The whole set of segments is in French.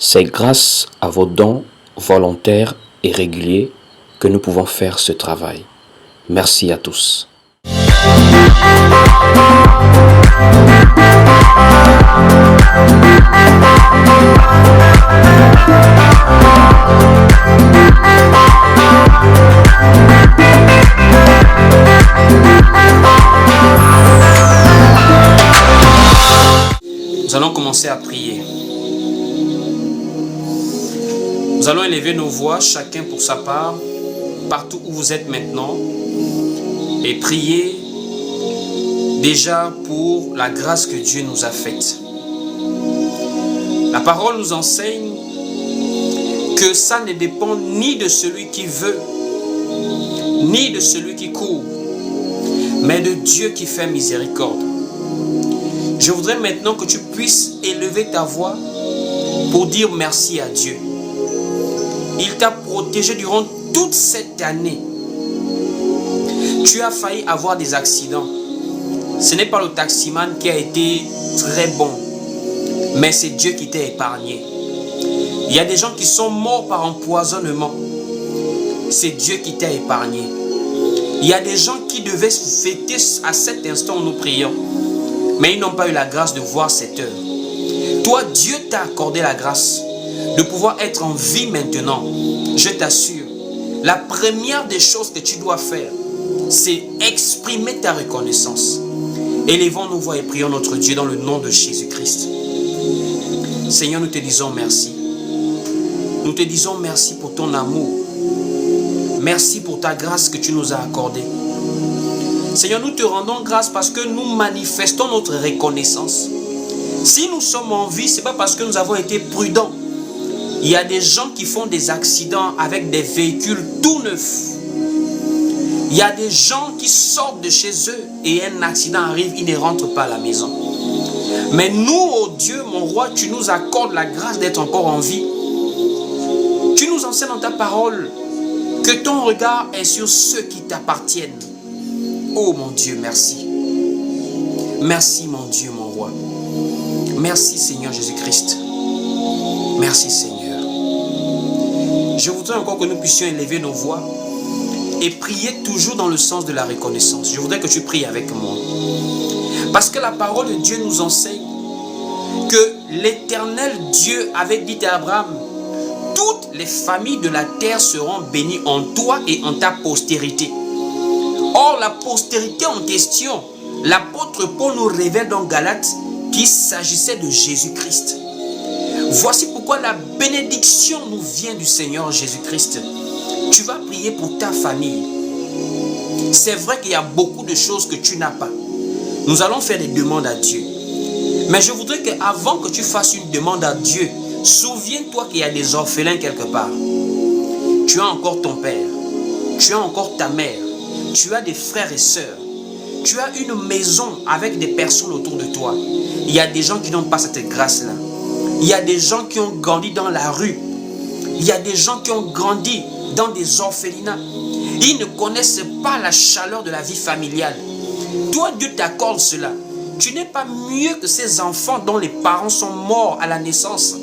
C'est grâce à vos dons volontaires et réguliers que nous pouvons faire ce travail. Merci à tous. Nous allons commencer à prier. Nous allons élever nos voix, chacun pour sa part, partout où vous êtes maintenant, et prier déjà pour la grâce que Dieu nous a faite. La parole nous enseigne que ça ne dépend ni de celui qui veut, ni de celui qui court, mais de Dieu qui fait miséricorde. Je voudrais maintenant que tu puisses élever ta voix pour dire merci à Dieu. Il t'a protégé durant toute cette année. Tu as failli avoir des accidents. Ce n'est pas le taximan qui a été très bon, mais c'est Dieu qui t'a épargné. Il y a des gens qui sont morts par empoisonnement. C'est Dieu qui t'a épargné. Il y a des gens qui devaient fêter à cet instant où nous prions, mais ils n'ont pas eu la grâce de voir cette heure. Toi, Dieu t'a accordé la grâce de pouvoir être en vie maintenant. Je t'assure, la première des choses que tu dois faire, c'est exprimer ta reconnaissance. Élevons nos voix et prions notre Dieu dans le nom de Jésus-Christ. Seigneur, nous te disons merci. Nous te disons merci pour ton amour. Merci pour ta grâce que tu nous as accordée. Seigneur, nous te rendons grâce parce que nous manifestons notre reconnaissance. Si nous sommes en vie, ce n'est pas parce que nous avons été prudents. Il y a des gens qui font des accidents avec des véhicules tout neufs. Il y a des gens qui sortent de chez eux et un accident arrive, ils ne rentrent pas à la maison. Mais nous, oh Dieu, mon roi, tu nous accordes la grâce d'être encore en vie. Tu nous enseignes dans ta parole que ton regard est sur ceux qui t'appartiennent. Oh mon Dieu, merci. Merci mon Dieu, mon roi. Merci Seigneur Jésus-Christ. Merci Seigneur. Je voudrais encore que nous puissions élever nos voix et prier toujours dans le sens de la reconnaissance. Je voudrais que tu pries avec moi. Parce que la parole de Dieu nous enseigne que l'Éternel Dieu avait dit à Abraham: toutes les familles de la terre seront bénies en toi et en ta postérité. Or, la postérité en question, l'apôtre Paul nous révèle dans Galates qu'il s'agissait de Jésus-Christ. Voici pourquoi la bénédiction nous vient du Seigneur Jésus-Christ. Tu vas prier pour ta famille. C'est vrai qu'il y a beaucoup de choses que tu n'as pas. Nous allons faire des demandes à Dieu. Mais je voudrais qu'avant que tu fasses une demande à Dieu, souviens-toi qu'il y a des orphelins quelque part. Tu as encore ton père. Tu as encore ta mère. Tu as des frères et sœurs. Tu as une maison avec des personnes autour de toi. Il y a des gens qui n'ont pas cette grâce-là. Il y a des gens qui ont grandi dans la rue. Il y a des gens qui ont grandi dans des orphelinats. Ils ne connaissent pas la chaleur de la vie familiale. Toi, Dieu t'accorde cela. Tu n'es pas mieux que ces enfants dont les parents sont morts à la naissance.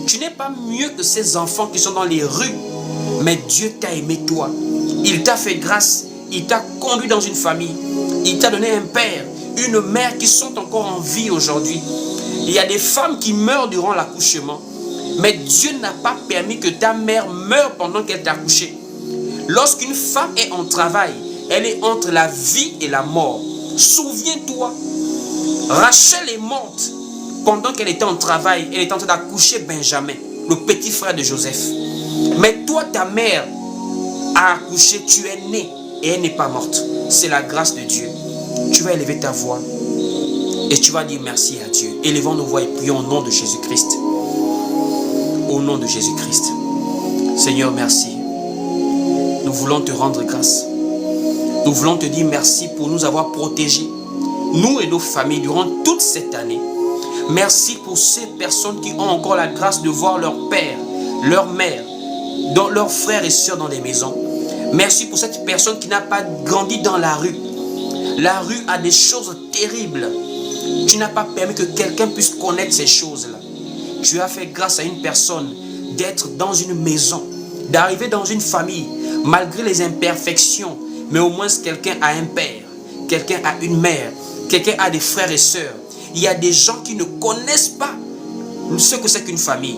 Tu n'es pas mieux que ces enfants qui sont dans les rues. Mais Dieu t'a aimé toi. Il t'a fait grâce. Il t'a conduit dans une famille. Il t'a donné un père, une mère qui sont encore en vie aujourd'hui. Il y a des femmes qui meurent durant l'accouchement. Mais Dieu n'a pas permis que ta mère meure pendant qu'elle t'a accouché. Lorsqu'une femme est en travail, elle est entre la vie et la mort. Souviens-toi, Rachel est morte pendant qu'elle était en travail. Elle était en train d'accoucher Benjamin, le petit frère de Joseph. Mais toi, ta mère a accouché, tu es né et elle n'est pas morte. C'est la grâce de Dieu. Tu vas élever ta voix et tu vas dire merci à Dieu. Élevons nos voix et prions au nom de Jésus-Christ. Au nom de Jésus-Christ. Seigneur, merci. Nous voulons te rendre grâce. Nous voulons te dire merci pour nous avoir protégés, nous et nos familles, durant toute cette année. Merci pour ces personnes qui ont encore la grâce de voir leur père, leur mère, leurs frères et sœurs dans des maisons. Merci pour cette personne qui n'a pas grandi dans la rue. La rue a des choses terribles. Tu n'as pas permis que quelqu'un puisse connaître ces choses-là. Tu as fait grâce à une personne d'être dans une maison, d'arriver dans une famille, malgré les imperfections, mais au moins quelqu'un a un père, quelqu'un a une mère, quelqu'un a des frères et sœurs. Il y a des gens qui ne connaissent pas ce que c'est qu'une famille.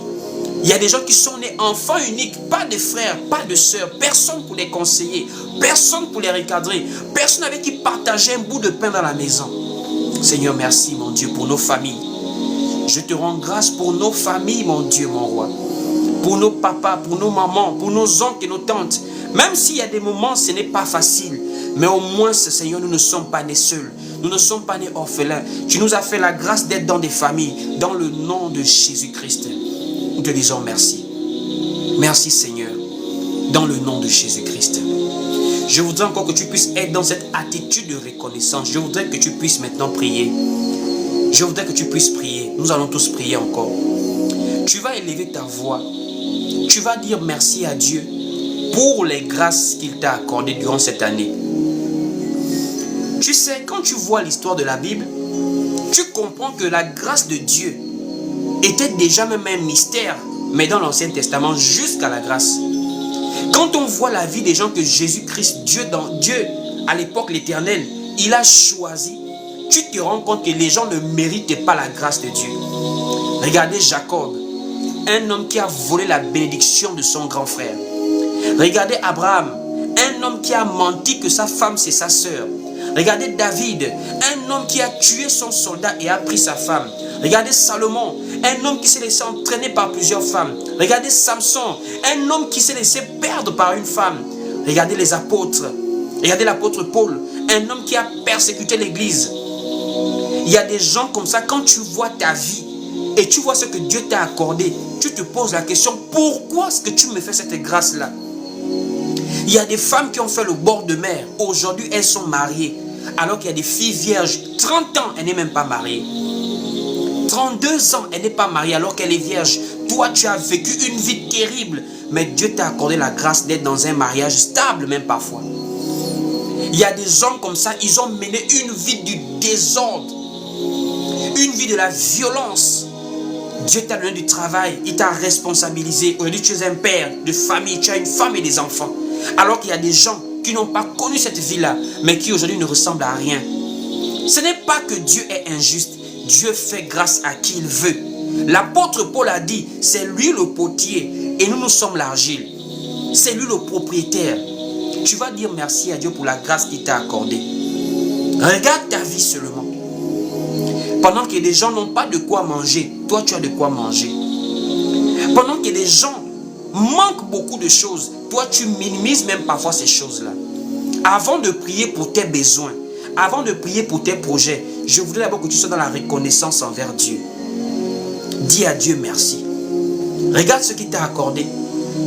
Il y a des gens qui sont nés enfants uniques, pas de frères, pas de sœurs, personne pour les conseiller, personne pour les recadrer, personne avec qui partager un bout de pain dans la maison. Seigneur, merci mon Dieu pour nos familles. Je te rends grâce pour nos familles, mon Dieu, mon roi. Pour nos papas, pour nos mamans, pour nos oncles et nos tantes. Même s'il y a des moments, ce n'est pas facile. Mais au moins, Seigneur, nous ne sommes pas nés seuls. Nous ne sommes pas nés orphelins. Tu nous as fait la grâce d'être dans des familles. Dans le nom de Jésus-Christ. Nous te disons merci. Merci, Seigneur. Dans le nom de Jésus-Christ. Je voudrais encore que tu puisses être dans cette attitude de reconnaissance. Je voudrais que tu puisses maintenant prier. Je voudrais que tu puisses prier. Nous allons tous prier encore. Tu vas élever ta voix. Tu vas dire merci à Dieu pour les grâces qu'il t'a accordées durant cette année. Tu sais, quand tu vois l'histoire de la Bible, tu comprends que la grâce de Dieu était déjà même un mystère, mais dans l'Ancien Testament, jusqu'à la grâce. Quand on voit la vie des gens que Jésus-Christ, Dieu, à l'époque l'Éternel, il a choisi, tu te rends compte que les gens ne méritaient pas la grâce de Dieu. Regardez Jacob, un homme qui a volé la bénédiction de son grand frère. Regardez Abraham, un homme qui a menti que sa femme c'est sa sœur. Regardez David, un homme qui a tué son soldat et a pris sa femme. Regardez Salomon, un homme qui s'est laissé entraîner par plusieurs femmes. Regardez Samson, un homme qui s'est laissé perdre par une femme. Regardez les apôtres. Regardez l'apôtre Paul, un homme qui a persécuté l'église. Il y a des gens comme ça, quand tu vois ta vie et tu vois ce que Dieu t'a accordé, tu te poses la question, pourquoi est-ce que tu me fais cette grâce-là? Il y a des femmes qui ont fait le bord de mer. Aujourd'hui, elles sont mariées. Alors qu'il y a des filles vierges. 30 ans, elle n'est même pas mariée. 32 ans, elle n'est pas mariée alors qu'elle est vierge. Toi, tu as vécu une vie terrible. Mais Dieu t'a accordé la grâce d'être dans un mariage stable, même parfois. Il y a des hommes comme ça, ils ont mené une vie du désordre. Une vie de la violence. Dieu t'a donné du travail, il t'a responsabilisé. Aujourd'hui, tu es un père de famille, tu as une femme et des enfants. Alors qu'il y a des gens qui n'ont pas connu cette vie-là, mais qui aujourd'hui ne ressemblent à rien. Ce n'est pas que Dieu est injuste. Dieu fait grâce à qui il veut. L'apôtre Paul a dit, c'est lui le potier et nous sommes l'argile. C'est lui le propriétaire. Tu vas dire merci à Dieu pour la grâce qu'il t'a accordée. Regarde ta vie seulement. Pendant que les gens n'ont pas de quoi manger, toi tu as de quoi manger. Pendant que les gens manquent beaucoup de choses, toi tu minimises même parfois ces choses-là. Avant de prier pour tes besoins, avant de prier pour tes projets, je voudrais d'abord que tu sois dans la reconnaissance envers Dieu. Dis à Dieu merci. Regarde ce qu'il t'a accordé.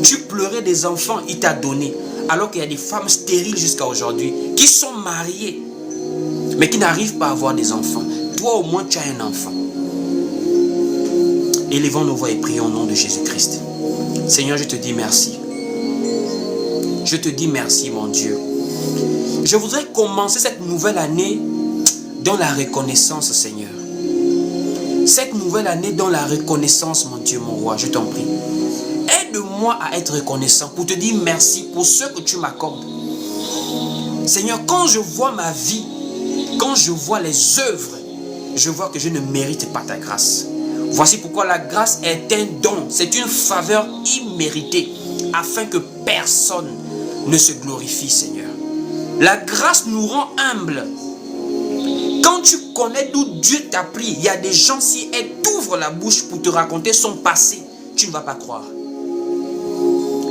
Tu pleurais des enfants, il t'a donné. Alors qu'il y a des femmes stériles jusqu'à aujourd'hui, qui sont mariées, mais qui n'arrivent pas à avoir des enfants. Toi au moins tu as un enfant. Élevons nos voix et prions au nom de Jésus-Christ. Seigneur, je te dis merci. Je te dis merci, mon Dieu. Je voudrais commencer cette nouvelle année dans la reconnaissance, Seigneur. Cette nouvelle année dans la reconnaissance, mon Dieu, mon roi, je t'en prie. Aide-moi à être reconnaissant pour te dire merci pour ce que tu m'accordes. Seigneur, quand je vois ma vie, quand je vois les œuvres, je vois que je ne mérite pas ta grâce. Voici pourquoi la grâce est un don, c'est une faveur imméritée, afin que personne ne se glorifie, Seigneur. La grâce nous rend humbles. Quand tu connais d'où Dieu t'a pris, il y a des gens, si elles t'ouvrent la bouche pour te raconter son passé, tu ne vas pas croire.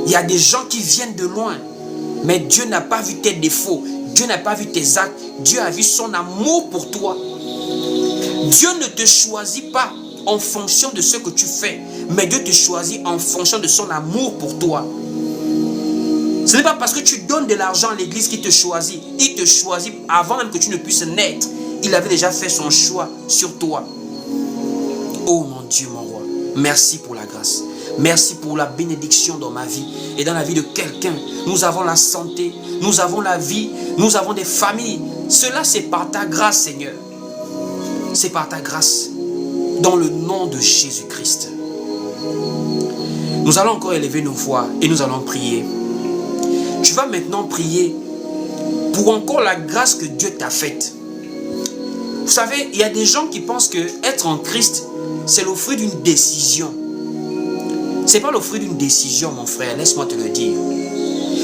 Il y a des gens qui viennent de loin, mais Dieu n'a pas vu tes défauts, Dieu n'a pas vu tes actes, Dieu a vu son amour pour toi. Dieu ne te choisit pas en fonction de ce que tu fais, mais Dieu te choisit en fonction de son amour pour toi. Ce n'est pas parce que tu donnes de l'argent à l'église qu'il te choisit. Il te choisit avant même que tu ne puisses naître. Il avait déjà fait son choix sur toi. Oh mon Dieu, mon roi, merci pour la grâce. Merci pour la bénédiction dans ma vie et dans la vie de quelqu'un. Nous avons la santé, nous avons la vie, nous avons des familles. Cela, c'est par ta grâce, Seigneur. C'est par ta grâce. Dans le nom de Jésus-Christ. Nous allons encore élever nos voix et nous allons prier. Tu vas maintenant prier pour encore la grâce que Dieu t'a faite. Vous savez, il y a des gens qui pensent que être en Christ, c'est le fruit d'une décision. Ce n'est pas le fruit d'une décision, mon frère, laisse-moi te le dire.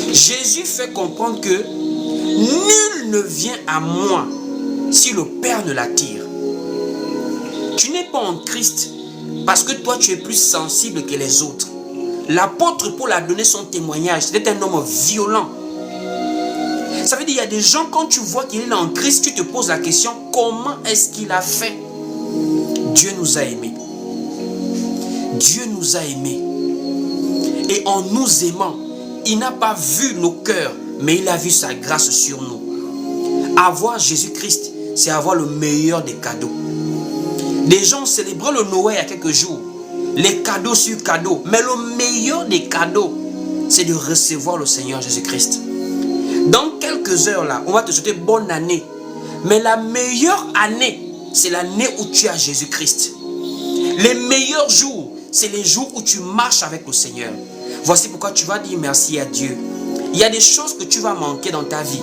Jésus fait comprendre que nul ne vient à moi si le Père ne l'attire. Tu n'es pas en Christ parce que toi tu es plus sensible que les autres. L'apôtre Paul a donné son témoignage. C'était un homme violent. Ça veut dire qu'il y a des gens, quand tu vois qu'il est en Christ, tu te poses la question, comment est-ce qu'il a fait? Dieu nous a aimés. Dieu nous a aimés. Et en nous aimant, il n'a pas vu nos cœurs, mais il a vu sa grâce sur nous. Avoir Jésus-Christ, c'est avoir le meilleur des cadeaux. Des gens célébraient le Noël il y a quelques jours. Les cadeaux sur cadeaux. Mais le meilleur des cadeaux, c'est de recevoir le Seigneur Jésus-Christ. Dans quelques heures là, on va te souhaiter bonne année. Mais la meilleure année, c'est l'année où tu as Jésus-Christ. Les meilleurs jours, c'est les jours où tu marches avec le Seigneur. Voici pourquoi tu vas dire merci à Dieu. Il y a des choses que tu vas manquer dans ta vie.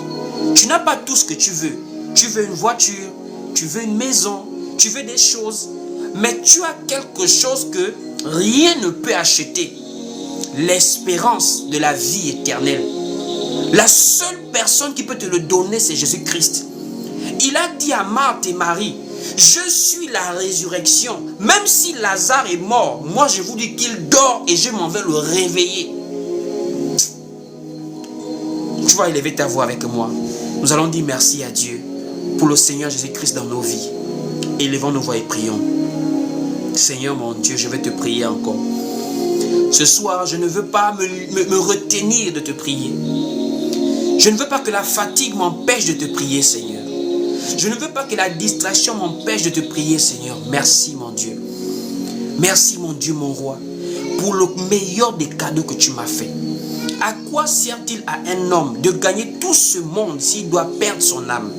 Tu n'as pas tout ce que tu veux. Tu veux une voiture, tu veux une maison, tu veux des choses. Mais tu as quelque chose que rien ne peut acheter. L'espérance de la vie éternelle. La seule personne qui peut te le donner, c'est Jésus-Christ. Il a dit à Marthe et Marie, je suis la résurrection. Même si Lazare est mort, moi je vous dis qu'il dort et je m'en vais le réveiller. Tu vas élever ta voix avec moi. Nous allons dire merci à Dieu pour le Seigneur Jésus-Christ dans nos vies. Élevons nos voix et prions. Seigneur mon Dieu, je vais te prier encore. Ce soir, je ne veux pas me retenir de te prier. Je ne veux pas que la fatigue m'empêche de te prier, Seigneur. Je ne veux pas que la distraction m'empêche de te prier, Seigneur. Merci, mon Dieu. Merci, mon Dieu, mon roi, pour le meilleur des cadeaux que tu m'as fait. À quoi sert-il à un homme de gagner tout ce monde s'il doit perdre son âme?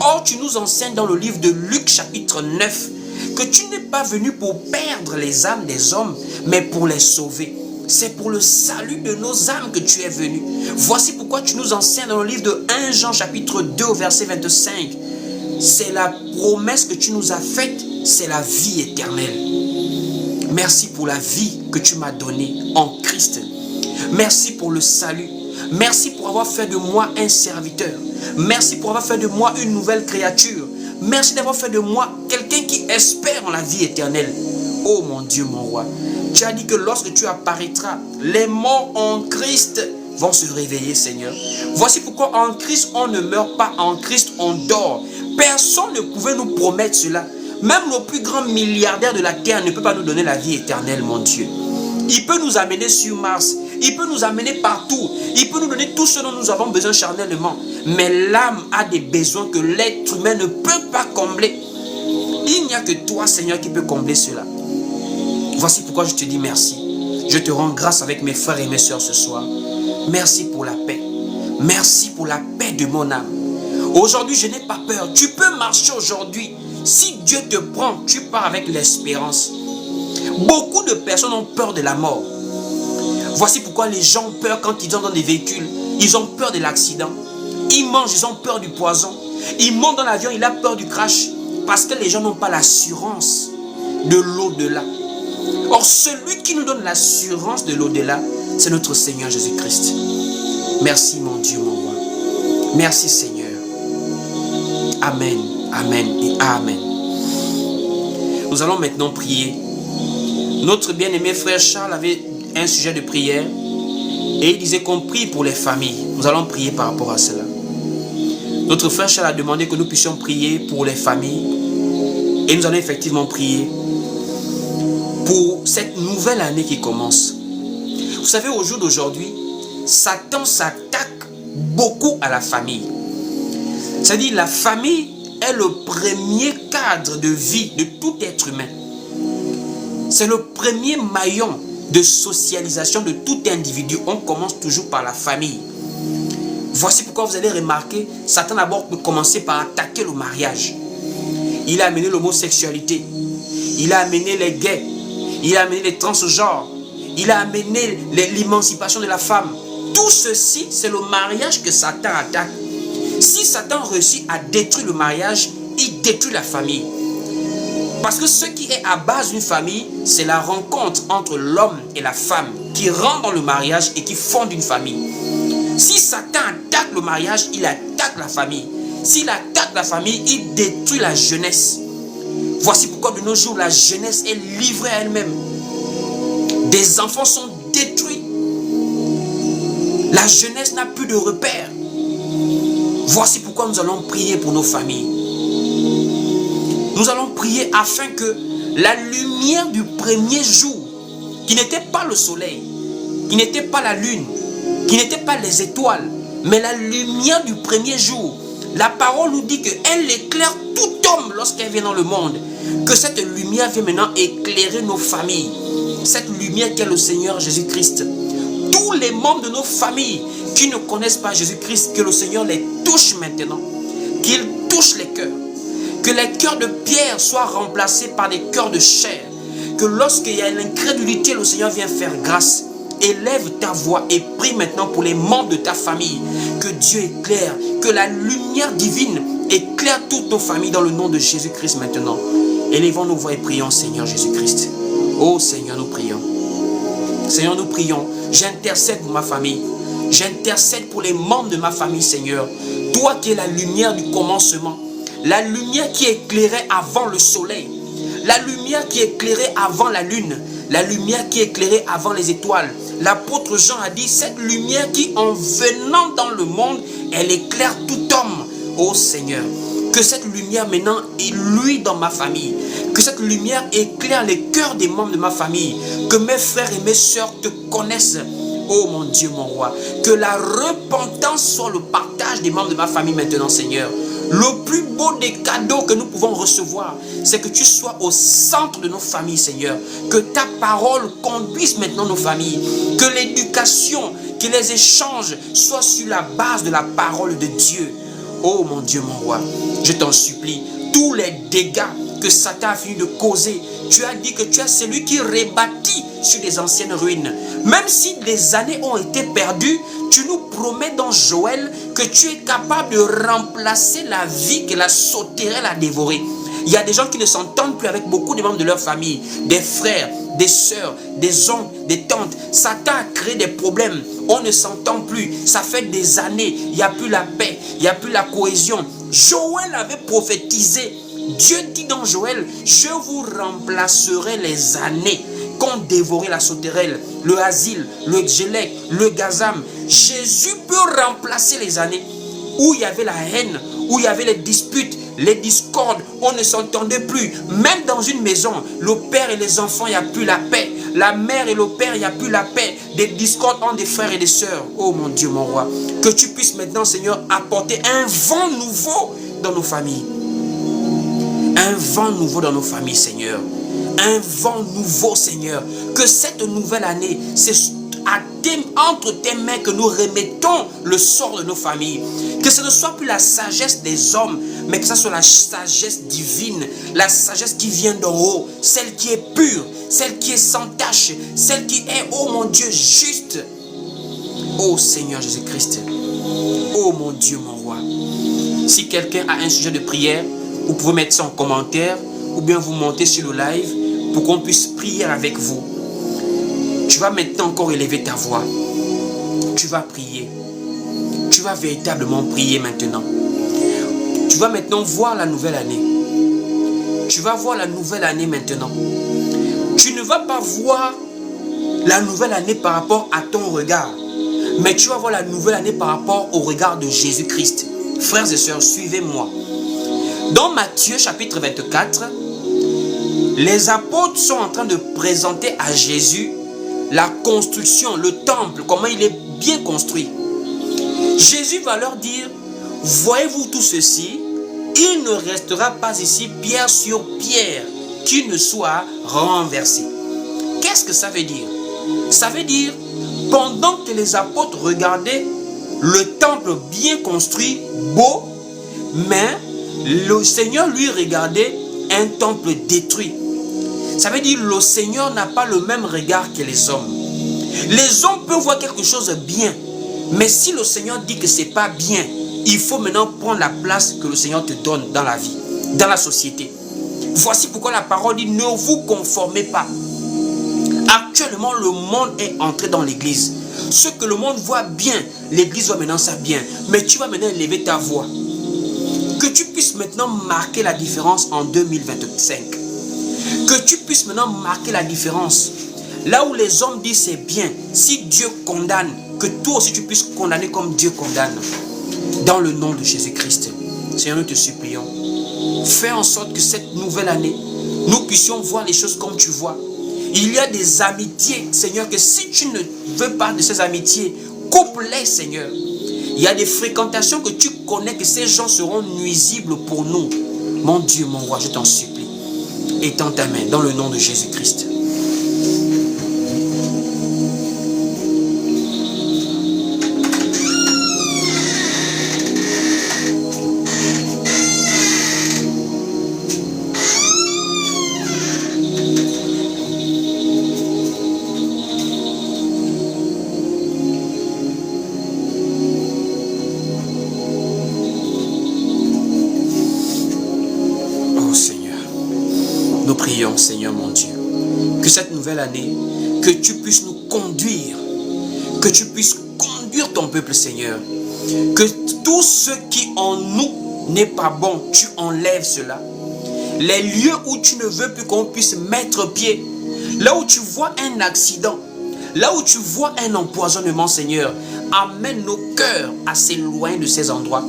Or, tu nous enseignes dans le livre de Luc, chapitre 9, que tu n'es pas venu pour perdre les âmes des hommes, mais pour les sauver. C'est pour le salut de nos âmes que tu es venu. Voici pourquoi tu nous enseignes dans le livre de 1 Jean chapitre 2 verset 25. C'est la promesse que tu nous as faite, c'est la vie éternelle. Merci pour la vie que tu m'as donnée en Christ. Merci pour le salut. Merci pour avoir fait de moi un serviteur. Merci pour avoir fait de moi une nouvelle créature. Merci d'avoir fait de moi quelqu'un qui espère en la vie éternelle. Oh mon Dieu, mon roi. Tu as dit que lorsque tu apparaîtras, les morts en Christ vont se réveiller, Seigneur. Voici pourquoi en Christ, on ne meurt pas. En Christ, on dort. Personne ne pouvait nous promettre cela. Même le plus grand milliardaire de la terre ne peut pas nous donner la vie éternelle, mon Dieu. Il peut nous amener sur Mars. Il peut nous amener partout. Il peut nous donner tout ce dont nous avons besoin charnellement. Mais l'âme a des besoins que l'être humain ne peut pas combler. Il n'y a que toi, Seigneur, qui peut combler cela. Voici pourquoi je te dis merci. Je te rends grâce avec mes frères et mes sœurs ce soir. Merci pour la paix. Merci pour la paix de mon âme. Aujourd'hui, je n'ai pas peur. Tu peux marcher aujourd'hui. Si Dieu te prend, tu pars avec l'espérance. Beaucoup de personnes ont peur de la mort. Voici pourquoi les gens ont peur quand ils sont dans des véhicules. Ils ont peur de l'accident. Ils mangent, ils ont peur du poison. Ils montent dans l'avion, ils ont peur du crash. Parce que les gens n'ont pas l'assurance de l'au-delà. Or, celui qui nous donne l'assurance de l'au-delà, c'est notre Seigneur Jésus-Christ. Merci mon Dieu, mon roi. Merci Seigneur. Amen, amen et amen. Nous allons maintenant prier. Notre bien-aimé frère Charles avait un sujet de prière et il disait qu'on prie pour les familles. Nous allons prier par rapport à cela. Notre frère Charles a demandé que nous puissions prier pour les familles et nous allons effectivement prier pour cette nouvelle année qui commence. Vous savez, au jour d'aujourd'hui, Satan s'attaque beaucoup à la famille. C'est-à-dire la famille est le premier cadre de vie de tout être humain. C'est le premier maillon de socialisation de tout individu. On commence toujours par la famille. Voici pourquoi vous allez remarquer, Satan d'abord peut commencer par attaquer le mariage. Il a amené l'homosexualité. Il a amené les gays. il a amené les transgenres, il a amené l'émancipation de la femme. Tout ceci, c'est le mariage que Satan attaque. Si Satan réussit à détruire le mariage, il détruit la famille. Parce que ce qui est à base d'une famille, c'est la rencontre entre l'homme et la femme qui rentrent dans le mariage et qui fondent une famille. Si Satan attaque le mariage, il attaque la famille. S'il attaque la famille, il détruit la jeunesse. Voici pourquoi de nos jours, la jeunesse est livrée à elle-même. Des enfants sont détruits. La jeunesse n'a plus de repères. Voici pourquoi nous allons prier pour nos familles. Nous allons prier afin que la lumière du premier jour, qui n'était pas le soleil, qui n'était pas la lune, qui n'était pas les étoiles, mais la lumière du premier jour, la parole nous dit qu'elle éclaire tout homme lorsqu'elle vient dans le monde. Que cette lumière vient maintenant éclairer nos familles. Cette lumière qu'est le Seigneur Jésus-Christ. Tous les membres de nos familles qui ne connaissent pas Jésus-Christ, que le Seigneur les touche maintenant. Qu'il touche les cœurs. Que les cœurs de pierre soient remplacés par des cœurs de chair. Que lorsqu'il y a l'incrédulité, le Seigneur vient faire grâce. Élève ta voix et prie maintenant pour les membres de ta famille. Que Dieu éclaire, que la lumière divine éclaire toutes nos familles dans le nom de Jésus-Christ maintenant. Élevons nos voix et prions, Seigneur Jésus-Christ. Oh Seigneur, nous prions. Seigneur, nous prions. J'intercède pour ma famille. J'intercède pour les membres de ma famille, Seigneur. Toi qui es la lumière du commencement. La lumière qui éclairait avant le soleil. La lumière qui éclairait avant la lune. La lumière qui éclairait avant les étoiles. L'apôtre Jean a dit, cette lumière qui en venant dans le monde, elle éclaire tout homme. Oh Seigneur, que cette lumière maintenant illume dans ma famille. Que cette lumière éclaire les cœurs des membres de ma famille. Que mes frères et mes sœurs te connaissent. Oh mon Dieu, mon roi. Que la repentance soit le partage des membres de ma famille maintenant, Seigneur. Le plus beau des cadeaux que nous pouvons recevoir, c'est que tu sois au centre de nos familles, Seigneur. Que ta parole conduise maintenant nos familles. Que l'éducation, que les échanges soient sur la base de la parole de Dieu. Oh mon Dieu, mon roi, je t'en supplie, tous les dégâts que Satan a fini de causer, tu as dit que tu es celui qui rebâtit sur les anciennes ruines. Même si des années ont été perdues, tu nous promets dans Joël que tu es capable de remplacer la vie que la sauterelle a dévorée. Il y a des gens qui ne s'entendent plus avec beaucoup de membres de leur famille, des frères, des sœurs, des oncles, des tantes. Satan a créé des problèmes. On ne s'entend plus. Ça fait des années. Il n'y a plus la paix. Il n'y a plus la cohésion. Joël avait prophétisé. Dieu dit dans Joël, je vous remplacerai les années qu'ont dévoré la sauterelle, le asile, le gélec, le gazam. Jésus peut remplacer les années où il y avait la haine, où il y avait les disputes, les discordes, on ne s'entendait plus. Même dans une maison, le père et les enfants, il n'y a plus la paix. La mère et le père, il n'y a plus la paix. Des discordes entre des frères et des sœurs. Oh mon Dieu, mon roi. Que tu puisses maintenant, Seigneur, apporter un vent nouveau dans nos familles. Un vent nouveau dans nos familles, Seigneur. Un vent nouveau, Seigneur. Que cette nouvelle année, c'est entre tes mains que nous remettons le sort de nos familles. Que ce ne soit plus la sagesse des hommes, mais que ce soit la sagesse divine, la sagesse qui vient d'en haut, celle qui est pure, celle qui est sans tache, celle qui est, oh mon Dieu, juste. Oh Seigneur Jésus-Christ, oh mon Dieu, mon roi. Si quelqu'un a un sujet de prière, vous pouvez mettre ça en commentaire, ou bien vous montez sur le live pour qu'on puisse prier avec vous. Tu vas maintenant encore élever ta voix. Tu vas prier. Tu vas véritablement prier maintenant. Tu vas maintenant voir la nouvelle année. Tu vas voir la nouvelle année maintenant. Tu ne vas pas voir la nouvelle année par rapport à ton regard, mais tu vas voir la nouvelle année par rapport au regard de Jésus-Christ. Frères et sœurs, suivez-moi. Dans Matthieu chapitre 24, les apôtres sont en train de présenter à Jésus la construction, le temple, comment il est bien construit. Jésus va leur dire, voyez-vous tout ceci, il ne restera pas ici pierre sur pierre qui ne soit renversé. Qu'est-ce que ça veut dire? Ça veut dire, pendant que les apôtres regardaient le temple bien construit, beau, mais le Seigneur lui regardait un temple détruit. Ça veut dire que le Seigneur n'a pas le même regard que les hommes. Les hommes peuvent voir quelque chose de bien. Mais si le Seigneur dit que ce n'est pas bien, il faut maintenant prendre la place que le Seigneur te donne dans la vie, dans la société. Voici pourquoi la parole dit, ne vous conformez pas. Actuellement, le monde est entré dans l'église. Ce que le monde voit bien, l'église voit maintenant ça bien. Mais tu vas maintenant élever ta voix. Que tu puisses maintenant marquer la différence en 2025. Que tu puisses maintenant marquer la différence. Là où les hommes disent c'est bien, si Dieu condamne, que toi aussi tu puisses condamner comme Dieu condamne. Dans le nom de Jésus-Christ. Seigneur, nous te supplions. Fais en sorte que cette nouvelle année, nous puissions voir les choses comme tu vois. Il y a des amitiés, Seigneur, que si tu ne veux pas de ces amitiés, coupe-les, Seigneur. Il y a des fréquentations que tu connais que ces gens seront nuisibles pour nous. Mon Dieu, mon roi, je t'en supplie. Étends ta main dans le nom de Jésus-Christ. Seigneur mon Dieu, que cette nouvelle année, que tu puisses nous conduire, que tu puisses conduire ton peuple, Seigneur, que tout ce qui en nous n'est pas bon, tu enlèves cela. Les lieux où tu ne veux plus qu'on puisse mettre pied, là où tu vois un accident, là où tu vois un empoisonnement, Seigneur, amène nos cœurs à s'éloigner de ces endroits.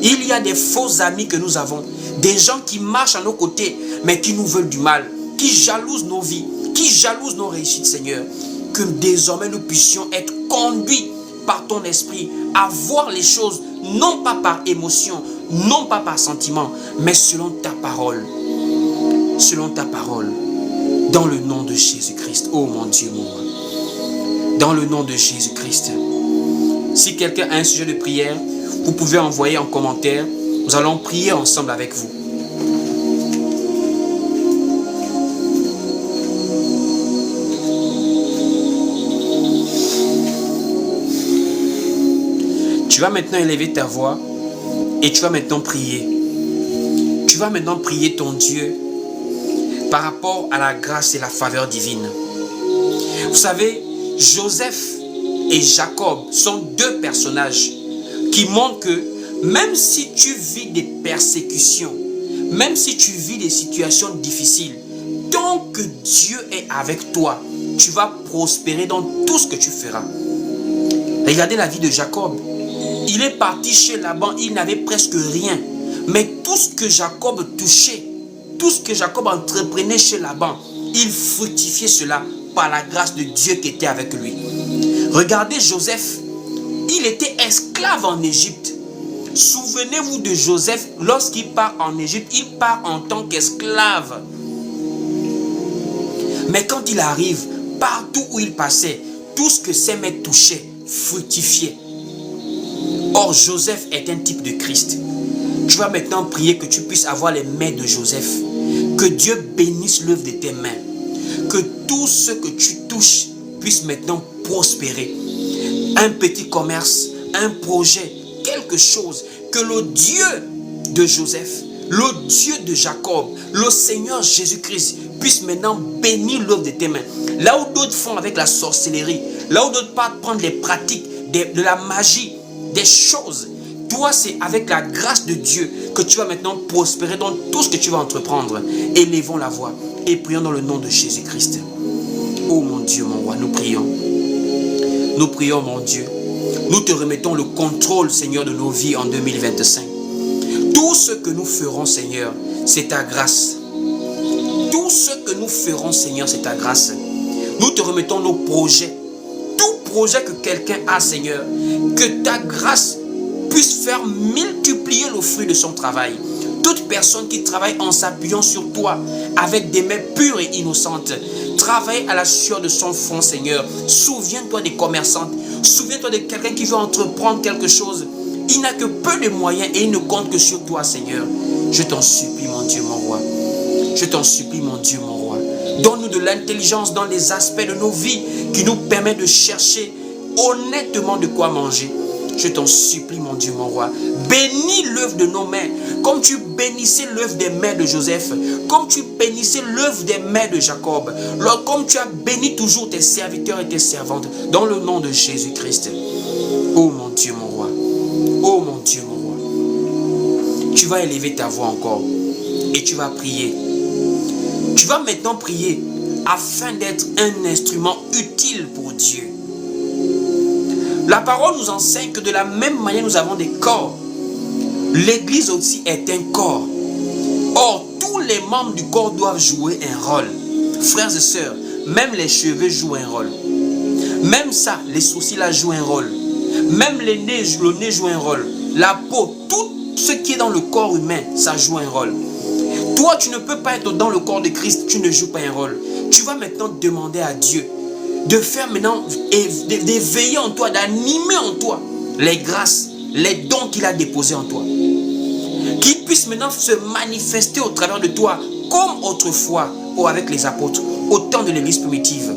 Il y a des faux amis que nous avons, des gens qui marchent à nos côtés, mais qui nous veulent du mal, qui jalousent nos vies, qui jalousent nos réussites, Seigneur. Que désormais nous puissions être conduits par ton esprit à voir les choses, non pas par émotion, non pas par sentiment, mais selon ta parole. Selon ta parole. Dans le nom de Jésus-Christ. Oh mon Dieu, mon roi. Dans le nom de Jésus-Christ. Si quelqu'un a un sujet de prière, vous pouvez envoyer en commentaire. Nous allons prier ensemble avec vous. Tu vas maintenant élever ta voix et tu vas maintenant prier. Tu vas maintenant prier ton Dieu par rapport à la grâce et la faveur divine. Vous savez, Joseph et Jacob sont deux personnages qui montrent que même si tu vis des persécutions, même si tu vis des situations difficiles, tant que Dieu est avec toi, tu vas prospérer dans tout ce que tu feras. Regardez la vie de Jacob. Il est parti chez Laban, il n'avait presque rien. Mais tout ce que Jacob touchait, tout ce que Jacob entreprenait chez Laban, il fructifiait cela par la grâce de Dieu qui était avec lui. Regardez Joseph, il était esclave en Égypte. Souvenez-vous de Joseph, lorsqu'il part en Égypte, il part en tant qu'esclave. Mais quand il arrive, partout où il passait, tout ce que ses mains touchaient, fructifiait. Or, Joseph est un type de Christ. Tu vas maintenant prier que tu puisses avoir les mains de Joseph. Que Dieu bénisse l'œuvre de tes mains. Que tout ce que tu touches puisse maintenant prospérer. Un petit commerce, un projet, quelque chose. Que le Dieu de Joseph, le Dieu de Jacob, le Seigneur Jésus-Christ puisse maintenant bénir l'œuvre de tes mains. Là où d'autres font avec la sorcellerie, là où d'autres partent prendre les pratiques de la magie, des choses. Toi, c'est avec la grâce de Dieu que tu vas maintenant prospérer dans tout ce que tu vas entreprendre. Élevons la voix et prions dans le nom de Jésus-Christ. Oh mon Dieu, mon roi, nous prions. Nous prions, mon Dieu. Nous te remettons le contrôle, Seigneur, de nos vies en 2025. Tout ce que nous ferons, Seigneur, c'est ta grâce. Tout ce que nous ferons, Seigneur, c'est ta grâce. Nous te remettons nos projets. Projet que quelqu'un a, Seigneur, que ta grâce puisse faire multiplier le fruit de son travail. Toute personne qui travaille en s'appuyant sur toi avec des mains pures et innocentes, travaille à la sueur de son front, Seigneur. Souviens-toi des commerçantes, souviens-toi de quelqu'un qui veut entreprendre quelque chose. Il n'a que peu de moyens et il ne compte que sur toi, Seigneur. Je t'en supplie, mon Dieu, mon roi. Je t'en supplie, mon Dieu, mon roi. Donne-nous de l'intelligence dans les aspects de nos vies qui nous permet de chercher honnêtement de quoi manger. Je t'en supplie, mon Dieu, mon roi. Bénis l'œuvre de nos mains, comme tu bénissais l'œuvre des mains de Joseph, comme tu bénissais l'œuvre des mains de Jacob, comme tu as béni toujours tes serviteurs et tes servantes, dans le nom de Jésus-Christ. Oh mon Dieu, mon roi. Oh mon Dieu, mon roi. Tu vas élever ta voix encore et tu vas prier. Tu vas maintenant prier afin d'être un instrument utile pour Dieu. La parole nous enseigne que de la même manière nous avons des corps. L'Église aussi est un corps. Or, tous les membres du corps doivent jouer un rôle. Frères et sœurs, même les cheveux jouent un rôle. Même ça, les sourcils là jouent un rôle. Même le nez joue un rôle. La peau, tout ce qui est dans le corps humain, ça joue un rôle. Toi, tu ne peux pas être dans le corps de Christ, tu ne joues pas un rôle. Tu vas maintenant demander à Dieu de faire maintenant, d'éveiller en toi, d'animer en toi les grâces, les dons qu'il a déposés en toi. Qu'il puisse maintenant se manifester au travers de toi, comme autrefois, ou avec les apôtres, au temps de l'église primitive.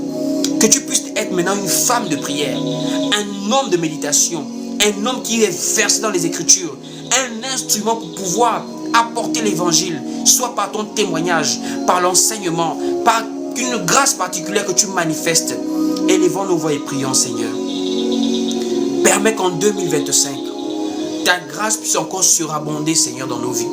Que tu puisses être maintenant une femme de prière, un homme de méditation, un homme qui est versé dans les Écritures, un instrument pour pouvoir apporter l'évangile, soit par ton témoignage, par l'enseignement, par une grâce particulière que tu manifestes. Élevons nos voix et prions, Seigneur. Permets qu'en 2025, ta grâce puisse encore surabonder, Seigneur, dans nos vies.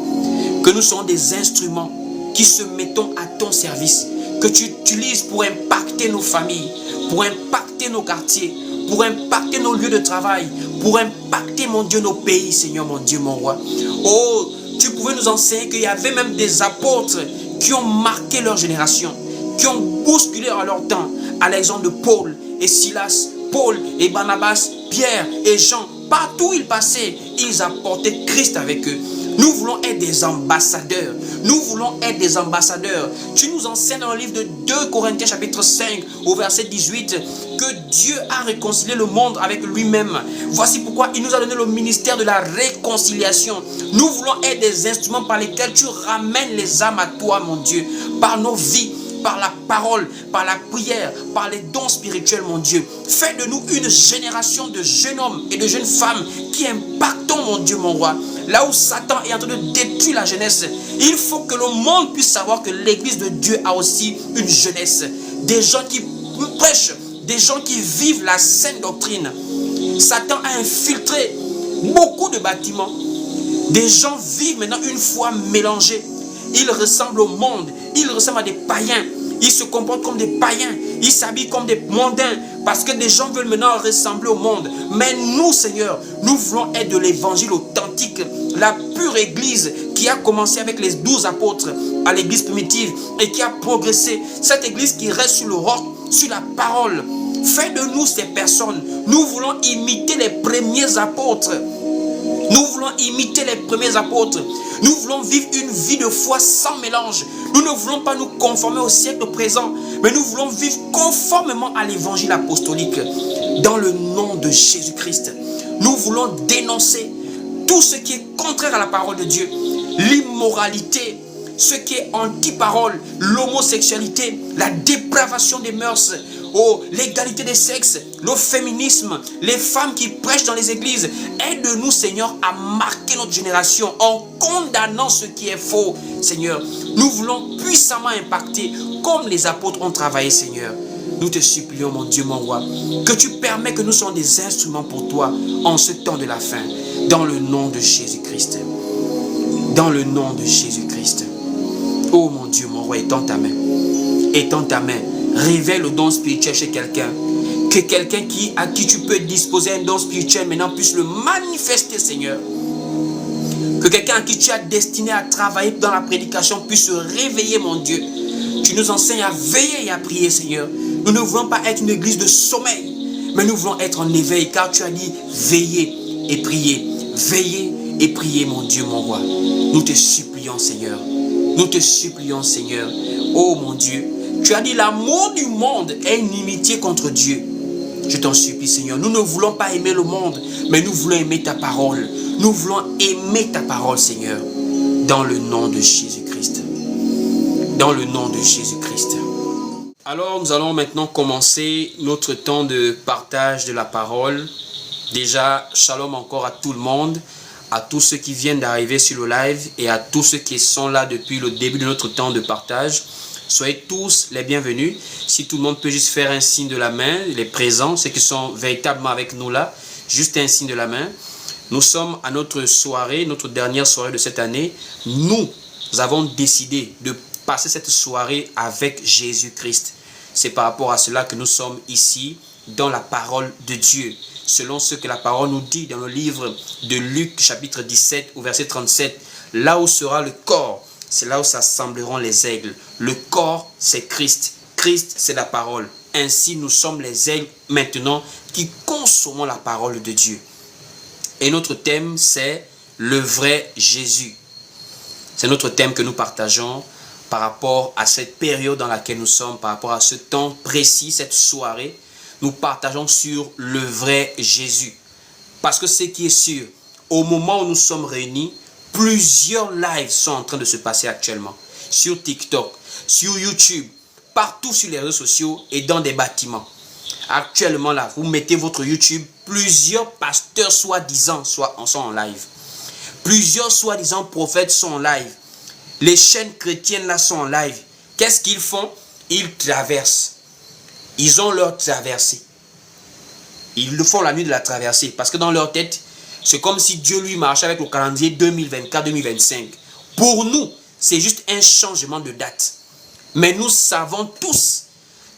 Que nous soyons des instruments qui se mettons à ton service, que tu utilises pour impacter nos familles, pour impacter nos quartiers, pour impacter nos lieux de travail, pour impacter, mon Dieu, nos pays, Seigneur, mon Dieu, mon roi. Oh, tu pouvais nous enseigner qu'il y avait même des apôtres qui ont marqué leur génération, qui ont bousculé à leur temps, à l'exemple de Paul et Silas, Paul et Barnabas, Pierre et Jean. Partout où ils passaient, ils apportaient Christ avec eux. Nous voulons être des ambassadeurs. Nous voulons être des ambassadeurs. Tu nous enseignes dans le livre de 2 Corinthiens chapitre 5 au verset 18 que Dieu a réconcilié le monde avec lui-même. Voici pourquoi il nous a donné le ministère de la réconciliation. Nous voulons être des instruments par lesquels tu ramènes les âmes à toi, mon Dieu, par nos vies, par la parole, par la prière, par les dons spirituels, mon Dieu. Fais de nous une génération de jeunes hommes et de jeunes femmes qui impactons, mon Dieu, mon roi. Là où Satan est en train de détruire la jeunesse, il faut que le monde puisse savoir que l'église de Dieu a aussi une jeunesse. Des gens qui prêchent, des gens qui vivent la saine doctrine. Satan a infiltré beaucoup de bâtiments. Des gens vivent maintenant une foi mélangée. Ils ressemblent au monde, ils ressemblent à des païens, ils se comportent comme des païens, ils s'habillent comme des mondains, parce que des gens veulent maintenant ressembler au monde. Mais nous, Seigneur, nous voulons être de l'évangile authentique, la pure église qui a commencé avec les 12 apôtres à l'église primitive et qui a progressé. Cette église qui reste sur le roc, sur la parole. Fais de nous ces personnes. Nous voulons imiter les premiers apôtres. Nous voulons imiter les premiers apôtres. Nous voulons vivre une vie de foi sans mélange. Nous ne voulons pas nous conformer au siècle présent, mais nous voulons vivre conformément à l'évangile apostolique. Dans le nom de Jésus-Christ, nous voulons dénoncer tout ce qui est contraire à la parole de Dieu. L'immoralité, ce qui est anti-parole, l'homosexualité, la dépravation des mœurs, l'égalité des sexes, le féminisme, les femmes qui prêchent dans les églises. Aide-nous, Seigneur, à marquer notre génération en condamnant ce qui est faux, Seigneur. Nous voulons puissamment impacter comme les apôtres ont travaillé, Seigneur. Nous te supplions, mon Dieu, mon roi, que tu permets que nous soyons des instruments pour toi en ce temps de la fin, dans le nom de Jésus-Christ. Dans le nom de Jésus-Christ. Oh mon Dieu, mon roi, étends ta main. Étends ta main. Révèle le don spirituel chez quelqu'un. Que quelqu'un à qui tu peux disposer un don spirituel maintenant puisse le manifester, Seigneur. Que quelqu'un à qui tu as destiné à travailler dans la prédication puisse se réveiller, mon Dieu. Tu nous enseignes à veiller et à prier, Seigneur. Nous ne voulons pas être une église de sommeil, mais nous voulons être en éveil, car tu as dit veiller et prier. Veiller et prier, mon Dieu, mon roi. Nous te supplions, Seigneur. Nous te supplions, Seigneur. Oh mon Dieu, tu as dit l'amour du monde est une inimitié contre Dieu. Je t'en supplie, Seigneur. Nous ne voulons pas aimer le monde, mais nous voulons aimer ta parole. Nous voulons aimer ta parole, Seigneur. Dans le nom de Jésus-Christ. Dans le nom de Jésus-Christ. Alors, nous allons maintenant commencer notre temps de partage de la parole. Déjà, shalom encore à tout le monde, à tous ceux qui viennent d'arriver sur le live et à tous ceux qui sont là depuis le début de notre temps de partage. Soyez tous les bienvenus. Si tout le monde peut juste faire un signe de la main, les présents, ceux qui sont véritablement avec nous là, juste un signe de la main. Nous sommes à notre soirée, notre dernière soirée de cette année. Nous avons décidé de passer cette soirée avec Jésus-Christ. C'est par rapport à cela que nous sommes ici dans la parole de Dieu. Selon ce que la parole nous dit dans le livre de Luc chapitre 17 au verset 37. Là où sera le corps, c'est là où s'assembleront les aigles. Le corps, c'est Christ. Christ, c'est la parole. Ainsi, nous sommes les aigles maintenant qui consommons la parole de Dieu. Et notre thème, c'est le vrai Jésus. C'est notre thème que nous partageons par rapport à cette période dans laquelle nous sommes, par rapport à ce temps précis, cette soirée. Nous partageons sur le vrai Jésus. Parce que ce qui est sûr, au moment où nous sommes réunis, plusieurs lives sont en train de se passer actuellement. Sur TikTok, sur YouTube, partout sur les réseaux sociaux et dans des bâtiments. Actuellement là, vous mettez votre YouTube, plusieurs pasteurs soi-disant sont en live. Plusieurs soi-disant prophètes sont en live. Les chaînes chrétiennes là sont en live. Qu'est-ce qu'ils font? Ils traversent. Ils ont leur traversée. Ils le font la nuit de la traversée. Parce que dans leur tête, c'est comme si Dieu lui marchait avec le calendrier 2024-2025. Pour nous, c'est juste un changement de date. Mais nous savons tous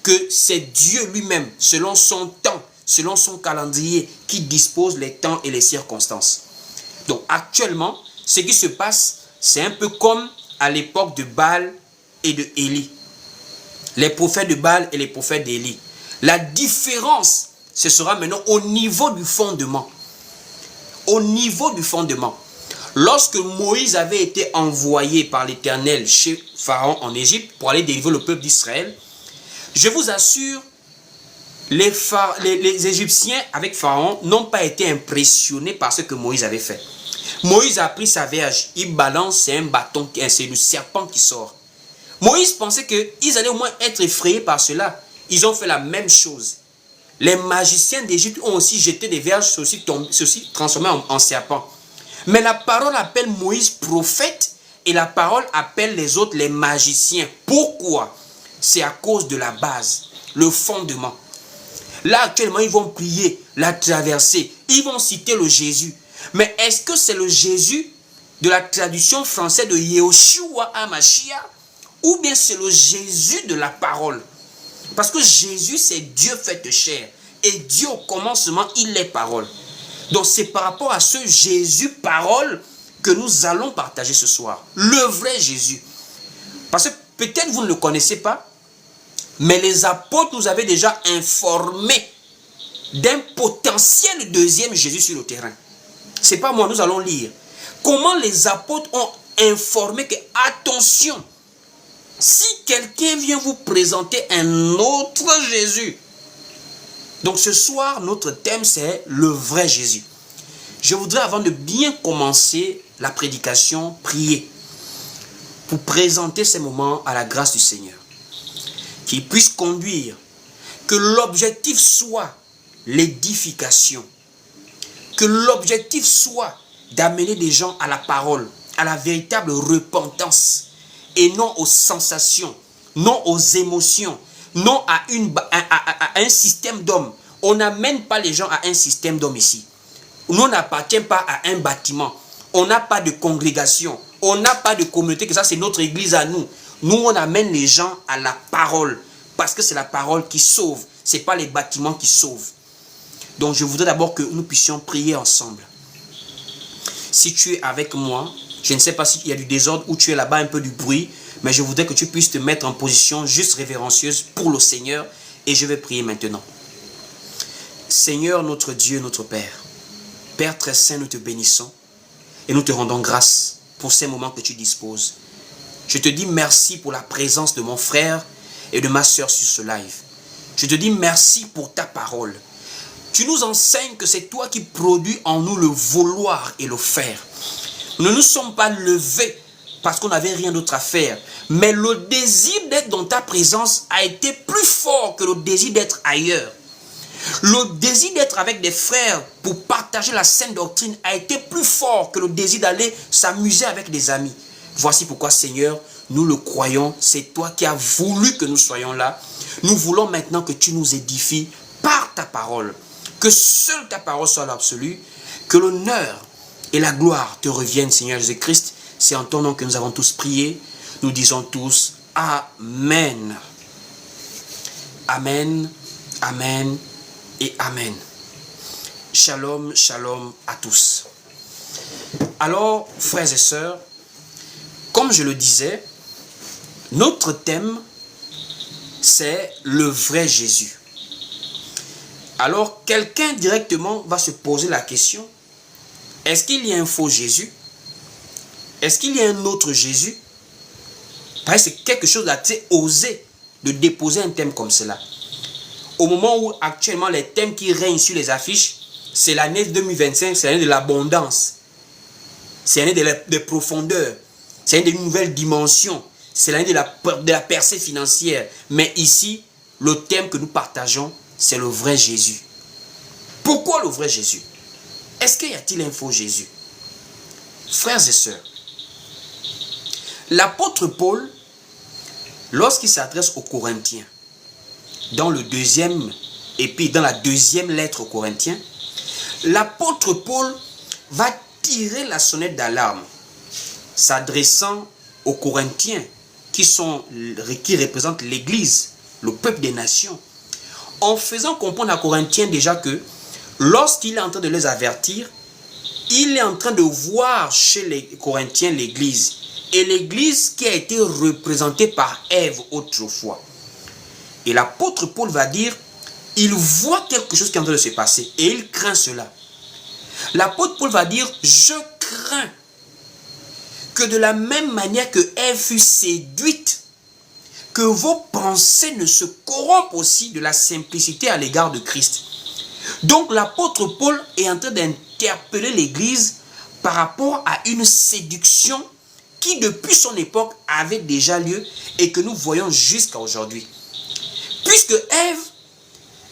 que c'est Dieu lui-même, selon son temps, selon son calendrier, qui dispose les temps et les circonstances. Donc actuellement, ce qui se passe, c'est un peu comme à l'époque de Baal et de Élie. Les prophètes de Baal et les prophètes d'Élie. La différence, ce sera maintenant au niveau du fondement. Au niveau du fondement. Lorsque Moïse avait été envoyé par l'Éternel chez Pharaon en Égypte pour aller délivrer le peuple d'Israël, je vous assure, les Égyptiens avec Pharaon n'ont pas été impressionnés par ce que Moïse avait fait. Moïse a pris sa verge, il balance, c'est un bâton, c'est le serpent qui sort. Moïse pensait qu'ils allaient au moins être effrayés par cela. Ils ont fait la même chose. Les magiciens d'Égypte ont aussi jeté des verges, ceux-ci transformés en serpent. Mais la parole appelle Moïse prophète et la parole appelle les autres les magiciens. Pourquoi? C'est à cause de la base, le fondement. Là actuellement ils vont prier, la traversée, ils vont citer le Jésus. Mais est-ce que c'est le Jésus de la traduction française de Yeshua HaMashiach ou bien c'est le Jésus de la parole? Parce que Jésus, c'est Dieu fait chair. Et Dieu, au commencement, il est parole. Donc, c'est par rapport à ce Jésus parole que nous allons partager ce soir. Le vrai Jésus. Parce que peut-être vous ne le connaissez pas, mais les apôtres nous avaient déjà informés d'un potentiel deuxième Jésus sur le terrain. C'est pas moi, nous allons lire. Comment les apôtres ont informé que, attention, si quelqu'un vient vous présenter un autre Jésus. Donc ce soir, notre thème c'est le vrai Jésus. Je voudrais avant de bien commencer la prédication, prier pour présenter ces moments à la grâce du Seigneur. Qu'il puisse conduire, que l'objectif soit l'édification. Que l'objectif soit d'amener les gens à la parole, à la véritable repentance. Et non aux sensations, non aux émotions, non à un système d'hommes. On n'amène pas les gens à un système d'hommes ici. Nous, on n'appartient pas à un bâtiment. On n'a pas de congrégation. On n'a pas de communauté, que ça c'est notre église à nous. Nous, on amène les gens à la parole. Parce que c'est la parole qui sauve. Ce n'est pas les bâtiments qui sauvent. Donc je voudrais d'abord que nous puissions prier ensemble. Si tu es avec moi, je ne sais pas s'il y a du désordre ou tu es là-bas un peu du bruit, mais je voudrais que tu puisses te mettre en position juste révérencieuse pour le Seigneur et je vais prier maintenant. Seigneur, notre Dieu, notre Père, Père très saint, nous te bénissons et nous te rendons grâce pour ces moments que tu disposes. Je te dis merci pour la présence de mon frère et de ma soeur sur ce live. Je te dis merci pour ta parole. Tu nous enseignes que c'est toi qui produis en nous le vouloir et le faire. Nous ne nous sommes pas levés parce qu'on n'avait rien d'autre à faire. Mais le désir d'être dans ta présence a été plus fort que le désir d'être ailleurs. Le désir d'être avec des frères pour partager la saine doctrine a été plus fort que le désir d'aller s'amuser avec des amis. Voici pourquoi, Seigneur, nous le croyons, c'est toi qui as voulu que nous soyons là. Nous voulons maintenant que tu nous édifies par ta parole. Que seule ta parole soit l'absolu. Que l'honneur et la gloire te reviennent, Seigneur Jésus-Christ. C'est en ton nom que nous avons tous prié. Nous disons tous Amen. Amen, Amen et Amen. Shalom, shalom à tous. Alors, frères et sœurs, comme je le disais, notre thème, c'est le vrai Jésus. Alors, quelqu'un directement va se poser la question, est-ce qu'il y a un faux Jésus? Est-ce qu'il y a un autre Jésus? Parce que c'est quelque chose d'assez osé de déposer un thème comme cela. Au moment où actuellement les thèmes qui règnent sur les affiches, c'est l'année 2025, c'est l'année de l'abondance. C'est l'année des profondeurs. C'est l'année d'une nouvelle dimension. C'est l'année de la percée financière. Mais ici, le thème que nous partageons, c'est le vrai Jésus. Pourquoi le vrai Jésus? Est-ce qu'il y a-t-il un faux Jésus? Frères et sœurs, l'apôtre Paul, lorsqu'il s'adresse aux Corinthiens, dans la deuxième lettre aux Corinthiens, l'apôtre Paul va tirer la sonnette d'alarme, s'adressant aux Corinthiens qui représentent l'Église, le peuple des nations, en faisant comprendre à Corinthiens déjà que lorsqu'il est en train de les avertir, il est en train de voir chez les Corinthiens l'Église, et l'Église qui a été représentée par Ève autrefois. Et l'apôtre Paul va dire, il voit quelque chose qui est en train de se passer, et il craint cela. L'apôtre Paul va dire, je crains que de la même manière que Ève fut séduite, que vos pensées ne se corrompent aussi de la simplicité à l'égard de Christ. Donc l'apôtre Paul est en train d'interpeller l'Église par rapport à une séduction qui depuis son époque avait déjà lieu et que nous voyons jusqu'à aujourd'hui. Puisque Ève,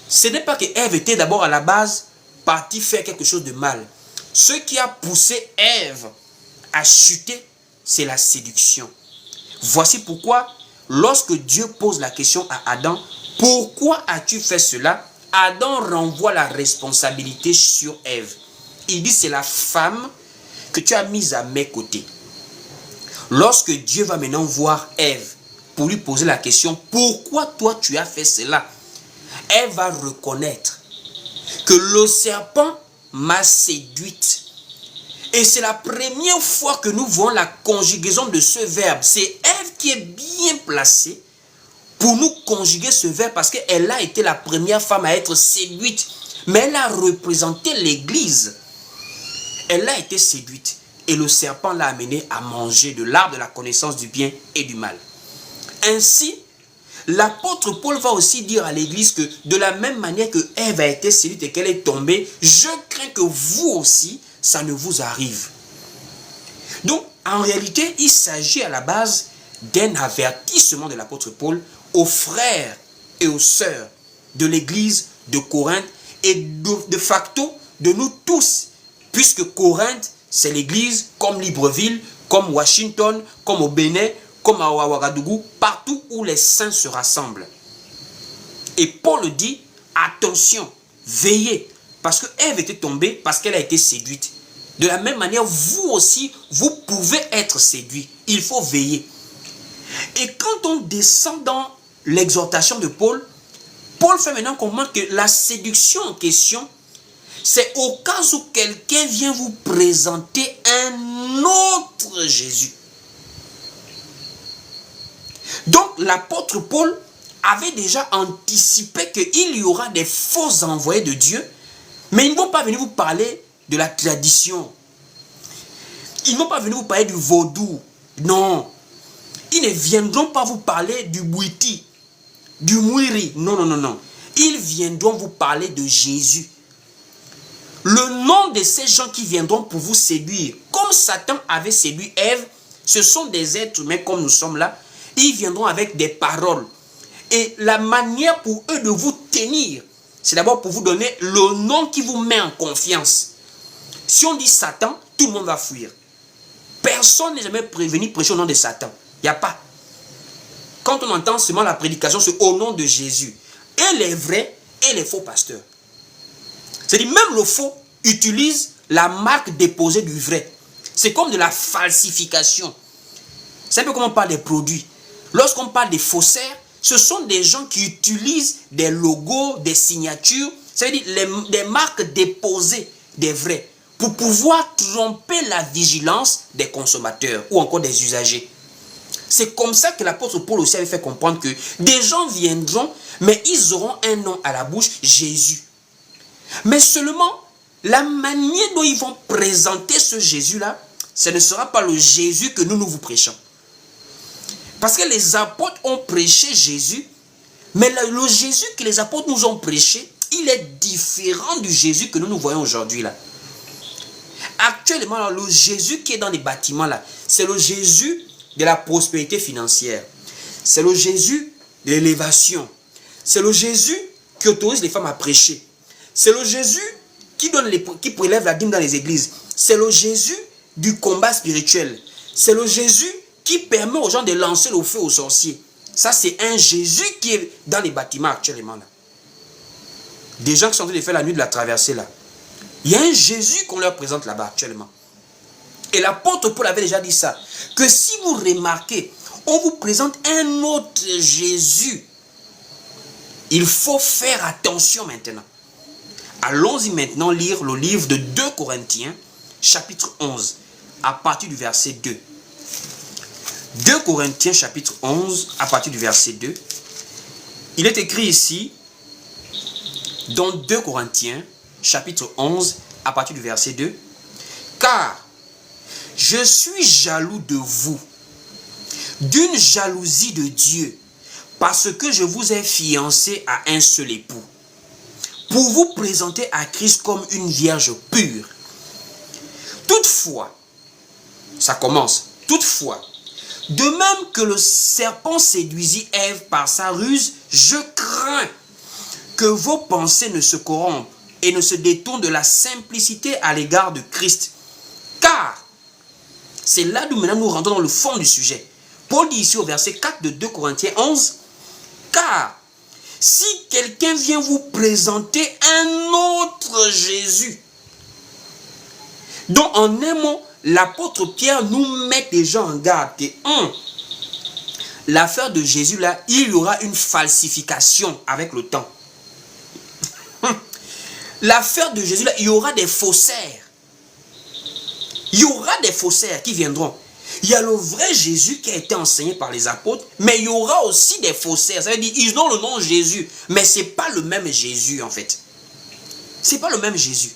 ce n'est pas que Ève était d'abord à la base partie faire quelque chose de mal. Ce qui a poussé Ève à chuter, c'est la séduction. Voici pourquoi, lorsque Dieu pose la question à Adam, pourquoi as-tu fait cela? Adam renvoie la responsabilité sur Ève. Il dit, c'est la femme que tu as mise à mes côtés. Lorsque Dieu va maintenant voir Ève pour lui poser la question, pourquoi toi tu as fait cela? Elle va reconnaître que le serpent m'a séduite. Et c'est la première fois que nous voyons la conjugaison de ce verbe. C'est Ève qui est bien placée pour nous conjuguer ce verbe parce qu'elle a été la première femme à être séduite. Mais elle a représenté l'Église. Elle a été séduite. Et le serpent l'a amenée à manger de l'arbre de la connaissance du bien et du mal. Ainsi, l'apôtre Paul va aussi dire à l'Église que de la même manière que Ève a été séduite et qu'elle est tombée, je crains que vous aussi, ça ne vous arrive. Donc, en réalité, il s'agit à la base d'un avertissement de l'apôtre Paul aux frères et aux sœurs de l'Église de Corinthe et de facto de nous tous, puisque Corinthe, c'est l'Église comme Libreville, comme Washington, comme au Bénin, comme à Ouagadougou, partout où les saints se rassemblent. Et Paul dit, attention, veillez, parce que Ève était tombée, parce qu'elle a été séduite. De la même manière, vous aussi, vous pouvez être séduit. Il faut veiller. Et quand on descend dans l'exhortation de Paul, Paul fait maintenant comprendre que la séduction en question, c'est au cas où quelqu'un vient vous présenter un autre Jésus. Donc l'apôtre Paul avait déjà anticipé qu'il y aura des faux envoyés de Dieu, mais ils ne vont pas venir vous parler de la tradition. Ils ne vont pas venir vous parler du vaudou. Non. Ils ne viendront pas vous parler du bouiti, du mouiri. Non, non, non, non. Ils viendront vous parler de Jésus. Le nom de ces gens qui viendront pour vous séduire, comme Satan avait séduit Ève, Ce sont des êtres humains comme nous sommes là. Ils viendront avec des paroles. Et la manière pour eux de vous tenir, c'est d'abord pour vous donner le nom qui vous met en confiance. Si on dit Satan, tout le monde va fuir. Personne n'est jamais prévenu prêcher au nom de Satan. Il n'y a pas. Quand on entend seulement la prédication, c'est au nom de Jésus. Et les vrais et les faux pasteurs. C'est-à-dire même le faux utilise la marque déposée du vrai. C'est comme de la falsification. C'est un peu comme on parle des produits. Lorsqu'on parle des faussaires, ce sont des gens qui utilisent des logos, des signatures, c'est-à-dire des marques déposées des vrais, pour pouvoir tromper la vigilance des consommateurs ou encore des usagers. C'est comme ça que l'apôtre Paul aussi avait fait comprendre que des gens viendront, mais ils auront un nom à la bouche, Jésus. Mais seulement, la manière dont ils vont présenter ce Jésus-là, ce ne sera pas le Jésus que nous vous prêchons. Parce que les apôtres ont prêché Jésus, mais le Jésus que les apôtres nous ont prêché, il est différent du Jésus que nous voyons aujourd'hui là. Actuellement, là, le Jésus qui est dans les bâtiments là, c'est le Jésus de la prospérité financière. C'est le Jésus de l'élévation. C'est le Jésus qui autorise les femmes à prêcher. C'est le Jésus qui prélève la dîme dans les églises. C'est le Jésus du combat spirituel. C'est le Jésus qui permet aux gens de lancer le feu aux sorciers. Ça, c'est un Jésus qui est dans les bâtiments actuellement là. Des gens qui sont en train de faire la nuit de la traversée là. Il y a un Jésus qu'on leur présente là-bas actuellement. Et l'apôtre Paul avait déjà dit ça. Que si vous remarquez, on vous présente un autre Jésus. Il faut faire attention maintenant. Allons-y maintenant lire le livre de 2 Corinthiens, chapitre 11, à partir du verset 2. 2 Corinthiens, chapitre 11, à partir du verset 2. Il est écrit ici, dans 2 Corinthiens, chapitre 11, à partir du verset 2. Car je suis jaloux de vous, d'une jalousie de Dieu, parce que je vous ai fiancé à un seul époux, pour vous présenter à Christ comme une vierge pure. Toutefois, ça commence, toutefois, de même que le serpent séduisit Ève par sa ruse, je crains que vos pensées ne se corrompent et ne se détournent de la simplicité à l'égard de Christ. Car, c'est là où maintenant nous rentrons dans le fond du sujet. Paul dit ici au verset 4 de 2 Corinthiens 11, car si quelqu'un vient vous présenter un autre Jésus, dont en un mot, l'apôtre Pierre nous met déjà en garde que l'affaire de Jésus là, il y aura une falsification avec le temps. L'affaire de Jésus là, il y aura des faussaires. Il y aura des faussaires qui viendront. Il y a le vrai Jésus qui a été enseigné par les apôtres, mais il y aura aussi des faussaires. Ça veut dire ils ont le nom Jésus, mais ce n'est pas le même Jésus en fait. Ce n'est pas le même Jésus.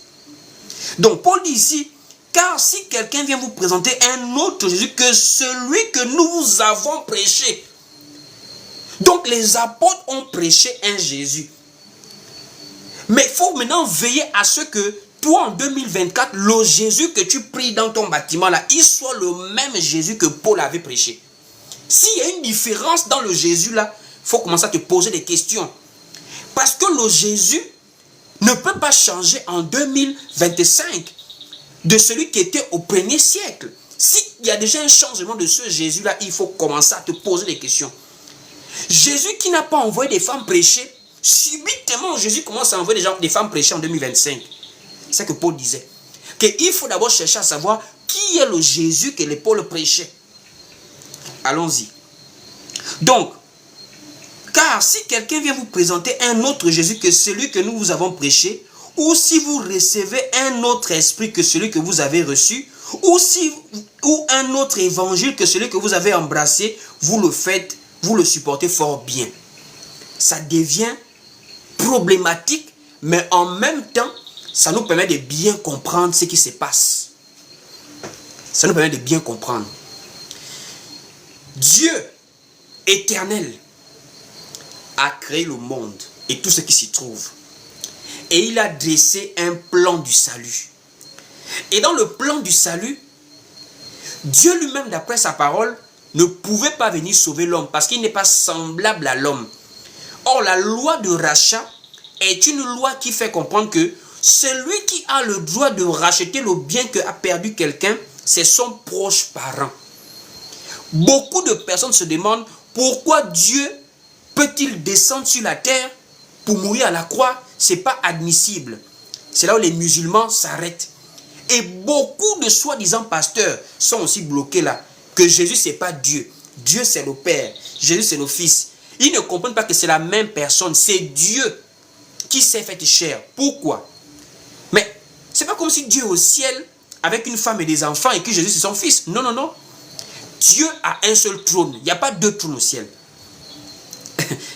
Donc Paul dit ici, car si quelqu'un vient vous présenter un autre Jésus que celui que nous vous avons prêché. Donc les apôtres ont prêché un Jésus. Mais il faut maintenant veiller à ce que toi en 2024, le Jésus que tu pries dans ton bâtiment là, il soit le même Jésus que Paul avait prêché. S'il y a une différence dans le Jésus là, il faut commencer à te poser des questions. Parce que le Jésus ne peut pas changer en 2025 de celui qui était au premier siècle. S'il y a déjà un changement de ce Jésus là, il faut commencer à te poser des questions. Jésus qui n'a pas envoyé des femmes prêcher, subitement Jésus commence à envoyer des femmes prêcher en 2025. C'est ce que Paul disait. Qu'il faut d'abord chercher à savoir qui est le Jésus que les Paul prêchait. Allons-y. Donc, car si quelqu'un vient vous présenter un autre Jésus que celui que nous vous avons prêché, ou si vous recevez un autre esprit que celui que vous avez reçu, ou un autre évangile que celui que vous avez embrassé, vous le faites, vous le supportez fort bien. Ça devient problématique, mais en même temps, ça nous permet de bien comprendre ce qui se passe. Ça nous permet de bien comprendre. Dieu éternel a créé le monde et tout ce qui s'y trouve. Et il a dressé un plan du salut. Et dans le plan du salut, Dieu lui-même, d'après sa parole, ne pouvait pas venir sauver l'homme parce qu'il n'est pas semblable à l'homme. Or, la loi de rachat est une loi qui fait comprendre que celui qui a le droit de racheter le bien qu'a perdu quelqu'un, c'est son proche parent. Beaucoup de personnes se demandent pourquoi Dieu peut-il descendre sur la terre pour mourir à la croix. Ce n'est pas admissible. C'est là où les musulmans s'arrêtent. Et beaucoup de soi-disant pasteurs sont aussi bloqués là. Que Jésus, ce n'est pas Dieu. Dieu, c'est le Père. Jésus, c'est le Fils. Ils ne comprennent pas que c'est la même personne. C'est Dieu qui s'est fait chair. Pourquoi? Mais ce n'est pas comme si Dieu est au ciel avec une femme et des enfants et que Jésus, c'est son Fils. Non, non, non. Dieu a un seul trône. Il n'y a pas deux trônes au ciel.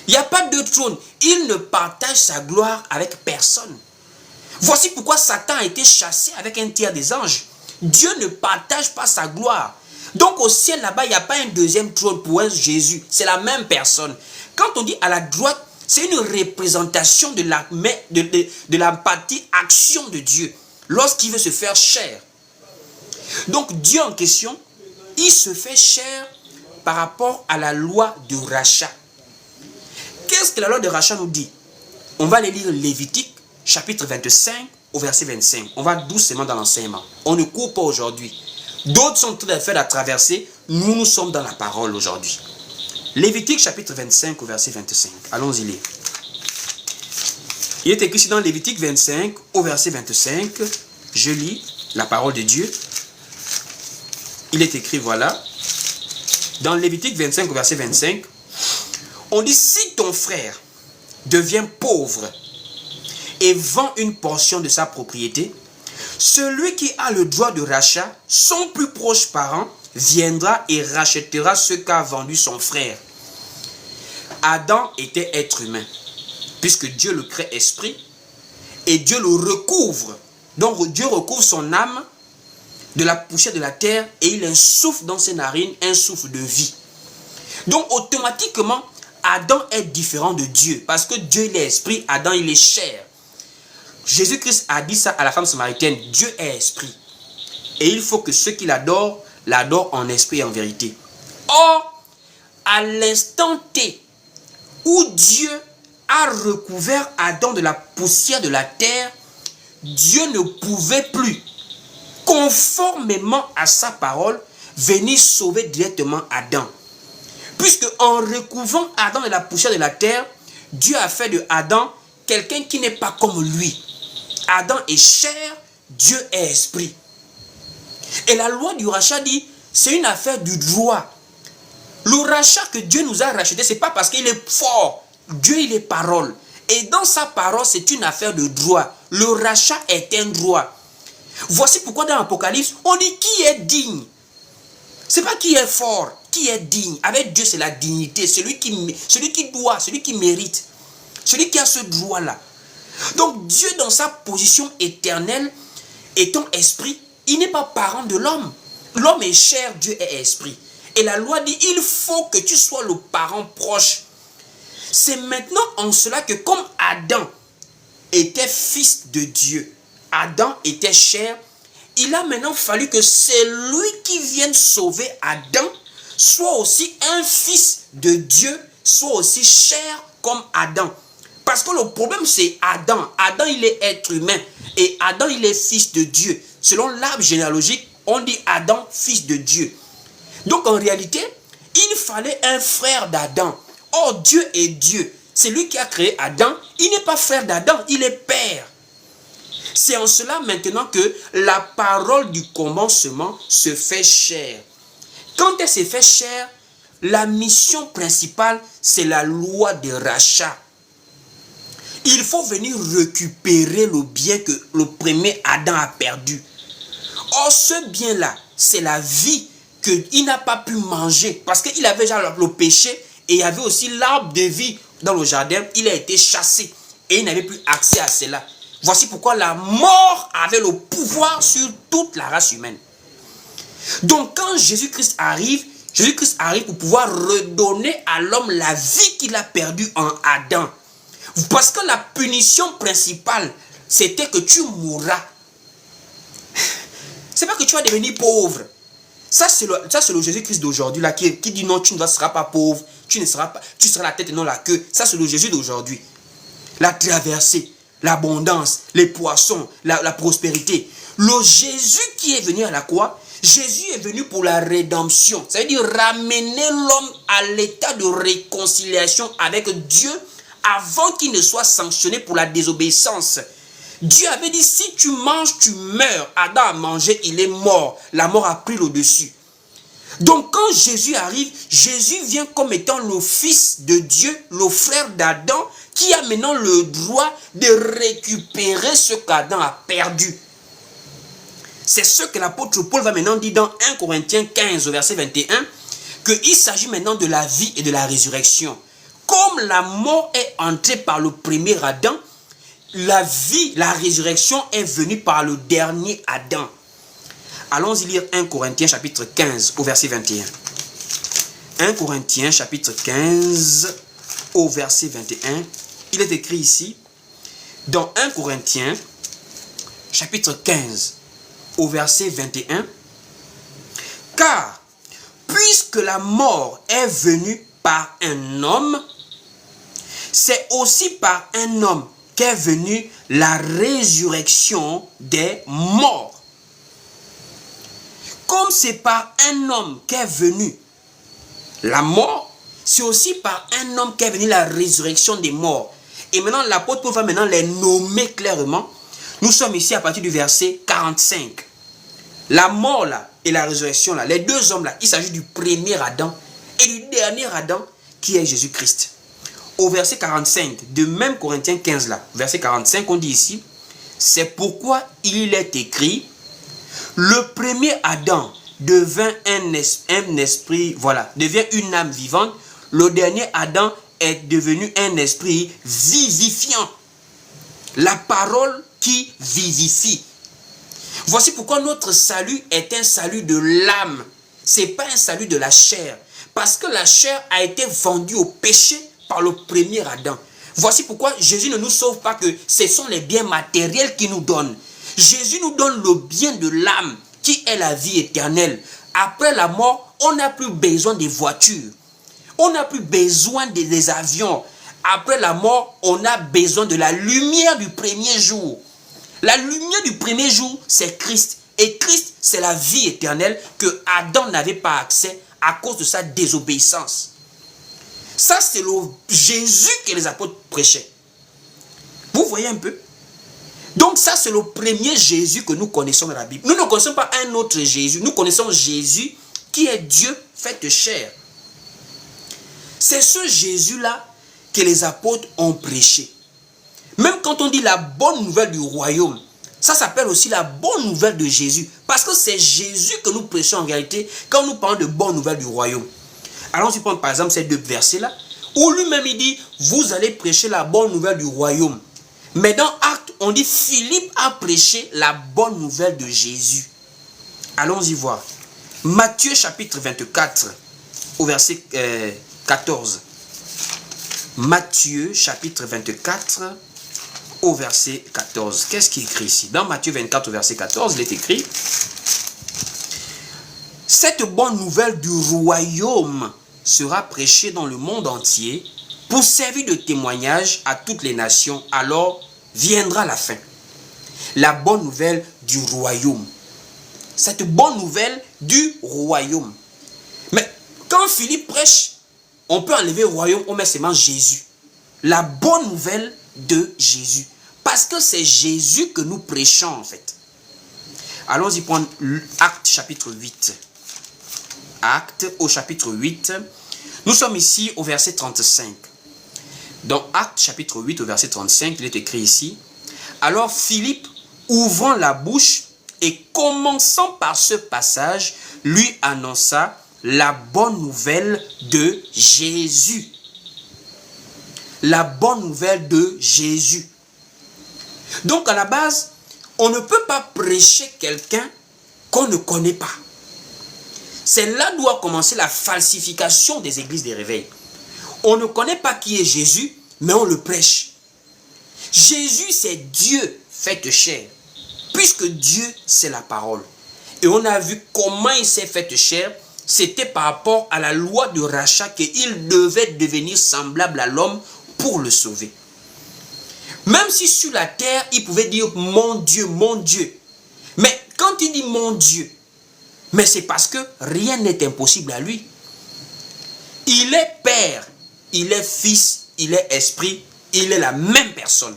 Il n'y a pas deux trônes. Il ne partage sa gloire avec personne. Voici pourquoi Satan a été chassé avec un tiers des anges. Dieu ne partage pas sa gloire. Donc au ciel là-bas, il n'y a pas un deuxième trône pour un Jésus. C'est la même personne. Quand on dit à la droite, c'est une représentation de la partie action de Dieu. Lorsqu'il veut se faire chair. Donc Dieu en question, il se fait chair par rapport à la loi de rachat. Qu'est-ce que la loi de rachat nous dit? On va aller lire Lévitique, chapitre 25, au verset 25. On va doucement dans l'enseignement. On ne court pas aujourd'hui. D'autres sont très faits à traverser. Nous, nous sommes dans la parole aujourd'hui. Lévitique, chapitre 25, au verset 25. Allons-y lire. Il est écrit ici dans Lévitique 25, au verset 25. Je lis la parole de Dieu. Il est écrit, voilà. Dans Lévitique 25, au verset 25. On dit, si ton frère devient pauvre et vend une portion de sa propriété, celui qui a le droit de rachat, son plus proche parent, viendra et rachètera ce qu'a vendu son frère. Adam était être humain, puisque Dieu le crée esprit, et Dieu le recouvre. Donc Dieu recouvre son âme de la poussière de la terre, et il insouffle dans ses narines un souffle de vie. Donc automatiquement, Adam est différent de Dieu, parce que Dieu il est esprit, Adam il est chair. Jésus-Christ a dit ça à la femme samaritaine, Dieu est esprit. Et il faut que ceux qui l'adorent, l'adorent en esprit et en vérité. Or, à l'instant T, où Dieu a recouvert Adam de la poussière de la terre, Dieu ne pouvait plus, conformément à sa parole, venir sauver directement Adam. Puisque en recouvrant Adam de la poussière de la terre, Dieu a fait de Adam quelqu'un qui n'est pas comme lui. Adam est chair, Dieu est esprit. Et la loi du rachat dit, c'est une affaire du droit. Le rachat que Dieu nous a racheté, ce n'est pas parce qu'il est fort. Dieu, il est parole. Et dans sa parole, c'est une affaire de droit. Le rachat est un droit. Voici pourquoi dans l'Apocalypse, on dit qui est digne. Ce n'est pas qui est fort, qui est digne. Avec Dieu, c'est la dignité. Celui qui doit, celui qui mérite. Celui qui a ce droit-là. Donc Dieu, dans sa position éternelle, étant esprit, il n'est pas parent de l'homme. L'homme est chair, Dieu est esprit. Et la loi dit, il faut que tu sois le parent proche. C'est maintenant en cela que comme Adam était fils de Dieu, Adam était chair, il a maintenant fallu que celui qui vienne sauver Adam soit aussi un fils de Dieu, soit aussi chair comme Adam. Parce que le problème c'est Adam. Adam il est être humain et Adam il est fils de Dieu. Selon l'arbre généalogique, on dit Adam fils de Dieu. Donc en réalité, il fallait un frère d'Adam. Or Dieu est Dieu. C'est lui qui a créé Adam. Il n'est pas frère d'Adam, il est père. C'est en cela maintenant que la parole du commencement se fait chair. Quand elle se fait chair, la mission principale, c'est la loi de rachat. Il faut venir récupérer le bien que le premier Adam a perdu. Or, ce bien-là, c'est la vie qu'il n'a pas pu manger. Parce qu'il avait déjà le péché et il y avait aussi l'arbre de vie dans le jardin. Il a été chassé et il n'avait plus accès à cela. Voici pourquoi la mort avait le pouvoir sur toute la race humaine. Donc, quand Jésus-Christ arrive pour pouvoir redonner à l'homme la vie qu'il a perdue en Adam. Parce que la punition principale, c'était que tu mourras. C'est pas que tu vas devenir pauvre. Ça, c'est le Jésus-Christ d'aujourd'hui, là, qui dit non, tu ne seras pas pauvre, tu seras la tête et non la queue. Ça, c'est le Jésus d'aujourd'hui. La traversée, l'abondance, les poissons, la prospérité. Le Jésus qui est venu à la croix, Jésus est venu pour la rédemption. Ça veut dire ramener l'homme à l'état de réconciliation avec Dieu avant qu'il ne soit sanctionné pour la désobéissance. Dieu avait dit, si tu manges, tu meurs. Adam a mangé, il est mort. La mort a pris le dessus. Donc quand Jésus arrive, Jésus vient comme étant le fils de Dieu, le frère d'Adam, qui a maintenant le droit de récupérer ce qu'Adam a perdu. C'est ce que l'apôtre Paul va maintenant dire dans 1 Corinthiens 15, verset 21, qu'il s'agit maintenant de la vie et de la résurrection. Comme la mort est entrée par le premier Adam, la vie, la résurrection est venue par le dernier Adam. Allons-y lire 1 Corinthiens chapitre 15 au verset 21. 1 Corinthiens chapitre 15 au verset 21. Il est écrit ici, dans 1 Corinthiens chapitre 15 au verset 21. Car, puisque la mort est venue par un homme, c'est aussi par un homme qu'est venue la résurrection des morts. Comme c'est par un homme qu'est venue la mort, c'est aussi par un homme qu'est venue la résurrection des morts. Et maintenant, l'apôtre Paul va maintenant les nommer clairement. Nous sommes ici à partir du verset 45. La mort là et la résurrection là, les deux hommes là, il s'agit du premier Adam et du dernier Adam qui est Jésus-Christ. Au verset 45 de même Corinthiens 15 là, verset 45, on dit ici, c'est pourquoi il est écrit, le premier Adam devint un esprit, voilà, devient une âme vivante. Le dernier Adam est devenu un esprit vivifiant. La parole qui vivifie. Voici pourquoi notre salut est un salut de l'âme. Ce n'est pas un salut de la chair. Parce que la chair a été vendue au péché par le premier Adam. Voici pourquoi Jésus ne nous sauve pas que ce sont les biens matériels qu'il nous donne. Jésus nous donne le bien de l'âme qui est la vie éternelle. Après la mort, on n'a plus besoin des voitures. On n'a plus besoin des avions. Après la mort, on a besoin de la lumière du premier jour. La lumière du premier jour, c'est Christ. Et Christ, c'est la vie éternelle que Adam n'avait pas accès à cause de sa désobéissance. Ça, c'est le Jésus que les apôtres prêchaient. Vous voyez un peu? Donc ça, c'est le premier Jésus que nous connaissons dans la Bible. Nous ne connaissons pas un autre Jésus. Nous connaissons Jésus qui est Dieu fait chair. C'est ce Jésus-là que les apôtres ont prêché. Même quand on dit la bonne nouvelle du royaume, ça s'appelle aussi la bonne nouvelle de Jésus. Parce que c'est Jésus que nous prêchons en réalité quand nous parlons de bonne nouvelle du royaume. Allons-y prendre par exemple ces deux versets-là, où lui-même il dit, vous allez prêcher la bonne nouvelle du royaume. Mais dans Actes, on dit, Philippe a prêché la bonne nouvelle de Jésus. Allons-y voir. Matthieu chapitre 24, au verset 14. Matthieu chapitre 24, au verset 14. Qu'est-ce qui est écrit ici? Dans Matthieu 24, au verset 14, il est écrit, cette bonne nouvelle du royaume sera prêchée dans le monde entier pour servir de témoignage à toutes les nations. Alors viendra la fin. La bonne nouvelle du royaume. Cette bonne nouvelle du royaume. Mais quand Philippe prêche, on peut enlever royaume, on met seulement Jésus. La bonne nouvelle de Jésus. Parce que c'est Jésus que nous prêchons en fait. Allons-y prendre Actes chapitre 8. Actes au chapitre 8. Nous sommes ici au verset 35. Dans Actes chapitre 8 au verset 35, il est écrit ici. Alors Philippe, ouvrant la bouche et commençant par ce passage, lui annonça la bonne nouvelle de Jésus. La bonne nouvelle de Jésus. Donc à la base, on ne peut pas prêcher quelqu'un qu'on ne connaît pas. C'est là doit commencer la falsification des églises des réveils. On ne connaît pas qui est Jésus, mais on le prêche. Jésus, c'est Dieu fait chair, puisque Dieu, c'est la parole. Et on a vu comment il s'est fait chair. C'était par rapport à la loi de rachat qu'il devait devenir semblable à l'homme pour le sauver. Même si sur la terre, il pouvait dire mon Dieu, mon Dieu. Mais quand il dit mon Dieu, mais c'est parce que rien n'est impossible à lui. Il est Père, il est Fils, il est Esprit, il est la même personne.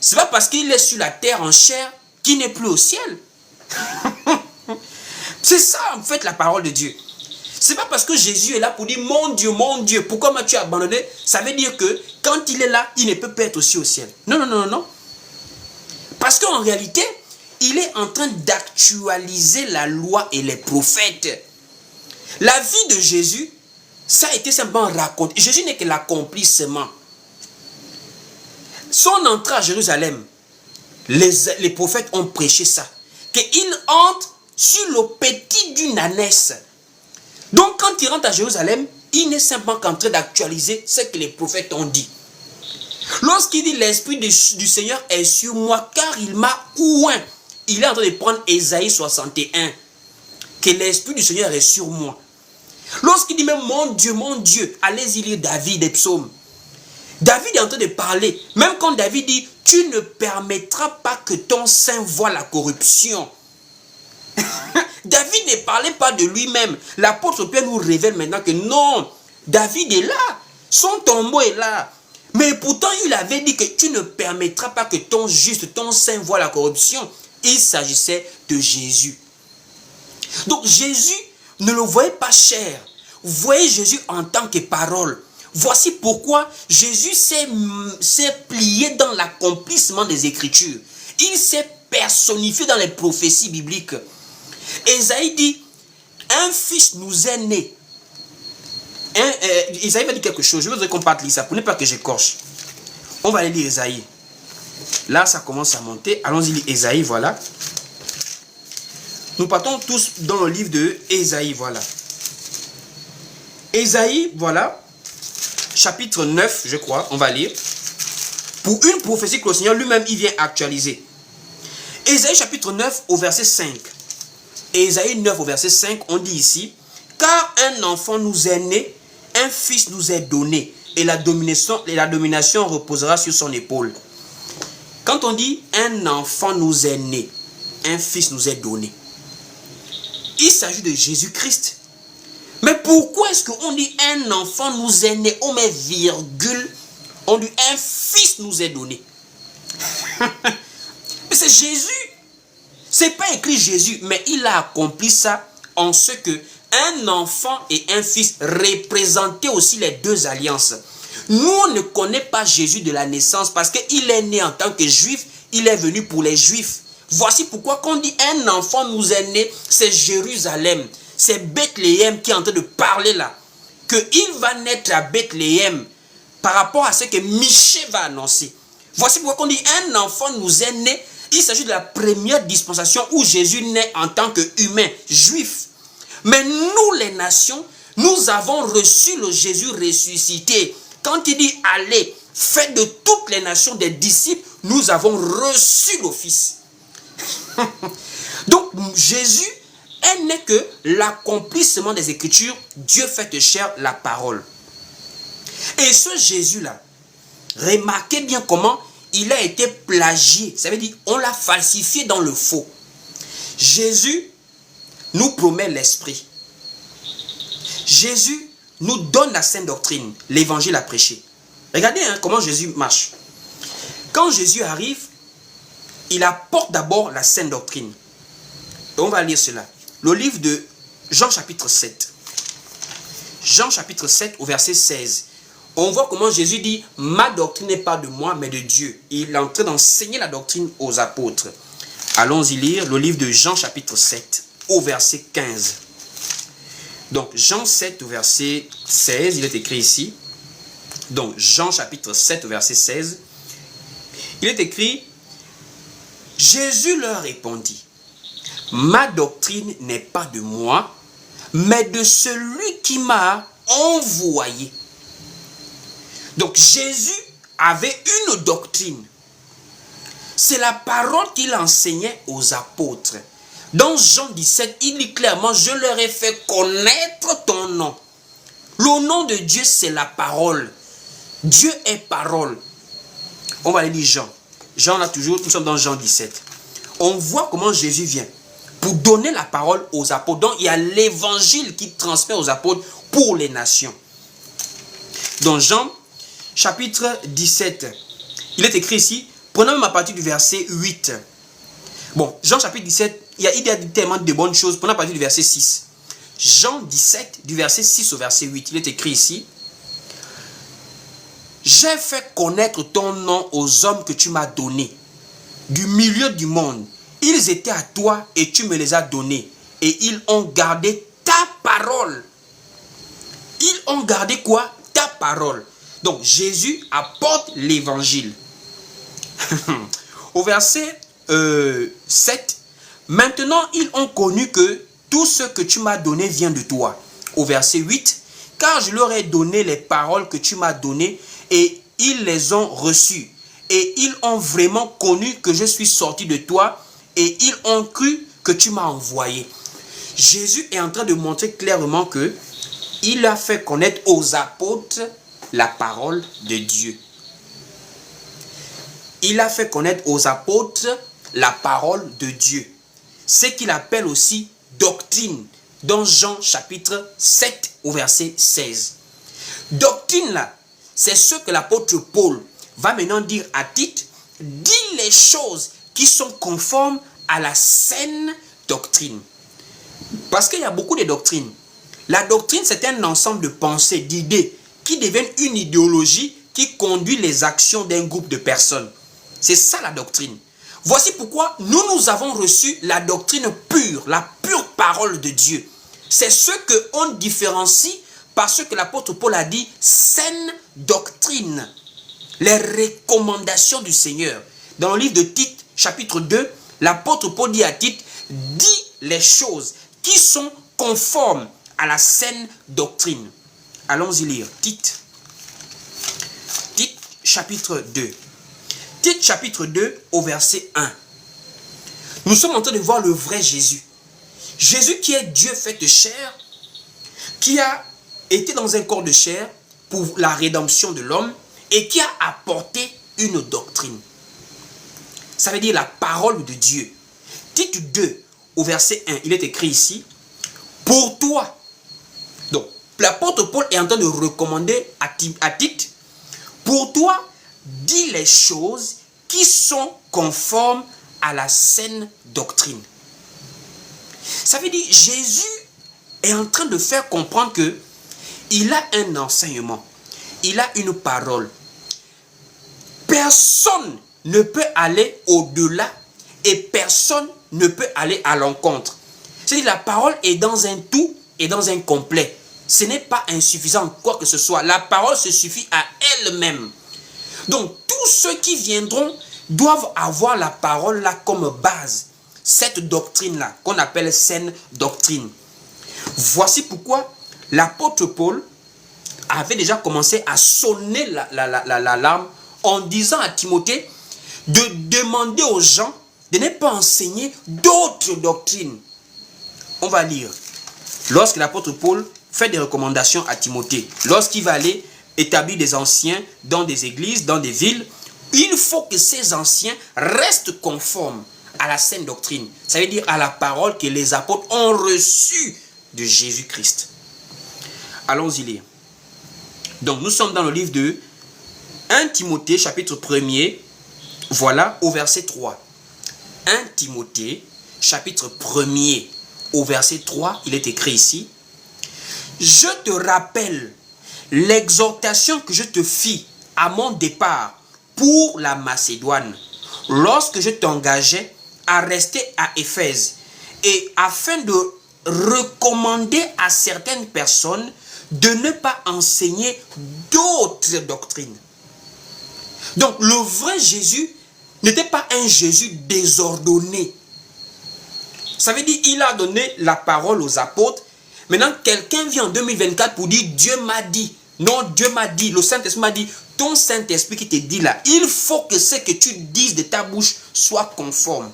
C'est pas parce qu'il est sur la terre en chair qu'il n'est plus au ciel. C'est ça en fait la parole de Dieu. C'est pas parce que Jésus est là pour dire mon Dieu, pourquoi m'as-tu abandonné? Ça veut dire que quand il est là, il ne peut pas être aussi au ciel. Non, non, non, non, non. Parce qu'en réalité, il est en train d'actualiser la loi et les prophètes. La vie de Jésus, ça a été simplement raconté. Jésus n'est que l'accomplissement. Son entrée à Jérusalem, les prophètes ont prêché ça. Qu'il entre sur le petit d'une ânesse. Donc quand il rentre à Jérusalem, il n'est simplement qu'en train d'actualiser ce que les prophètes ont dit. Lorsqu'il dit l'Esprit du Seigneur est sur moi car il m'a oint, il est en train de prendre Ésaïe 61. Que l'Esprit du Seigneur est sur moi. Lorsqu'il dit même mon Dieu, allez-y lire David et Psaumes. David est en train de parler. Même quand David dit tu ne permettras pas que ton sein voie la corruption. David ne parlait pas de lui-même. L'apôtre Pierre nous révèle maintenant que non, David est là. Son tombeau est là. Mais pourtant, il avait dit que tu ne permettras pas que ton juste, ton saint voie la corruption. Il s'agissait de Jésus. Donc Jésus ne le voyait pas cher. Vous voyez Jésus en tant que parole. Voici pourquoi Jésus s'est plié dans l'accomplissement des Écritures. Il s'est personnifié dans les prophéties bibliques. Ésaïe dit, un fils nous est né. Ésaïe va dire quelque chose. Je voudrais qu'on parte lire ça pour ne pas que j'écorche. On va aller lire Ésaïe. Là, ça commence à monter. Allons-y lire Ésaïe, voilà. Nous partons tous dans le livre de Ésaïe, voilà. Ésaïe, voilà. Chapitre 9, je crois, on va lire. Pour une prophétie que le Seigneur lui-même, il vient actualiser. Ésaïe chapitre 9 au verset 5. Ésaïe 9 au verset 5, on dit ici, car un enfant nous est né, un fils nous est donné, et la domination reposera sur son épaule. Quand on dit un enfant nous est né, un fils nous est donné, il s'agit de Jésus-Christ. Mais pourquoi est-ce qu'on dit un enfant nous est né, on met virgule, on dit un fils nous est donné? Mais c'est Jésus. C'est pas écrit Jésus, mais il a accompli ça en ce que un enfant et un fils représentaient aussi les deux alliances. Nous, on ne connaît pas Jésus de la naissance parce qu'il est né en tant que juif, il est venu pour les juifs. Voici pourquoi quand on dit un enfant nous est né, c'est Jérusalem. C'est Bethléem qui est en train de parler là. Qu'il va naître à Bethléem par rapport à ce que Michée va annoncer. Voici pourquoi quand on dit un enfant nous est né, il s'agit de la première dispensation où Jésus naît en tant qu'humain, juif. Mais nous les nations, nous avons reçu le Jésus ressuscité. Quand il dit allez, faites de toutes les nations des disciples, nous avons reçu l'office. Donc Jésus n'est que l'accomplissement des Écritures, Dieu fait chair la parole. Et ce Jésus-là, remarquez bien comment il a été plagié. Ça veut dire on l'a falsifié dans le faux. Jésus nous promet l'esprit. Jésus nous donne la sainte doctrine, l'évangile à prêcher. Regardez comment Jésus marche. Quand Jésus arrive, il apporte d'abord la sainte doctrine. Et on va lire cela. Le livre de Jean chapitre 7. Jean chapitre 7 au verset 16. On voit comment Jésus dit, ma doctrine n'est pas de moi, mais de Dieu. Il est en train d'enseigner la doctrine aux apôtres. Allons-y lire le livre de Jean chapitre 7 au verset 15. Donc Jean 7 au verset 16, il est écrit ici. Donc Jean chapitre 7 au verset 16. Il est écrit, Jésus leur répondit, ma doctrine n'est pas de moi, mais de celui qui m'a envoyé. Donc Jésus avait une doctrine. C'est la parole qu'il enseignait aux apôtres. Dans Jean 17, il dit clairement, je leur ai fait connaître ton nom. Le nom de Dieu, c'est la parole. Dieu est parole. On va aller lire Jean. Jean, là, toujours, nous sommes dans Jean 17. On voit comment Jésus vient pour donner la parole aux apôtres. Donc, il y a l'évangile qui transmet aux apôtres pour les nations. Dans Jean, chapitre 17, il est écrit ici, prenons même à partir du verset 8. Bon, Jean chapitre 17, il y a tellement de bonnes choses. Prenons à partir du verset 6. Jean 17, du verset 6 au verset 8, il est écrit ici. J'ai fait connaître ton nom aux hommes que tu m'as donnés, du milieu du monde. Ils étaient à toi et tu me les as donnés. Et ils ont gardé ta parole. Ils ont gardé quoi? Ta parole. Donc Jésus apporte l'évangile. Au verset 7, maintenant ils ont connu que tout ce que tu m'as donné vient de toi. Au verset 8, car je leur ai donné les paroles que tu m'as données et ils les ont reçues. Et ils ont vraiment connu que je suis sorti de toi et ils ont cru que tu m'as envoyé. Jésus est en train de montrer clairement que il a fait connaître aux apôtres la parole de Dieu. Il a fait connaître aux apôtres la parole de Dieu. Ce qu'il appelle aussi doctrine dans Jean chapitre 7 au verset 16. Doctrine là, c'est ce que l'apôtre Paul va maintenant dire à Tite, dis les choses qui sont conformes à la saine doctrine. Parce qu'il y a beaucoup de doctrines. La doctrine, c'est un ensemble de pensées, d'idées qui deviennent une idéologie qui conduit les actions d'un groupe de personnes. C'est ça la doctrine. Voici pourquoi nous avons reçu la doctrine pure, la pure parole de Dieu. C'est ce qu'on différencie par ce que l'apôtre Paul a dit, saine doctrine. Les recommandations du Seigneur. Dans le livre de Tite, chapitre 2, l'apôtre Paul dit à Tite, dis les choses qui sont conformes à la saine doctrine. Allons-y lire. Tite, chapitre 2. Tite, chapitre 2, au verset 1. Nous sommes en train de voir le vrai Jésus. Jésus qui est Dieu fait chair, qui a été dans un corps de chair pour la rédemption de l'homme et qui a apporté une doctrine. Ça veut dire la parole de Dieu. Tite 2, au verset 1, il est écrit ici, pour toi. Donc, l'apôtre Paul est en train de recommander à Tite, pour toi, dis les choses qui sont conformes à la saine doctrine. Ça veut dire Jésus est en train de faire comprendre que il a un enseignement, il a une parole. Personne ne peut aller au-delà et personne ne peut aller à l'encontre. C'est-à-dire la parole est dans un tout et dans un complet. Ce n'est pas insuffisant quoi que ce soit. La parole se suffit à elle-même. Donc tous ceux qui viendront doivent avoir la parole là comme base. Cette doctrine-là, qu'on appelle saine doctrine. Voici pourquoi l'apôtre Paul avait déjà commencé à sonner l'alarme en disant à Timothée de demander aux gens de ne pas enseigner d'autres doctrines. On va lire. Lorsque l'apôtre Paul fait des recommandations à Timothée, lorsqu'il va aller établir des anciens dans des églises, dans des villes, il faut que ces anciens restent conformes à la saine doctrine. Ça veut dire à la parole que les apôtres ont reçue de Jésus-Christ. Allons-y lire. Donc nous sommes dans le livre de 1 Timothée, chapitre 1er, voilà, au verset 3. 1 Timothée, chapitre 1er, au verset 3, il est écrit ici. Je te rappelle l'exhortation que je te fis à mon départ pour la Macédoine, lorsque je t'engageais à rester à Éphèse, et afin de recommander à certaines personnes de ne pas enseigner d'autres doctrines. Donc le vrai Jésus n'était pas un Jésus désordonné. Ça veut dire qu'il a donné la parole aux apôtres. Maintenant, quelqu'un vient en 2024 pour dire Dieu m'a dit. Non, Dieu m'a dit. Le Saint-Esprit m'a dit. Ton Saint-Esprit qui te dit là, il faut que ce que tu dises de ta bouche soit conforme.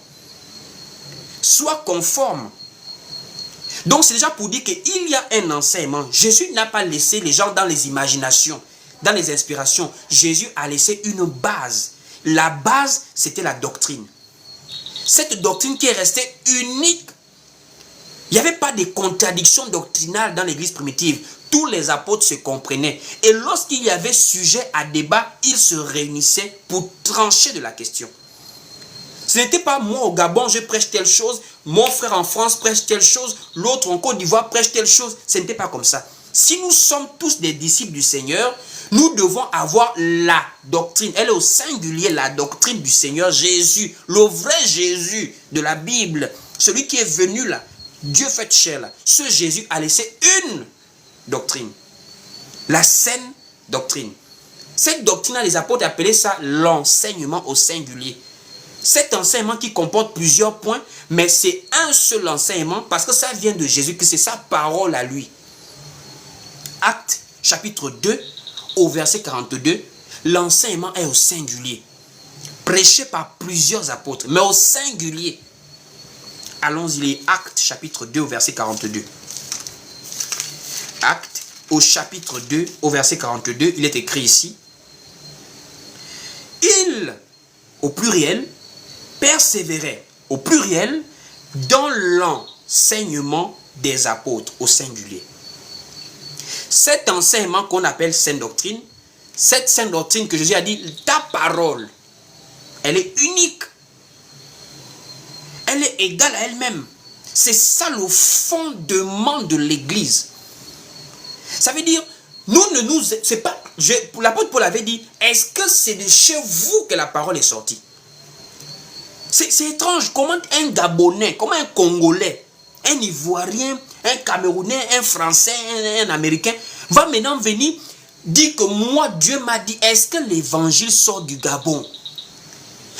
Sois conforme. Donc c'est déjà pour dire qu'il y a un enseignement. Jésus n'a pas laissé les gens dans les imaginations, dans les inspirations. Jésus a laissé une base. La base, c'était la doctrine. Cette doctrine qui est restée unique. Il n'y avait pas de contradiction doctrinale dans l'église primitive. Tous les apôtres se comprenaient. Et lorsqu'il y avait sujet à débat, ils se réunissaient pour trancher de la question. Ce n'était pas moi au Gabon, je prêche telle chose, mon frère en France prêche telle chose, l'autre en Côte d'Ivoire prêche telle chose. Ce n'était pas comme ça. Si nous sommes tous des disciples du Seigneur, nous devons avoir la doctrine. Elle est au singulier, la doctrine du Seigneur Jésus, le vrai Jésus de la Bible, celui qui est venu là, Dieu fait chair là. Ce Jésus a laissé une doctrine, la saine doctrine. Cette doctrine, les apôtres appelaient ça l'enseignement au singulier. Cet enseignement qui comporte plusieurs points, mais c'est un seul enseignement parce que ça vient de Jésus, que c'est sa parole à lui. Actes chapitre 2 au verset 42, l'enseignement est au singulier. Prêché par plusieurs apôtres, mais au singulier. Allons-y, les Actes chapitre 2 au verset 42. Actes au chapitre 2 au verset 42, il est écrit ici. Il, au pluriel, persévérait, au pluriel, dans l'enseignement des apôtres, au singulier. Cet enseignement qu'on appelle sainte doctrine, cette sainte doctrine que Jésus a dit, ta parole, elle est unique. Elle est égale à elle-même. C'est ça le fondement de l'Église. Ça veut dire, c'est pas, l'apôtre Paul avait dit, est-ce que c'est de chez vous que la parole est sortie? C'est étrange, comment un Gabonais, comment un Congolais, un Ivoirien, un Camerounais, un Français, un Américain, va maintenant venir dire que moi, Dieu m'a dit, est-ce que l'évangile sort du Gabon?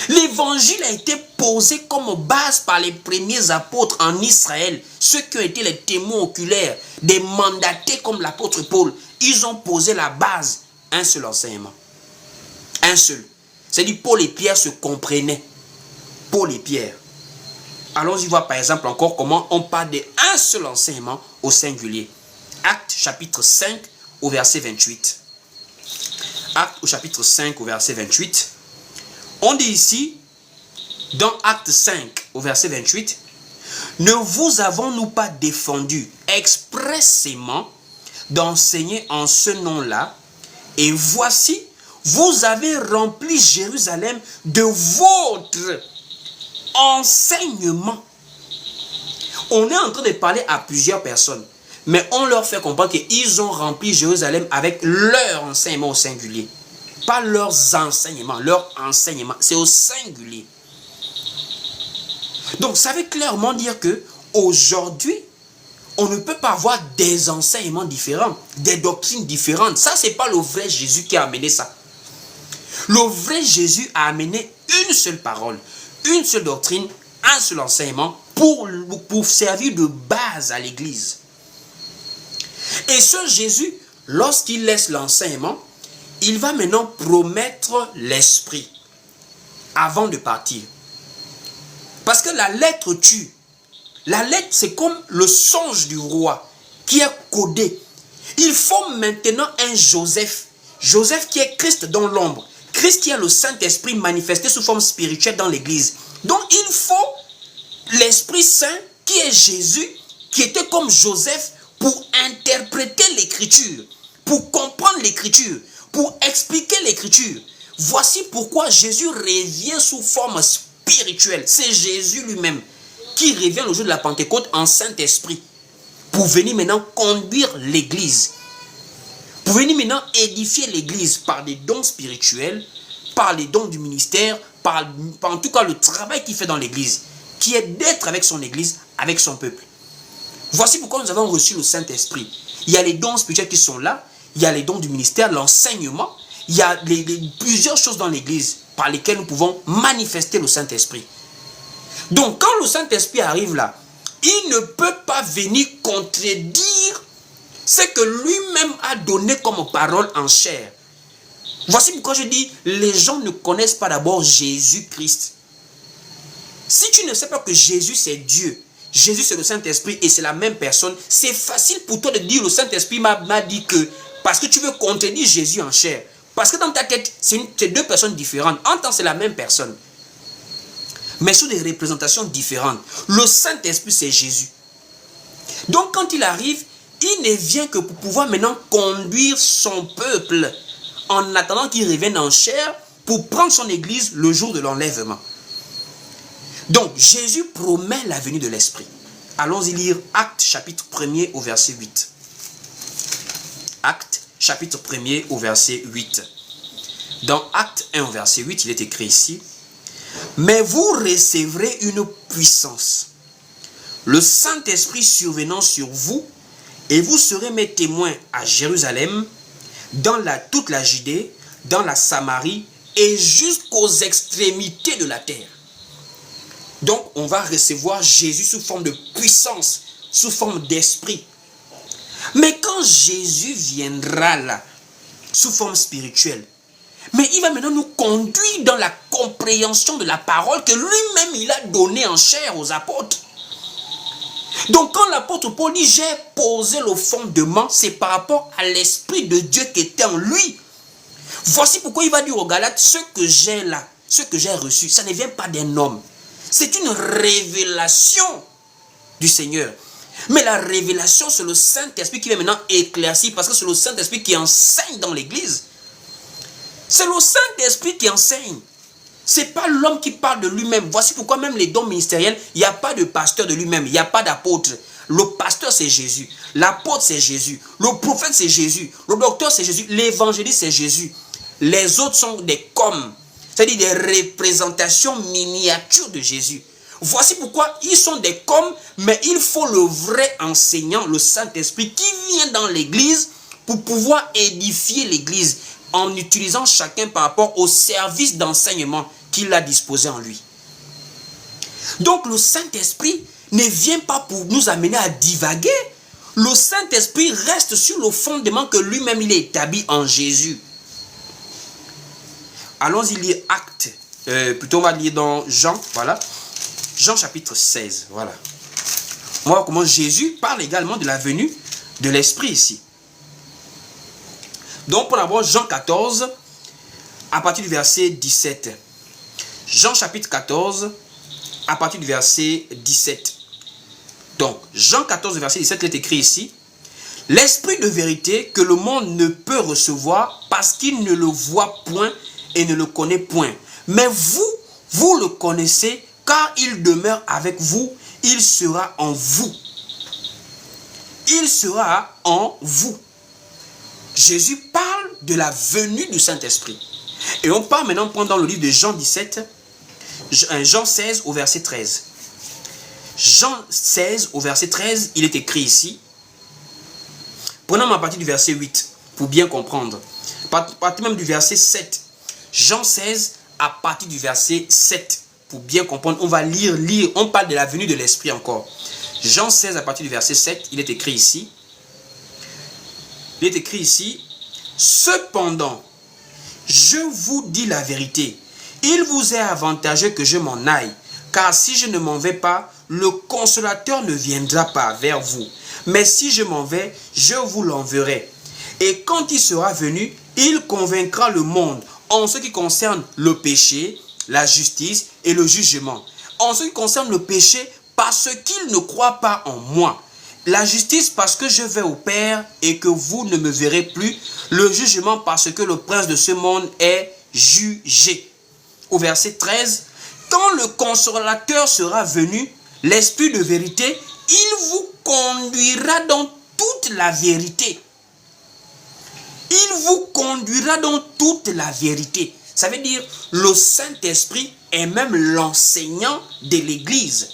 L'évangile a été posé comme base par les premiers apôtres en Israël, ceux qui ont été les témoins oculaires, des mandatés comme l'apôtre Paul. Ils ont posé la base, un seul enseignement. Un seul. C'est-à-dire Paul et Pierre se comprenaient. Paul et Pierre. Allons-y voir par exemple encore comment on parle d'un seul enseignement au singulier. Actes chapitre 5 au verset 28. Actes au chapitre 5 au verset 28. On dit ici, dans Acte 5 au verset 28, « Ne vous avons-nous pas défendu expressément d'enseigner en ce nom-là, et voici, vous avez rempli Jérusalem de votre enseignement. » On est en train de parler à plusieurs personnes, mais on leur fait comprendre qu'ils ont rempli Jérusalem avec leur enseignement au singulier. Pas leurs enseignements, leur enseignement, c'est au singulier. Donc ça veut clairement dire que aujourd'hui, on ne peut pas avoir des enseignements différents, des doctrines différentes. Ça, c'est pas le vrai Jésus qui a amené ça. Le vrai Jésus a amené une seule parole, une seule doctrine, un seul enseignement pour servir de base à l'Église. Et ce Jésus, lorsqu'il laisse l'enseignement, il va maintenant promettre l'esprit avant de partir. Parce que la lettre tue. La lettre, c'est comme le songe du roi qui est codé. Il faut maintenant un Joseph. Joseph qui est Christ dans l'ombre. Christ qui a le Saint-Esprit manifesté sous forme spirituelle dans l'Église. Donc il faut l'Esprit Saint qui est Jésus, qui était comme Joseph pour interpréter l'Écriture, pour comprendre l'Écriture, pour expliquer l'Écriture. Voici pourquoi Jésus revient sous forme spirituelle. C'est Jésus lui-même qui revient le jour de la Pentecôte en Saint-Esprit pour venir maintenant conduire l'Église. Pour venir maintenant édifier l'Église par des dons spirituels, par les dons du ministère, par en tout cas le travail qu'il fait dans l'Église, qui est d'être avec son Église, avec son peuple. Voici pourquoi nous avons reçu le Saint-Esprit. Il y a les dons spirituels qui sont là, il y a les dons du ministère, l'enseignement, il y a plusieurs choses dans l'Église par lesquelles nous pouvons manifester le Saint-Esprit. Donc quand le Saint-Esprit arrive là, il ne peut pas venir contredire ce que lui-même a donné comme parole en chair. Voici pourquoi je dis, les gens ne connaissent pas d'abord Jésus-Christ. Si tu ne sais pas que Jésus c'est Dieu, Jésus c'est le Saint-Esprit et c'est la même personne, c'est facile pour toi de dire le Saint-Esprit m'a dit que, parce que tu veux contredire Jésus en chair. Parce que dans ta tête, c'est deux personnes différentes. En tant c'est la même personne. Mais sous des représentations différentes. Le Saint-Esprit c'est Jésus. Donc quand il arrive, il ne vient que pour pouvoir maintenant conduire son peuple en attendant qu'il revienne en chair pour prendre son église le jour de l'enlèvement. Donc Jésus promet la venue de l'Esprit. Allons-y lire Actes chapitre 1er au verset 8. Actes chapitre 1er au verset 8. Dans Actes 1 au verset 8, il est écrit ici: mais vous recevrez une puissance, le Saint-Esprit survenant sur vous, et vous serez mes témoins à Jérusalem, dans toute la Judée, dans la Samarie et jusqu'aux extrémités de la terre. Donc, on va recevoir Jésus sous forme de puissance, sous forme d'esprit. Mais quand Jésus viendra là, sous forme spirituelle, mais il va maintenant nous conduire dans la compréhension de la parole que lui-même il a donnée en chair aux apôtres. Donc quand l'apôtre Paul dit j'ai posé le fondement, c'est par rapport à l'Esprit de Dieu qui était en lui. Voici pourquoi il va dire aux Galates, ce que j'ai là, ce que j'ai reçu, ça ne vient pas d'un homme. C'est une révélation du Seigneur. Mais la révélation, c'est le Saint-Esprit qui va maintenant éclaircir, parce que c'est le Saint-Esprit qui enseigne dans l'église. C'est le Saint-Esprit qui enseigne. Ce n'est pas l'homme qui parle de lui-même. Voici pourquoi même les dons ministériels, il n'y a pas de pasteur de lui-même, il n'y a pas d'apôtre. Le pasteur, c'est Jésus. L'apôtre, c'est Jésus. Le prophète, c'est Jésus. Le docteur, c'est Jésus. L'évangéliste, c'est Jésus. Les autres sont des comme, c'est-à-dire des représentations miniatures de Jésus. Voici pourquoi ils sont des comme, mais il faut le vrai enseignant, le Saint-Esprit, qui vient dans l'église pour pouvoir édifier l'église, en utilisant chacun par rapport au service d'enseignement qu'il a disposé en lui. Donc le Saint-Esprit ne vient pas pour nous amener à divaguer. Le Saint-Esprit reste sur le fondement que lui-même il a établi en Jésus. Allons-y lire Actes. Plutôt on va lire dans Jean, voilà. Jean chapitre 16, voilà. On va voir comment Jésus parle également de la venue de l'Esprit ici. Donc, pour d'abord, Jean 14, à partir du verset 17. Jean chapitre 14, à partir du verset 17. Donc, Jean 14, verset 17, il est écrit ici: l'Esprit de vérité que le monde ne peut recevoir parce qu'il ne le voit point et ne le connaît point. Mais vous le connaissez car il demeure avec vous, il sera en vous. Il sera en vous. Jésus parle de la venue du Saint-Esprit. Et on part maintenant pendant le livre de Jean 17, Jean 16 au verset 13. Jean 16 au verset 13, il est écrit ici. Prenons à partir du verset 8 pour bien comprendre. À partir même du verset 7. Jean 16 à partir du verset 7 pour bien comprendre. On va lire. On parle de la venue de l'Esprit encore. Jean 16 à partir du verset 7, il est écrit ici. Il est écrit ici: cependant, je vous dis la vérité, il vous est avantageux que je m'en aille, car si je ne m'en vais pas, le consolateur ne viendra pas vers vous. Mais si je m'en vais, je vous l'enverrai. Et quand il sera venu, il convaincra le monde en ce qui concerne le péché, la justice et le jugement. En ce qui concerne le péché, parce qu'il ne croit pas en moi. La justice parce que je vais au Père et que vous ne me verrez plus. Le jugement parce que le prince de ce monde est jugé. Au verset 13, quand le consolateur sera venu, l'Esprit de vérité, il vous conduira dans toute la vérité. Il vous conduira dans toute la vérité. Ça veut dire le Saint-Esprit est même l'enseignant de l'Église.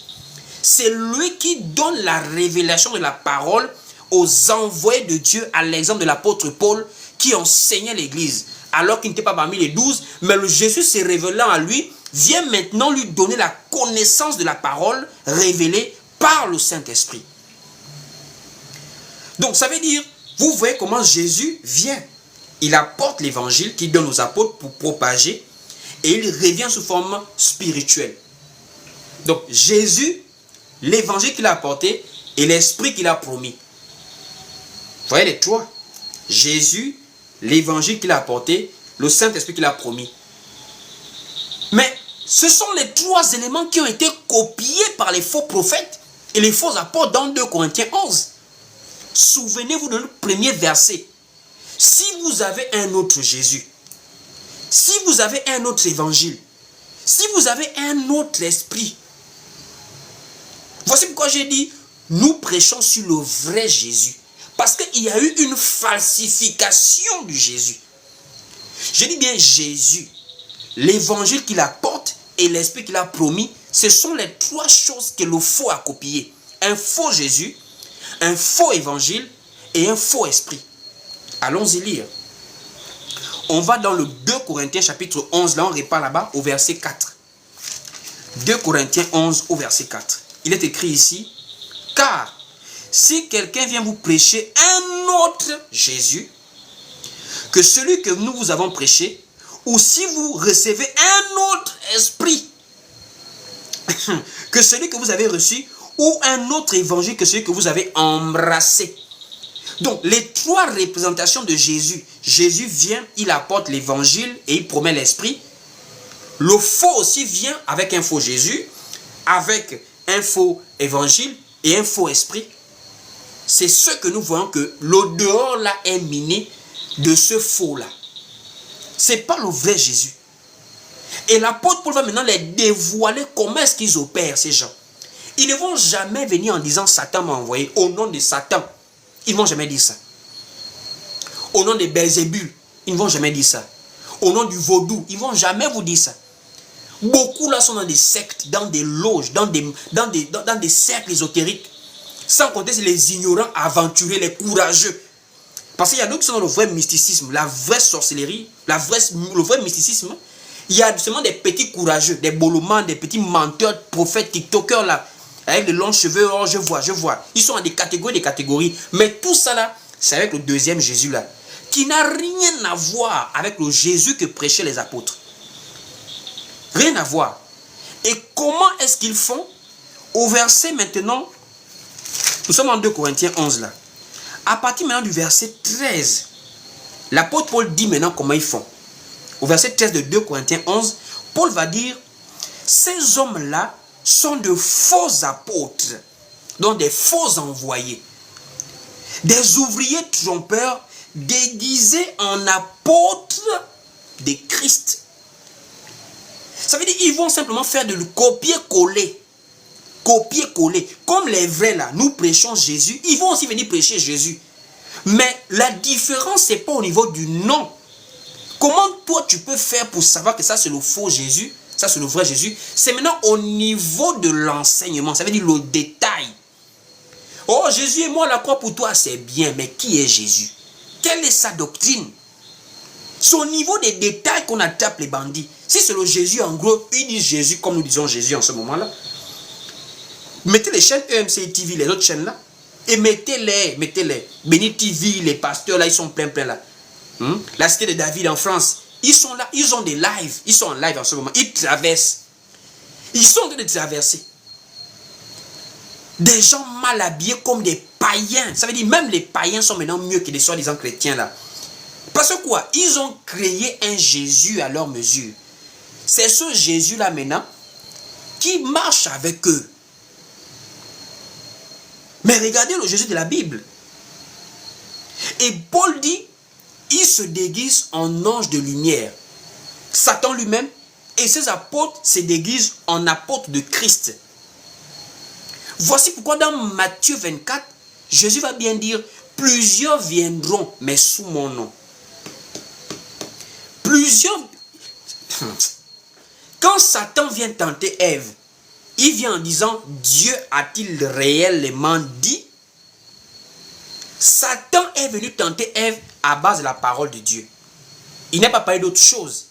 C'est lui qui donne la révélation de la parole aux envoyés de Dieu, à l'exemple de l'apôtre Paul qui enseignait l'Église. Alors qu'il n'était pas parmi les 12, mais le Jésus se révélant à lui, vient maintenant lui donner la connaissance de la parole révélée par le Saint-Esprit. Donc ça veut dire, vous voyez comment Jésus vient. Il apporte l'évangile qu'il donne aux apôtres pour propager et il revient sous forme spirituelle. Donc Jésus, l'évangile qu'il a apporté et l'esprit qu'il a promis. Vous voyez les trois. Jésus, l'évangile qu'il a apporté, le Saint-Esprit qu'il a promis. Mais ce sont les trois éléments qui ont été copiés par les faux prophètes et les faux apôtres dans 2 Corinthiens 11. Souvenez-vous de notre premier verset. Si vous avez un autre Jésus, si vous avez un autre évangile, si vous avez un autre esprit, voici pourquoi j'ai dit, nous prêchons sur le vrai Jésus. Parce qu'il y a eu une falsification du Jésus. Je dis bien Jésus, l'évangile qu'il apporte et l'esprit qu'il a promis, ce sont les trois choses que le faux a copiées. Un faux Jésus, un faux évangile et un faux esprit. Allons-y lire. On va dans le 2 Corinthiens chapitre 11, là on repart là-bas au verset 4. 2 Corinthiens 11 au verset 4. Il est écrit ici, car si quelqu'un vient vous prêcher un autre Jésus que celui que nous vous avons prêché, ou si vous recevez un autre esprit que celui que vous avez reçu, ou un autre évangile que celui que vous avez embrassé. Donc, les trois représentations de Jésus. Jésus vient, il apporte l'évangile et il promet l'esprit. Le faux aussi vient avec un faux Jésus, avec un faux évangile et un faux esprit. C'est ce que nous voyons que le dehors là est miné de ce faux là. Ce n'est pas le vrai Jésus. Et l'apôtre Paul va maintenant les dévoiler comment est-ce qu'ils opèrent ces gens. Ils ne vont jamais venir en disant Satan m'a envoyé au nom de Satan. Ils ne vont jamais dire ça. Au nom de Belzébul, ils ne vont jamais dire ça. Au nom du vaudou, ils ne vont jamais vous dire ça. Beaucoup là sont dans des sectes, dans des loges, dans des cercles ésotériques. Sans compter les ignorants aventurés, les courageux. Parce qu'il y a d'autres qui sont dans le vrai mysticisme, la vraie sorcellerie, le vrai mysticisme. Il y a seulement des petits courageux, des bolomans, des petits menteurs, prophètes, tiktokers là, avec de longs cheveux, oh je vois. Ils sont en des catégories. Mais tout ça là, c'est avec le deuxième Jésus là, qui n'a rien à voir avec le Jésus que prêchaient les apôtres. Rien à voir. Et comment est-ce qu'ils font? Au verset maintenant, nous sommes en 2 Corinthiens 11 là. À partir maintenant du verset 13, l'apôtre Paul dit maintenant comment ils font. Au verset 13 de 2 Corinthiens 11, Paul va dire, ces hommes-là sont de faux apôtres, donc des faux envoyés, des ouvriers trompeurs déguisés en apôtres de Christ. Ça veut dire qu'ils vont simplement faire de le copier-coller. Comme les vrais là, nous prêchons Jésus, ils vont aussi venir prêcher Jésus. Mais la différence, c'est pas au niveau du nom. Comment toi tu peux faire pour savoir que ça c'est le faux Jésus, ça c'est le vrai Jésus? C'est maintenant au niveau de l'enseignement, ça veut dire le détail. Oh Jésus et moi la croix pour toi c'est bien, mais qui est Jésus? Quelle est sa doctrine? C'est au niveau des détails qu'on attrape les bandits. Si c'est le Jésus en gros, ils disent Jésus comme nous disons Jésus en ce moment-là. Mettez les chaînes EMC TV, les autres chaînes là, et mettez-les. Béni TV, les pasteurs là, ils sont plein là. La cité de David en France, ils sont là, ils ont des lives, ils sont en live en ce moment, ils traversent. Ils sont en train de traverser. Des gens mal habillés comme des païens. Ça veut dire même les païens sont maintenant mieux que les soi-disant chrétiens là. Parce que quoi? Ils ont créé un Jésus à leur mesure. C'est ce Jésus là maintenant qui marche avec eux. Mais regardez le Jésus de la Bible. Et Paul dit, il se déguise en ange de lumière. Satan lui-même et ses apôtres se déguisent en apôtres de Christ. Voici pourquoi dans Matthieu 24, Jésus va bien dire, plusieurs viendront, mais sous mon nom. Plusieurs... Quand Satan vient tenter Ève, il vient en disant, Dieu a-t-il réellement dit? Satan est venu tenter Ève à base de la parole de Dieu. Il n'a pas parlé d'autre chose.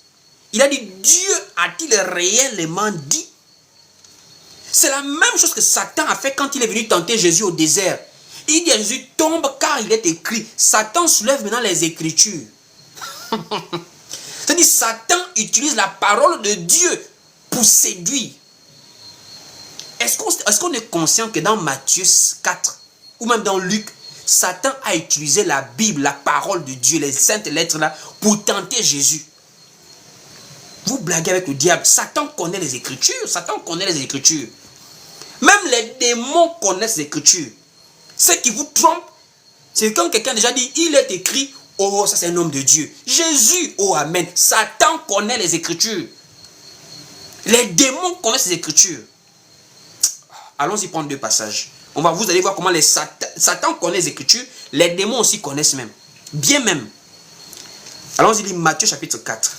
Il a dit, Dieu a-t-il réellement dit? C'est la même chose que Satan a fait quand il est venu tenter Jésus au désert. Il dit à Jésus, tombe car il est écrit. Satan soulève maintenant les Écritures. C'est-à-dire Satan utilise la parole de Dieu pour séduire. Est-ce qu'on est conscient que dans Matthieu 4 ou même dans Luc, Satan a utilisé la Bible, la parole de Dieu, les saintes lettres là, pour tenter Jésus? Vous blaguez avec le diable. Satan connaît les Écritures. Satan connaît les Écritures. Même les démons connaissent les Écritures. Ce qui vous trompe, c'est quand quelqu'un a déjà dit, il est écrit, oh, ça c'est un homme de Dieu. Jésus, oh amen. Satan connaît les Écritures. Les démons connaissent les Écritures. Allons-y prendre deux passages. Vous allez voir comment Satan connaît les Écritures. Les démons aussi connaissent même. Bien même. Allons-y lire Matthieu chapitre 4.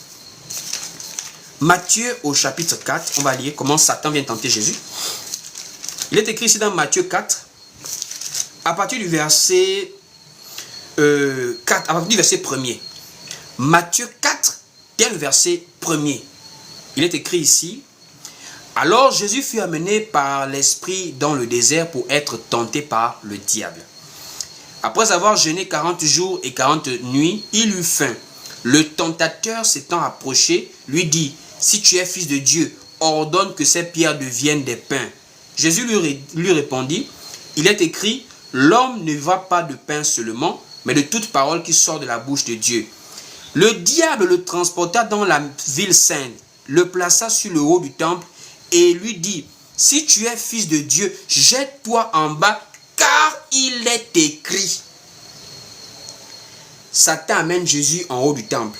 Matthieu au chapitre 4. On va lire comment Satan vient tenter Jésus. Il est écrit ici dans Matthieu 4. À partir du verset 4. À partir du verset 1er. Matthieu 4. Dès le verset 1er. Il est écrit ici. Alors Jésus fut amené par l'Esprit dans le désert pour être tenté par le diable. Après avoir jeûné 40 jours et 40 nuits, il eut faim. Le tentateur s'étant approché, lui dit, « Si tu es fils de Dieu, ordonne que ces pierres deviennent des pains. » Jésus lui répondit, « Il est écrit, l'homme ne va pas de pain seulement, mais de toute parole qui sort de la bouche de Dieu. » Le diable le transporta dans la ville sainte, le plaça sur le haut du temple, et lui dit, si tu es fils de Dieu, jette-toi en bas, car il est écrit. Satan amène Jésus en haut du temple.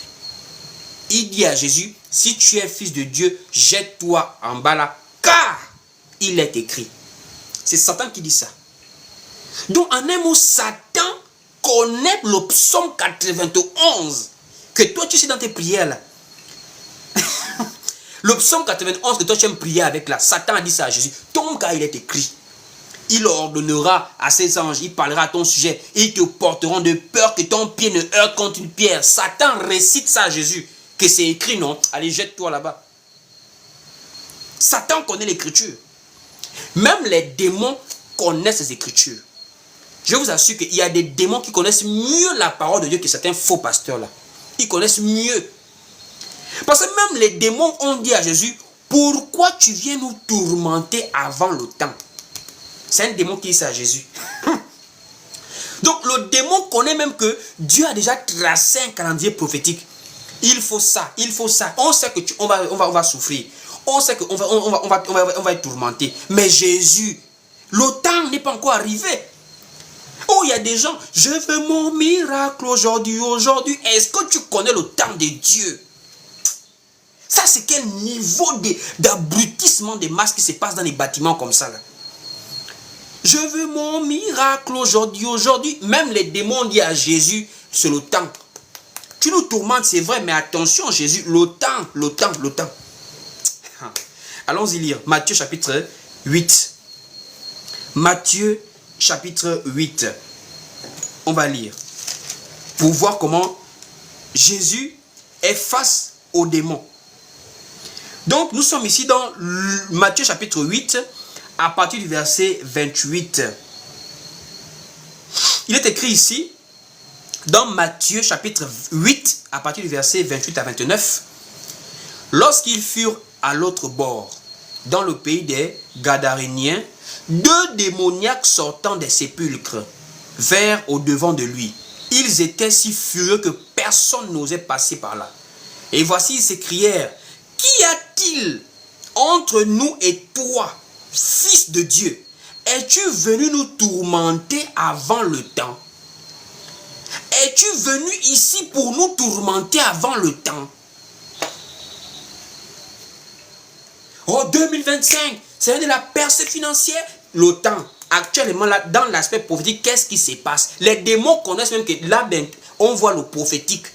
Il dit à Jésus, si tu es fils de Dieu, jette-toi en bas là, car il est écrit. C'est Satan qui dit ça. Donc en un mot, Satan connaît le psaume 91 que toi tu sais dans tes prières là. Le psaume 91 que toi tu aimes prier avec là, Satan a dit ça à Jésus. Ton cas il est écrit. Il ordonnera à ses anges, il parlera à ton sujet, ils te porteront de peur que ton pied ne heurte contre une pierre. Satan récite ça à Jésus, que c'est écrit non. Allez, jette-toi là-bas. Satan connaît l'écriture. Même les démons connaissent les écritures. Je vous assure qu'il y a des démons qui connaissent mieux la parole de Dieu que certains faux pasteurs là. Ils connaissent mieux. Parce que même les démons ont dit à Jésus, pourquoi tu viens nous tourmenter avant le temps? C'est un démon qui dit ça à Jésus. Donc le démon connaît même que Dieu a déjà tracé un calendrier prophétique. Il faut ça, il faut ça. On sait que on va souffrir. On sait qu'on va être tourmenté. Mais Jésus, le temps n'est pas encore arrivé. Oh, il y a des gens, je veux mon miracle aujourd'hui. Aujourd'hui, est-ce que tu connais le temps de Dieu? Ça, c'est quel niveau d'abrutissement des masses qui se passe dans les bâtiments comme ça là. Je veux mon miracle aujourd'hui. Aujourd'hui, même les démons disent à Jésus, c'est le temps. Tu nous tourmentes, c'est vrai, mais attention Jésus, le temps. Allons-y lire Matthieu chapitre 8. Matthieu chapitre 8. On va lire. Pour voir comment Jésus est face aux démons. Donc, nous sommes ici dans Matthieu chapitre 8, à partir du verset 28. Il est écrit ici, dans Matthieu chapitre 8, à partir du verset 28 à 29, lorsqu'ils furent à l'autre bord, dans le pays des Gadaréniens, deux démoniaques sortant des sépulcres vinrent au-devant de lui. Ils étaient si furieux que personne n'osait passer par là. Et voici, ils s'écrièrent, qu'y a-t-il entre nous et toi, fils de Dieu? Es-tu venu nous tourmenter avant le temps? Es-tu venu ici pour nous tourmenter avant le temps? Oh, 2025, c'est de la percée financière. Le temps, actuellement, là, dans l'aspect prophétique, qu'est-ce qui se passe? Les démons connaissent même que là, on voit le prophétique.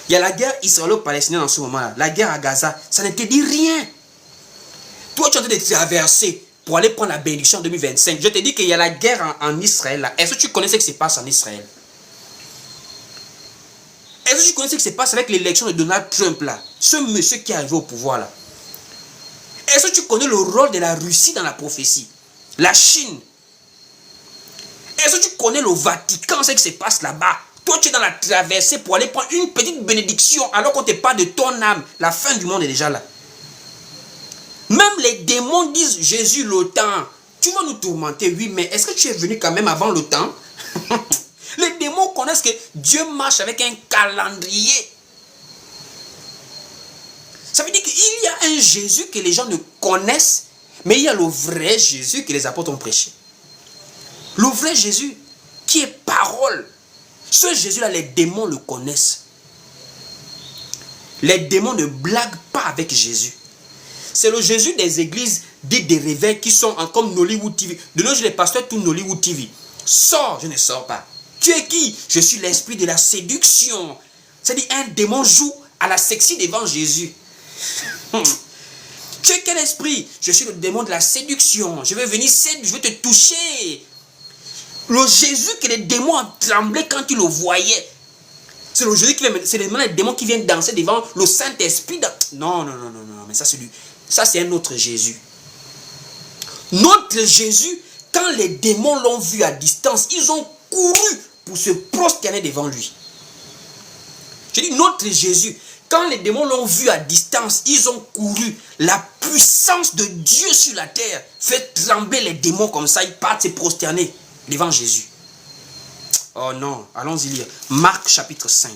Il y a la guerre israélo-palestinienne en ce moment-là. La guerre à Gaza, ça ne te dit rien. Toi, tu es en train de traverser pour aller prendre la bénédiction en 2025. Je te dis qu'il y a la guerre en Israël. Est-ce que tu connais ce qui se passe en Israël? Est-ce que tu connais ce qui se passe avec l'élection de Donald Trump là? Ce monsieur qui est arrivé au pouvoir là. Est-ce que tu connais le rôle de la Russie dans la prophétie? La Chine. Est-ce que tu connais le Vatican, ce qui se passe là-bas? Toi, tu es dans la traversée pour aller prendre une petite bénédiction alors qu'on te parle de ton âme. La fin du monde est déjà là. Même les démons disent, Jésus, le temps. Tu vas nous tourmenter, oui, mais est-ce que tu es venu quand même avant le temps? Les démons connaissent que Dieu marche avec un calendrier. Ça veut dire qu'il y a un Jésus que les gens ne connaissent, mais il y a le vrai Jésus que les apôtres ont prêché. Le vrai Jésus qui est parole. Ce Jésus-là, les démons le connaissent. Les démons ne blaguent pas avec Jésus. C'est le Jésus des églises dites des réveils qui sont comme Nollywood TV. De nos jours, les pasteurs tournent Nollywood TV. Sors, je ne sors pas. Tu es qui? Je suis l'esprit de la séduction. C'est-à-dire un démon joue à la sexy devant Jésus. Tu es quel esprit? Je suis le démon de la séduction. Je vais venir séduire, je vais te toucher. Le Jésus que les démons ont tremblé quand ils le voyaient. C'est le Jésus qui vient, c'est les démons qui viennent danser devant le Saint-Esprit. Non, mais ça c'est lui. Ça c'est un autre Jésus. Notre Jésus, quand les démons l'ont vu à distance, ils ont couru pour se prosterner devant lui. Je dis notre Jésus, quand les démons l'ont vu à distance, ils ont couru. La puissance de Dieu sur la terre fait trembler les démons comme ça. Ils partent se prosterner devant Jésus. Oh non, allons-y lire. Marc chapitre 5.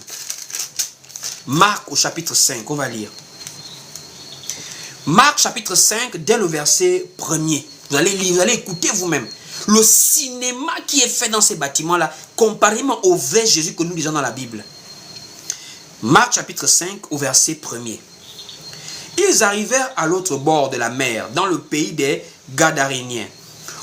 Marc au chapitre 5, on va lire. Marc chapitre 5, dès le verset 1er. Vous allez lire, vous allez écouter vous-même. Le cinéma qui est fait dans ces bâtiments-là, comparément au vrai Jésus que nous lisons dans la Bible. Marc chapitre 5 au verset 1er. Ils arrivèrent à l'autre bord de la mer, dans le pays des Gadaréniens.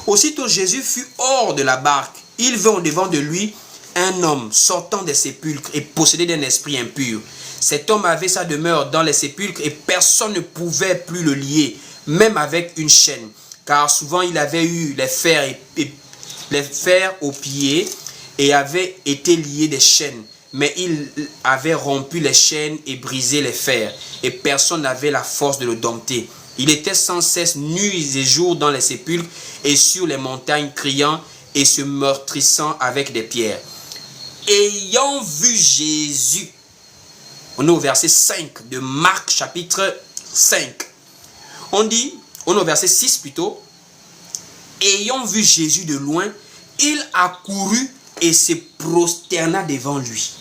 Aussitôt Jésus fut hors de la barque. Il vint au-devant de lui un homme sortant des sépulcres et possédé d'un esprit impur. Cet homme avait sa demeure dans les sépulcres et personne ne pouvait plus le lier, même avec une chaîne. Car souvent il avait eu les fers aux pieds et avait été lié des chaînes. Mais il avait rompu les chaînes et brisé les fers, et personne n'avait la force de le dompter. Il était sans cesse nuit et jour dans les sépulcres et sur les montagnes, criant et se meurtrissant avec des pierres. Ayant vu Jésus, on est au verset 5 de Marc chapitre 5. On est au verset 6 plutôt. Ayant vu Jésus de loin, il accourut et se prosterna devant lui.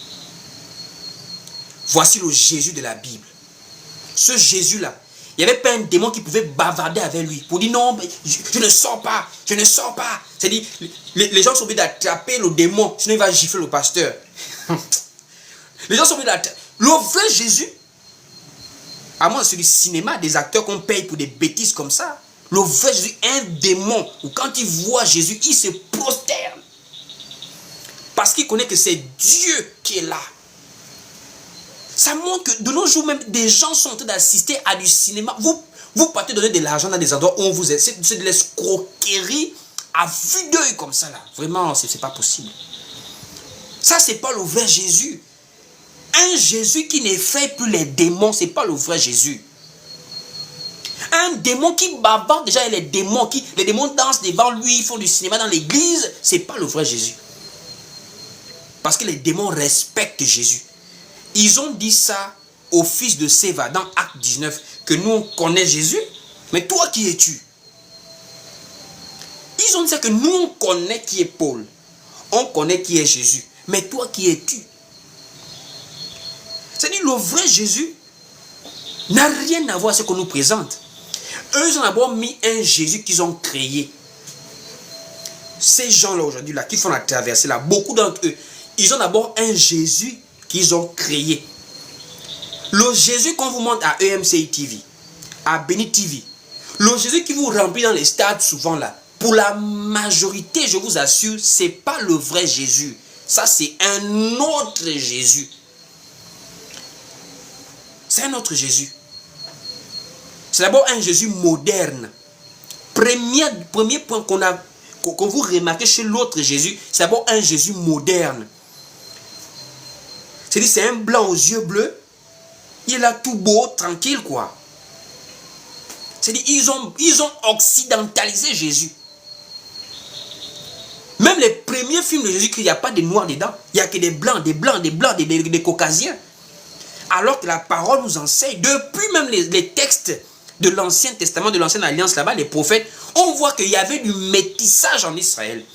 Voici le Jésus de la Bible. Ce Jésus-là, il n'y avait pas un démon qui pouvait bavarder avec lui pour dire non, je ne sors pas, je ne sors pas. C'est-à-dire, les gens sont obligés d'attraper le démon, sinon il va gifler le pasteur. Les gens sont obligés d'attraper. Le vrai Jésus, à moins c'est du cinéma, des acteurs qu'on paye pour des bêtises comme ça. Le vrai Jésus, un démon, où quand il voit Jésus, il se prosterne. Parce qu'il connaît que c'est Dieu qui est là. Ça montre que de nos jours même, des gens sont en train d'assister à du cinéma. Vous partez donner de l'argent dans des endroits où on vous aide. C'est de l'escroquerie à vue d'œil comme ça là. Vraiment, c'est pas possible. Ça, c'est pas le vrai Jésus. Un Jésus qui n'effraie plus les démons, c'est pas le vrai Jésus. Un démon qui bavarde déjà, les démons dansent devant lui, ils font du cinéma dans l'église, c'est pas le vrai Jésus. Parce que les démons respectent Jésus. Ils ont dit ça au fils de Séva dans Acte 19, que nous on connaît Jésus, mais toi qui es-tu? Ils ont dit ça que nous on connaît qui est Paul, on connaît qui est Jésus, mais toi qui es-tu? C'est-à-dire le vrai Jésus n'a rien à voir avec ce qu'on nous présente. Eux ils ont d'abord mis un Jésus qu'ils ont créé. Ces gens-là aujourd'hui là qui font la traversée là, beaucoup d'entre eux, ils ont d'abord un Jésus qu'ils ont créé. Le Jésus qu'on vous montre à EMCI TV, à Béni TV, le Jésus qui vous remplit dans les stades souvent là, pour la majorité, je vous assure, c'est pas le vrai Jésus. Ça, c'est un autre Jésus. C'est un autre Jésus. C'est d'abord un Jésus moderne. Premier point qu'on vous remarquez chez l'autre Jésus, c'est d'abord un Jésus moderne. C'est-à-dire, c'est un blanc aux yeux bleus. Il est là tout beau, tranquille, quoi. C'est-à-dire, ils ont occidentalisé Jésus. Même les premiers films de Jésus, il n'y a pas de noirs dedans. Il n'y a que des blancs, des caucasiens. Alors que la parole nous enseigne, depuis même les textes de l'Ancien Testament, de l'Ancienne Alliance là-bas, les prophètes, on voit qu'il y avait du métissage en Israël.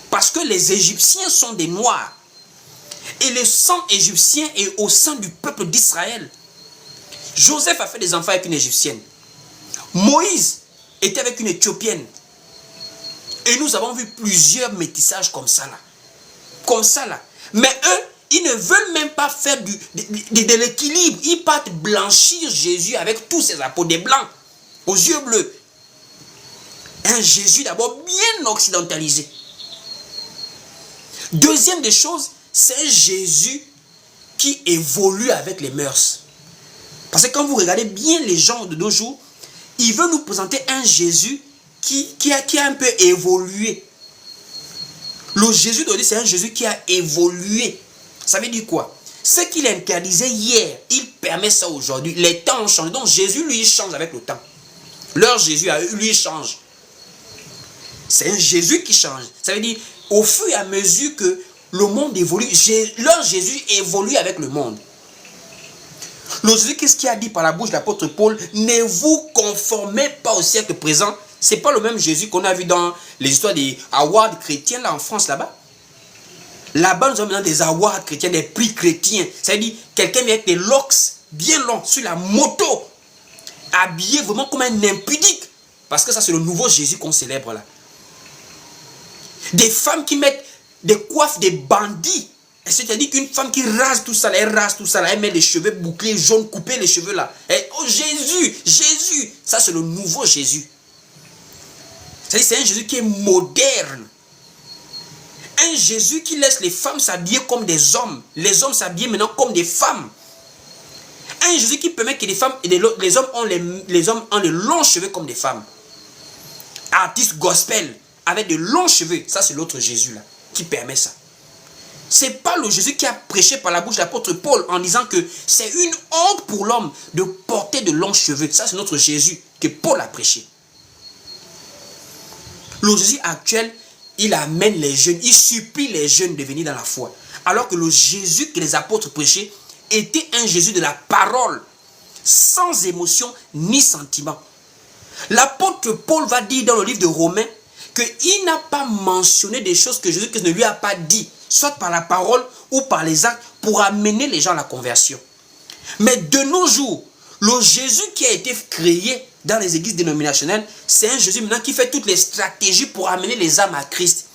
Parce que les Égyptiens sont des Noirs. Et le sang égyptien est au sein du peuple d'Israël. Joseph a fait des enfants avec une Égyptienne. Moïse était avec une Éthiopienne. Et nous avons vu plusieurs métissages comme ça là. Comme ça là. Mais eux, ils ne veulent même pas faire de l'équilibre. Ils partent blanchir Jésus avec tous ses apôtres, des blancs, aux yeux bleus. Un Jésus d'abord bien occidentalisé. Deuxième des choses, c'est Jésus qui évolue avec les mœurs. Parce que quand vous regardez bien les gens de nos jours, ils veulent nous présenter un Jésus qui a un peu évolué. Le Jésus d'aujourd'hui, c'est un Jésus qui a évolué. Ça veut dire quoi? Ce qu'il interdisait hier, il permet ça aujourd'hui. Les temps ont changé. Donc Jésus, lui, il change avec le temps. Leur Jésus, lui, il change. C'est un Jésus qui change. Ça veut dire, au fur et à mesure que le monde évolue, leur Jésus évolue avec le monde. Le Jésus, qu'est-ce qu'il a dit par la bouche de l'apôtre Paul? Ne vous conformez pas au siècle présent. Ce n'est pas le même Jésus qu'on a vu dans les histoires des awards chrétiens là en France là-bas. Là-bas, nous avons maintenant des awards chrétiens, des prix chrétiens. C'est-à-dire, quelqu'un vient avec des locks bien longs sur la moto, habillé vraiment comme un impudique. Parce que ça, c'est le nouveau Jésus qu'on célèbre là. Des femmes qui mettent des coiffes des bandits. C'est-à-dire qu'une femme qui rase tout ça, elle met les cheveux bouclés, jaunes, coupés les cheveux là. Et, oh Jésus, Jésus, ça c'est le nouveau Jésus. C'est-à-dire c'est un Jésus qui est moderne. Un Jésus qui laisse les femmes s'habiller comme des hommes. Les hommes s'habiller maintenant comme des femmes. Un Jésus qui permet que les femmes et les hommes ont les longs cheveux comme des femmes. Artiste gospel avec de longs cheveux, ça c'est l'autre Jésus là qui permet ça. C'est pas le Jésus qui a prêché par la bouche de l'apôtre Paul en disant que c'est une honte pour l'homme de porter de longs cheveux. Ça, c'est notre Jésus que Paul a prêché. Le Jésus actuel, il amène les jeunes, il supplie les jeunes de venir dans la foi. Alors que le Jésus que les apôtres prêchaient était un Jésus de la parole, sans émotion ni sentiment. L'apôtre Paul va dire dans le livre de Romains qu'il n'a pas mentionné des choses que Jésus ne lui a pas dit, soit par la parole ou par les actes, pour amener les gens à la conversion. Mais de nos jours, le Jésus qui a été créé dans les églises dénominationnelles, c'est un Jésus maintenant qui fait toutes les stratégies pour amener les âmes à Christ.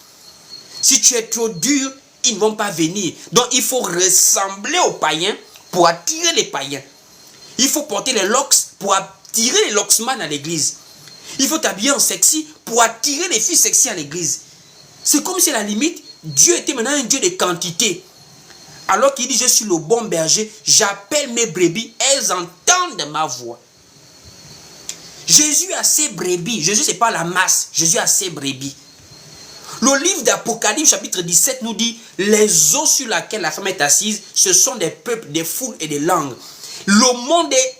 Si tu es trop dur, ils ne vont pas venir. Donc il faut ressembler aux païens pour attirer les païens. Il faut porter les locks pour attirer les locksman à l'église. Il faut t'habiller en sexy pour attirer les filles sexy à l'église. C'est comme si à la limite, Dieu était maintenant un Dieu de quantité. Alors qu'il dit, je suis le bon berger, j'appelle mes brebis, elles entendent ma voix. Jésus a ses brebis. Jésus, ce n'est pas la masse. Jésus a ses brebis. Le livre d'Apocalypse, chapitre 17, nous dit, les eaux sur lesquelles la femme est assise, ce sont des peuples, des foules et des langues. Le monde est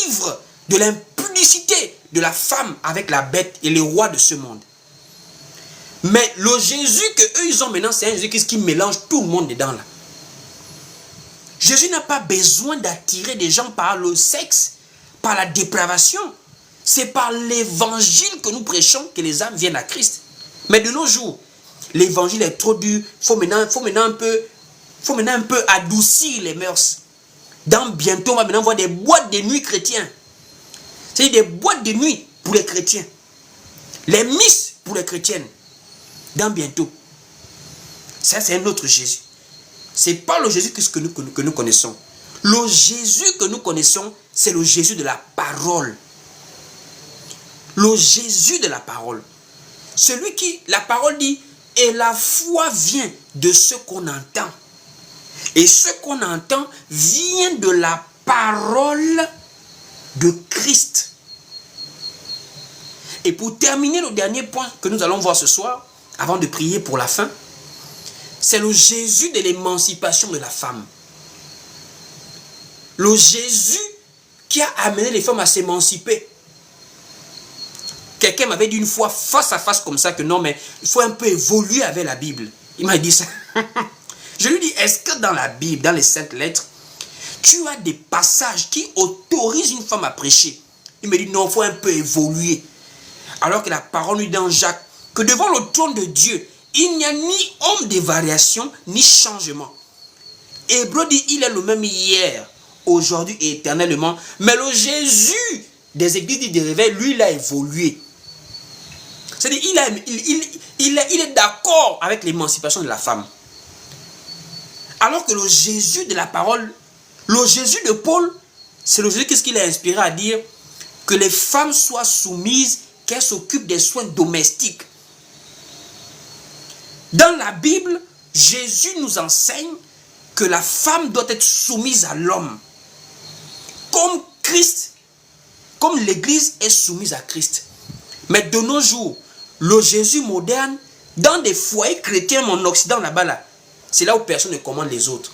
ivre de l'impudicité de la femme avec la bête et les rois de ce monde. Mais le Jésus qu'eux ils ont maintenant, c'est un Jésus qui mélange tout le monde dedans là. Jésus n'a pas besoin d'attirer des gens par le sexe, par la dépravation. C'est par l'évangile que nous prêchons que les âmes viennent à Christ. Mais de nos jours, l'évangile est trop dur. Il faut maintenant un peu adoucir les mœurs. Bientôt, on va maintenant voir des boîtes de nuit chrétiens. C'est-à-dire des boîtes de nuit pour les chrétiens. Les misses pour les chrétiennes. Bientôt. Ça, c'est un autre Jésus. Ce n'est pas le Jésus que nous connaissons. Le Jésus que nous connaissons, c'est le Jésus de la parole. Le Jésus de la parole. Celui qui, la parole dit, et la foi vient de ce qu'on entend. Et ce qu'on entend vient de la parole de Christ. Et pour terminer le dernier point que nous allons voir ce soir, avant de prier pour la fin, c'est le Jésus de l'émancipation de la femme. Le Jésus qui a amené les femmes à s'émanciper. Quelqu'un m'avait dit une fois face à face comme ça que non, mais il faut un peu évoluer avec la Bible. Il m'a dit ça. Je lui dis, est-ce que dans la Bible, dans les Saintes Lettres, tu as des passages qui autorisent une femme à prêcher? Il me dit non, il faut un peu évoluer. Alors que la parole nous dit dans Jacques que devant le trône de Dieu, il n'y a ni homme de variation, ni changement. Hébreu dit il est le même hier, aujourd'hui et éternellement. Mais le Jésus des églises de réveil, lui, il a évolué. C'est-à-dire il est d'accord avec l'émancipation de la femme. Alors que le Jésus de la parole, le Jésus de Paul, c'est le Jésus qu'est-ce qu'il a inspiré à dire que les femmes soient soumises, qu'elles s'occupent des soins domestiques. Dans la Bible, Jésus nous enseigne que la femme doit être soumise à l'homme. Comme Christ, comme l'Église est soumise à Christ. Mais de nos jours, le Jésus moderne, dans des foyers chrétiens en Occident là-bas, là, c'est là où personne ne commande les autres.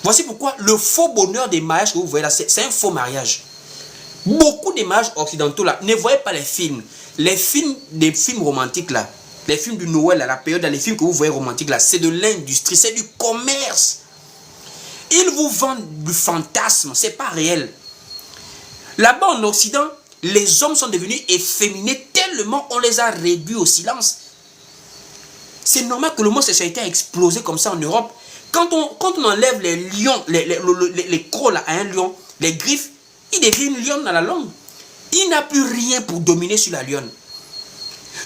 Voici pourquoi le faux bonheur des mariages que vous voyez là, c'est un faux mariage. Beaucoup des mariages occidentaux là, ne voyez pas les films. Les films romantiques là, les films du Noël à la période, là, les films que vous voyez romantiques là, c'est de l'industrie, c'est du commerce. Ils vous vendent du fantasme, c'est pas réel. Là-bas en Occident, les hommes sont devenus efféminés tellement on les a réduits au silence. C'est normal que l'homosexualité a explosé comme ça en Europe. Quand on enlève les lions, les crocs là, à un lion, les griffes, il devient une lionne dans la langue. Il n'a plus rien pour dominer sur la lionne.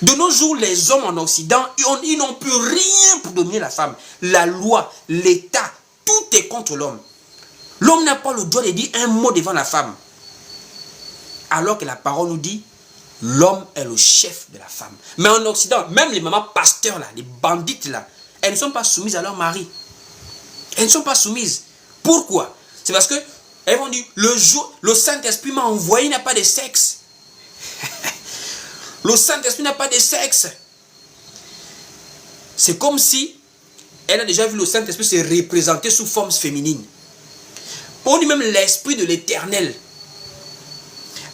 De nos jours, les hommes en Occident, ils n'ont plus rien pour dominer la femme. La loi, l'État, tout est contre l'homme. L'homme n'a pas le droit de dire un mot devant la femme. Alors que la parole nous dit, l'homme est le chef de la femme. Mais en Occident, même les mamans pasteurs là, les bandites là, elles ne sont pas soumises à leur mari. Elles ne sont pas soumises. Pourquoi? C'est parce que elles vont dire, le Saint-Esprit m'a envoyé, il n'a pas de sexe. Le Saint-Esprit n'a pas de sexe. C'est comme si elle a déjà vu le Saint-Esprit se représenter sous forme féminine. On dit même l'Esprit de l'Éternel.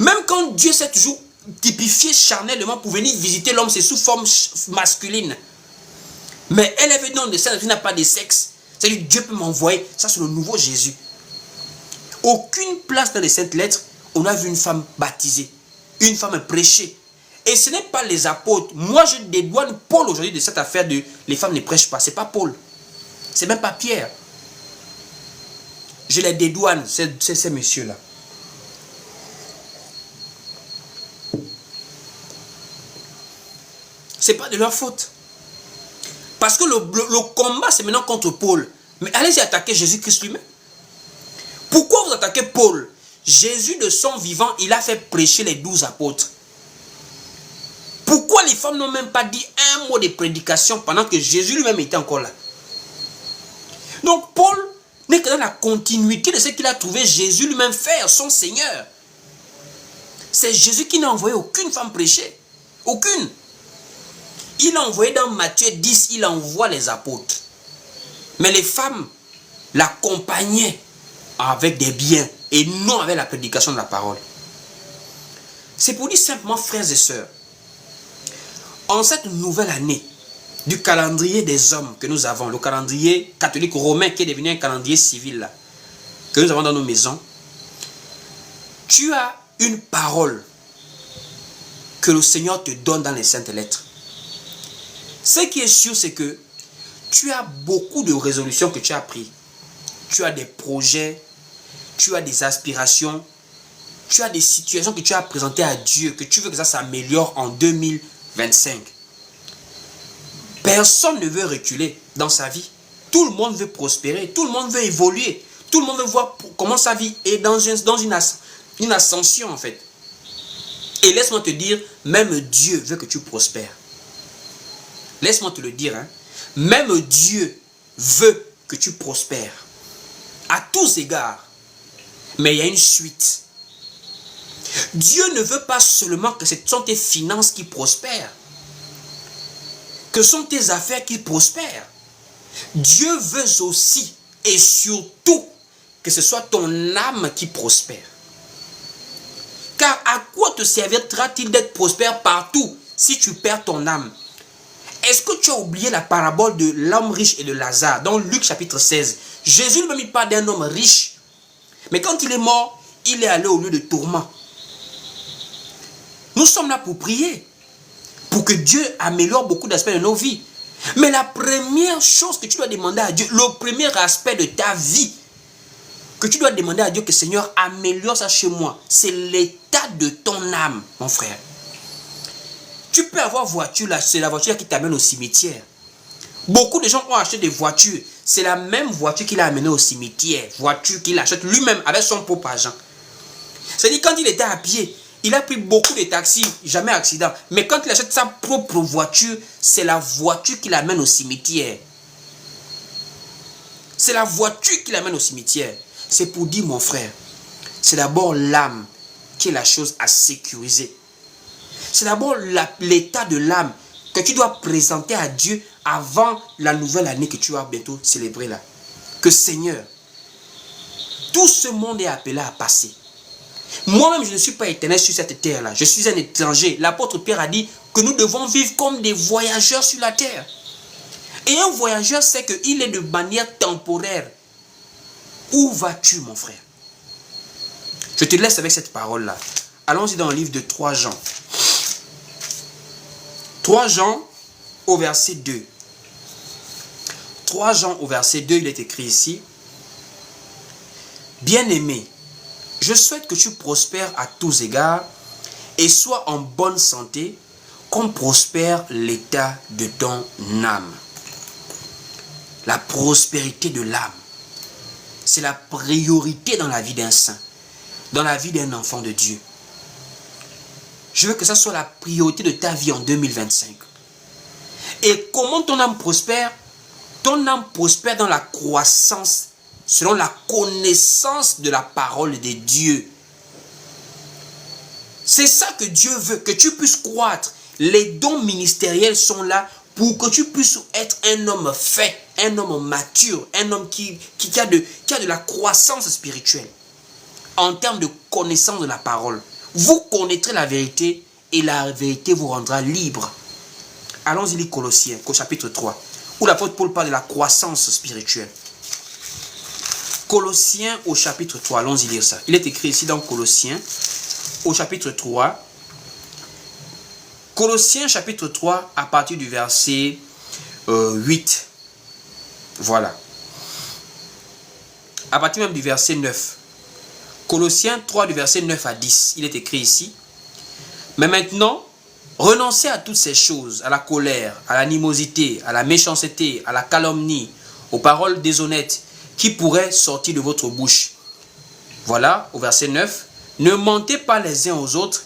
Même quand Dieu s'est toujours typifié charnellement pour venir visiter l'homme, c'est sous forme masculine. Mais elle est venue dans le Saint-Esprit n'a pas de sexe. C'est-à-dire Dieu peut m'envoyer. Ça, c'est le nouveau Jésus. Aucune place dans les saintes lettres, on a vu une femme baptisée, une femme prêchée. Et ce n'est pas les apôtres. Moi, je dédouane Paul aujourd'hui de cette affaire de les femmes ne prêchent pas. Ce n'est pas Paul. Ce n'est même pas Pierre. Je les dédouane, ces messieurs-là. Ce n'est pas de leur faute. Parce que le combat, c'est maintenant contre Paul. Mais allez-y attaquer Jésus-Christ lui-même. Pourquoi vous attaquez Paul? Jésus de son vivant, il a fait prêcher les 12 apôtres. Pourquoi les femmes n'ont même pas dit un mot de prédication pendant que Jésus lui-même était encore là? Donc Paul n'est que dans la continuité de ce qu'il a trouvé Jésus lui-même faire, son Seigneur. C'est Jésus qui n'a envoyé aucune femme prêcher. Aucune. Il a envoyé dans Matthieu 10, il envoie les apôtres. Mais les femmes l'accompagnaient avec des biens et non avec la prédication de la parole. C'est pour dire simplement, frères et sœurs, en cette nouvelle année du calendrier des hommes que nous avons, le calendrier catholique romain qui est devenu un calendrier civil là, que nous avons dans nos maisons, tu as une parole que le Seigneur te donne dans les saintes lettres. Ce qui est sûr, c'est que tu as beaucoup de résolutions que tu as prises. Tu as des projets, tu as des aspirations, tu as des situations que tu as présentées à Dieu, que tu veux que ça s'améliore en 2025. Personne ne veut reculer dans sa vie. Tout le monde veut prospérer, tout le monde veut évoluer, tout le monde veut voir comment sa vie est dans une ascension en fait. Et laisse-moi te dire, même Dieu veut que tu prospères. Laisse-moi te le dire, hein. Même Dieu veut que tu prospères. À tous égards. Mais il y a une suite. Dieu ne veut pas seulement que ce sont tes finances qui prospèrent. Que ce sont tes affaires qui prospèrent. Dieu veut aussi et surtout que ce soit ton âme qui prospère. Car à quoi te servira-t-il d'être prospère partout si tu perds ton âme? Est-ce que tu as oublié la parabole de l'homme riche et de Lazare dans Luc chapitre 16? Jésus ne me parle d'un homme riche. Mais quand il est mort, il est allé au lieu de tourment. Nous sommes là pour prier, pour que Dieu améliore beaucoup d'aspects de nos vies. Mais la première chose que tu dois demander à Dieu, le premier aspect de ta vie, que tu dois demander à Dieu que Seigneur améliore ça chez moi, c'est l'état de ton âme, mon frère. Tu peux avoir voiture là, c'est la voiture qui t'amène au cimetière. Beaucoup de gens ont acheté des voitures, c'est la même voiture qui l'a amené au cimetière, voiture qu'il achète lui-même avec son propre argent. C'est-à-dire quand il était à pied, il a pris beaucoup de taxis, jamais accident. Mais quand il achète sa propre voiture, c'est la voiture qui l'amène au cimetière. C'est la voiture qui l'amène au cimetière. C'est pour dire, mon frère, c'est d'abord l'âme qui est la chose à sécuriser. C'est d'abord l'état de l'âme que tu dois présenter à Dieu avant la nouvelle année que tu vas bientôt célébrer là. Que Seigneur, tout ce monde est appelé à passer. Moi-même, je ne suis pas éternel sur cette terre-là. Je suis un étranger. L'apôtre Pierre a dit que nous devons vivre comme des voyageurs sur la terre. Et un voyageur sait qu'il est de manière temporaire. Où vas-tu, mon frère? Je te laisse avec cette parole-là. Allons-y dans le livre de 3 Jean. 3 Jean au verset 2. 3 Jean au verset 2, il est écrit ici. Bien-aimé, je souhaite que tu prospères à tous égards et sois en bonne santé, comme prospère l'état de ton âme. La prospérité de l'âme, c'est la priorité dans la vie d'un saint, dans la vie d'un enfant de Dieu. Je veux que ça soit la priorité de ta vie en 2025. Et comment ton âme prospère? Ton âme prospère dans la croissance, selon la connaissance de la parole de Dieu. C'est ça que Dieu veut, que tu puisses croître. Les dons ministériels sont là pour que tu puisses être un homme fait, un homme mature, un homme qui a de la croissance spirituelle. En termes de connaissance de la parole. Vous connaîtrez la vérité et la vérité vous rendra libre. Allons-y lire Colossiens, au chapitre 3, où l'apôtre Paul parle de la croissance spirituelle. Colossiens au chapitre 3, allons-y lire ça. Il est écrit ici dans Colossiens, au chapitre 3. Colossiens chapitre 3, à partir du verset 8. Voilà. À partir même du verset 9. Colossiens 3, du verset 9 à 10. Il est écrit ici. Mais maintenant, renoncez à toutes ces choses, à la colère, à l'animosité, à la méchanceté, à la calomnie, aux paroles déshonnêtes qui pourraient sortir de votre bouche. Voilà, au verset 9. Ne mentez pas les uns aux autres,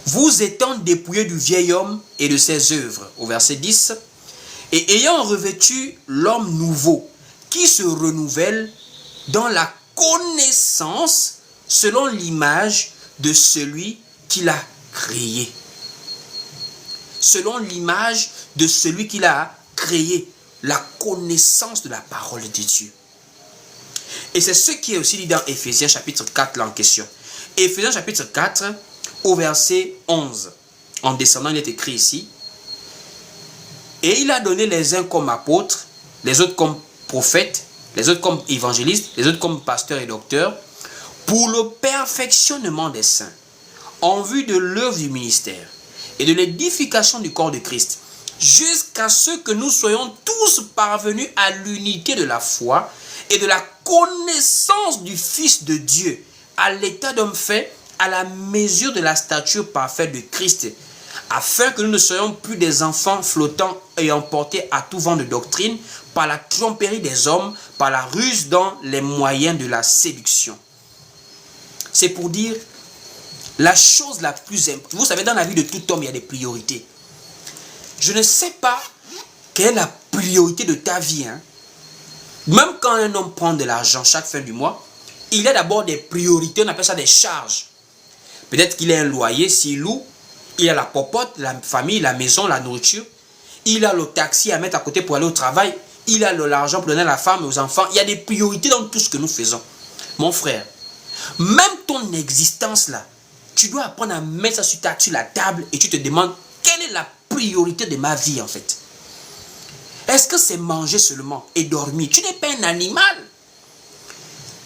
vous étant dépouillés du vieil homme et de ses œuvres. Au verset 10. Et ayant revêtu l'homme nouveau, qui se renouvelle dans la connaissance selon l'image de celui qui l'a créé. Selon l'image de celui qui l'a créé. La connaissance de la parole de Dieu. Et c'est ce qui est aussi dit dans Éphésiens chapitre 4 là en question. Éphésiens chapitre 4 au verset 11. En descendant, il est écrit ici. Et il a donné les uns comme apôtres, les autres comme prophètes, les autres comme évangélistes, les autres comme pasteurs et docteurs, pour le perfectionnement des saints, en vue de l'œuvre du ministère et de l'édification du corps de Christ, jusqu'à ce que nous soyons tous parvenus à l'unité de la foi et de la connaissance du Fils de Dieu, à l'état d'homme fait, à la mesure de la stature parfaite de Christ, afin que nous ne soyons plus des enfants flottants et emportés à tout vent de doctrine par la tromperie des hommes, par la ruse dans les moyens de la séduction. C'est pour dire la chose la plus importante. Vous savez, dans la vie de tout homme, il y a des priorités. Je ne sais pas quelle est la priorité de ta vie. Même quand un homme prend de l'argent chaque fin du mois, il y a d'abord des priorités, on appelle ça des charges. Peut-être qu'il a un loyer, s'il loue, il a la popote, la famille, la maison, la nourriture. Il a le taxi à mettre à côté pour aller au travail. Il a l'argent pour donner à la femme et aux enfants. Il y a des priorités dans tout ce que nous faisons. Mon frère, même ton existence là, tu dois apprendre à mettre ça sur la table et tu te demandes quelle est la priorité de ma vie en fait. Est-ce que c'est manger seulement et dormir? Tu n'es pas un animal.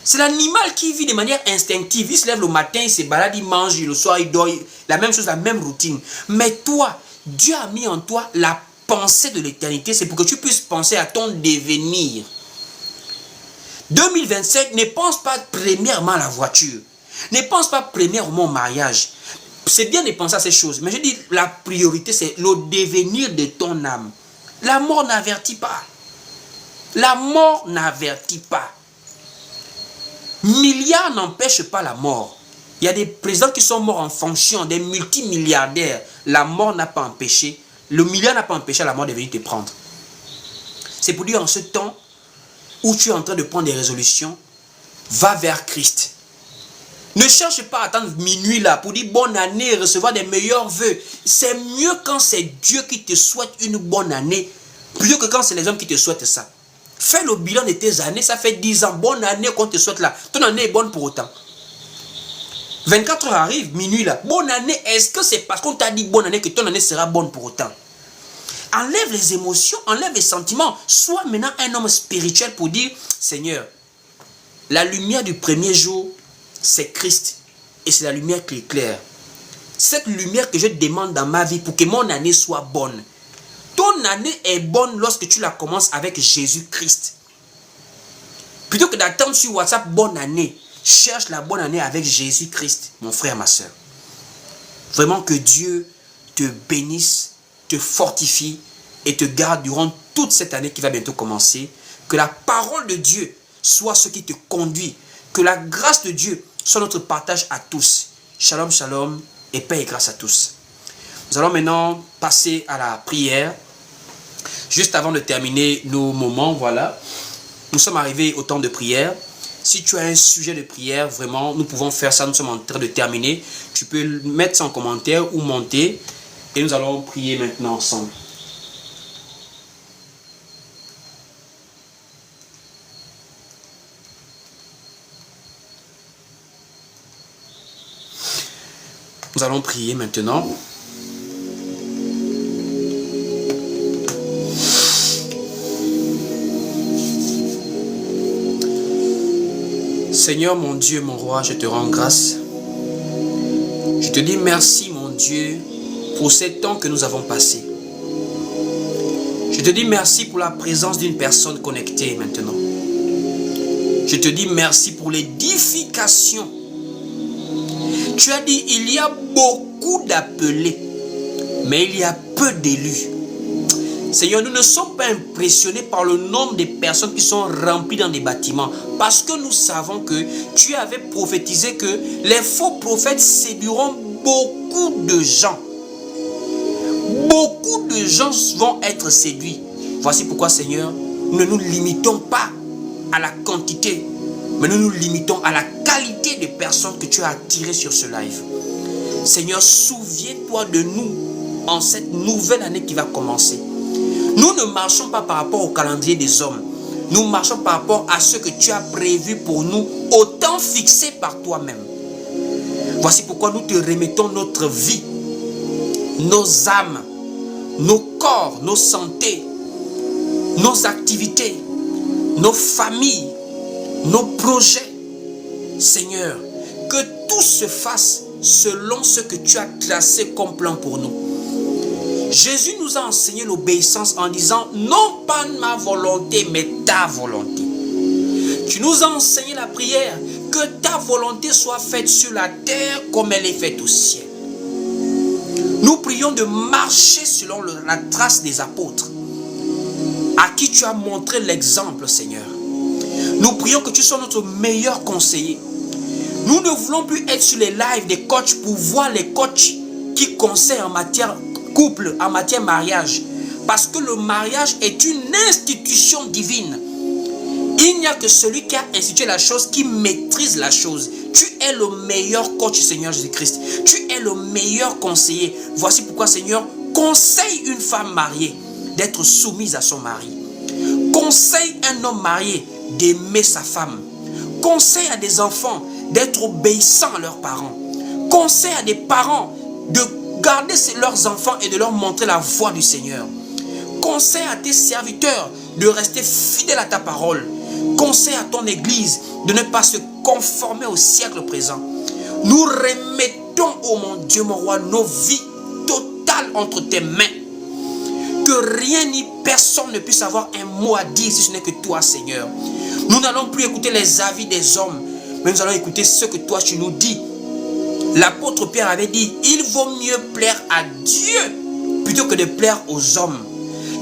C'est l'animal qui vit de manière instinctive. Il se lève le matin, il se balade, il mange, le soir, il dort. La même chose, la même routine. Mais toi, Dieu a mis en toi la pensée de l'éternité. C'est pour que tu puisses penser à ton devenir. 2025, ne pense pas premièrement à la voiture. Ne pense pas premièrement au mariage. C'est bien de penser à ces choses. Mais je dis, la priorité, c'est le devenir de ton âme. La mort n'avertit pas. La mort n'avertit pas. Milliards n'empêchent pas la mort. Il y a des présidents qui sont morts en fonction, des multimilliardaires. La mort n'a pas empêché, le milliard n'a pas empêché la mort de venir te prendre. C'est pour dire en ce temps où tu es en train de prendre des résolutions, va vers Christ. Ne cherche pas à attendre minuit là pour dire bonne année et recevoir des meilleurs vœux. C'est mieux quand c'est Dieu qui te souhaite une bonne année, plutôt que quand c'est les hommes qui te souhaitent ça. Fais le bilan de tes années, ça fait 10 ans, bonne année qu'on te souhaite là. Ton année est bonne pour autant. 24 heures arrive, minuit là. Bonne année, est-ce que c'est parce qu'on t'a dit bonne année que ton année sera bonne pour autant? Enlève les émotions, enlève les sentiments. Sois maintenant un homme spirituel pour dire, Seigneur, la lumière du premier jour, c'est Christ. Et c'est la lumière qui éclaire. Cette lumière que je demande dans ma vie pour que mon année soit bonne. Ton année est bonne lorsque tu la commences avec Jésus-Christ. Plutôt que d'attendre sur WhatsApp bonne année, cherche la bonne année avec Jésus-Christ, mon frère, ma soeur. Vraiment que Dieu te bénisse, te fortifie et te garde durant toute cette année qui va bientôt commencer. Que la parole de Dieu soit ce qui te conduit. Que la grâce de Dieu soit notre partage à tous. Shalom, shalom et paix et grâce à tous. Nous allons maintenant passer à la prière. Juste avant de terminer nos moments, voilà. Nous sommes arrivés au temps de prière. Si tu as un sujet de prière, vraiment, nous pouvons faire ça. Nous sommes en train de terminer. Tu peux mettre ça en commentaire ou monter. Et nous allons prier maintenant ensemble. Nous allons prier maintenant. Seigneur, mon Dieu, mon roi, je te rends grâce. Je te dis merci, mon Dieu, pour ces temps que nous avons passés. Je te dis merci pour la présence d'une personne connectée maintenant. Je te dis merci pour l'édification. Tu as dit, il y a beaucoup d'appelés, mais il y a peu d'élus. Seigneur, nous ne sommes pas impressionnés par le nombre de personnes qui sont remplies dans des bâtiments. Parce que nous savons que tu avais prophétisé que les faux prophètes séduiront beaucoup de gens. Beaucoup de gens vont être séduits. Voici pourquoi, Seigneur, nous ne nous limitons pas à la quantité, mais nous nous limitons à la qualité des personnes que tu as attirées sur ce live. Seigneur, souviens-toi de nous en cette nouvelle année qui va commencer. Nous ne marchons pas par rapport au calendrier des hommes. Nous marchons par rapport à ce que tu as prévu pour nous, au temps fixé par toi-même. Voici pourquoi nous te remettons notre vie, nos âmes, nos corps, nos santé, nos activités, nos familles, nos projets. Seigneur, que tout se fasse selon ce que tu as tracé comme plan pour nous. Jésus nous a enseigné l'obéissance en disant, non pas ma volonté, mais ta volonté. Tu nous as enseigné la prière, que ta volonté soit faite sur la terre comme elle est faite au ciel. Nous prions de marcher selon la trace des apôtres, à qui tu as montré l'exemple, Seigneur. Nous prions que tu sois notre meilleur conseiller. Nous ne voulons plus être sur les lives des coachs pour voir les coachs qui conseillent en matière couple, en matière mariage. Parce que le mariage est une institution divine. Il n'y a que celui qui a institué la chose qui maîtrise la chose. Tu es le meilleur coach, Seigneur Jésus-Christ. Tu es le meilleur conseiller. Voici pourquoi, Seigneur, conseille une femme mariée d'être soumise à son mari. Conseille un homme marié d'aimer sa femme. Conseille à des enfants d'être obéissants à leurs parents. Conseille à des parents de garder leurs enfants et de leur montrer la voie du Seigneur. Conseille à tes serviteurs de rester fidèles à ta parole. Conseille à ton Église de ne pas se conformer au siècle présent. Nous remettons, oh mon Dieu, mon roi, nos vies totales entre tes mains. Que rien ni personne ne puisse avoir un mot à dire si ce n'est que toi, Seigneur. Nous n'allons plus écouter les avis des hommes, mais nous allons écouter ce que toi tu nous dis. L'apôtre Pierre avait dit, il vaut mieux plaire à Dieu plutôt que de plaire aux hommes.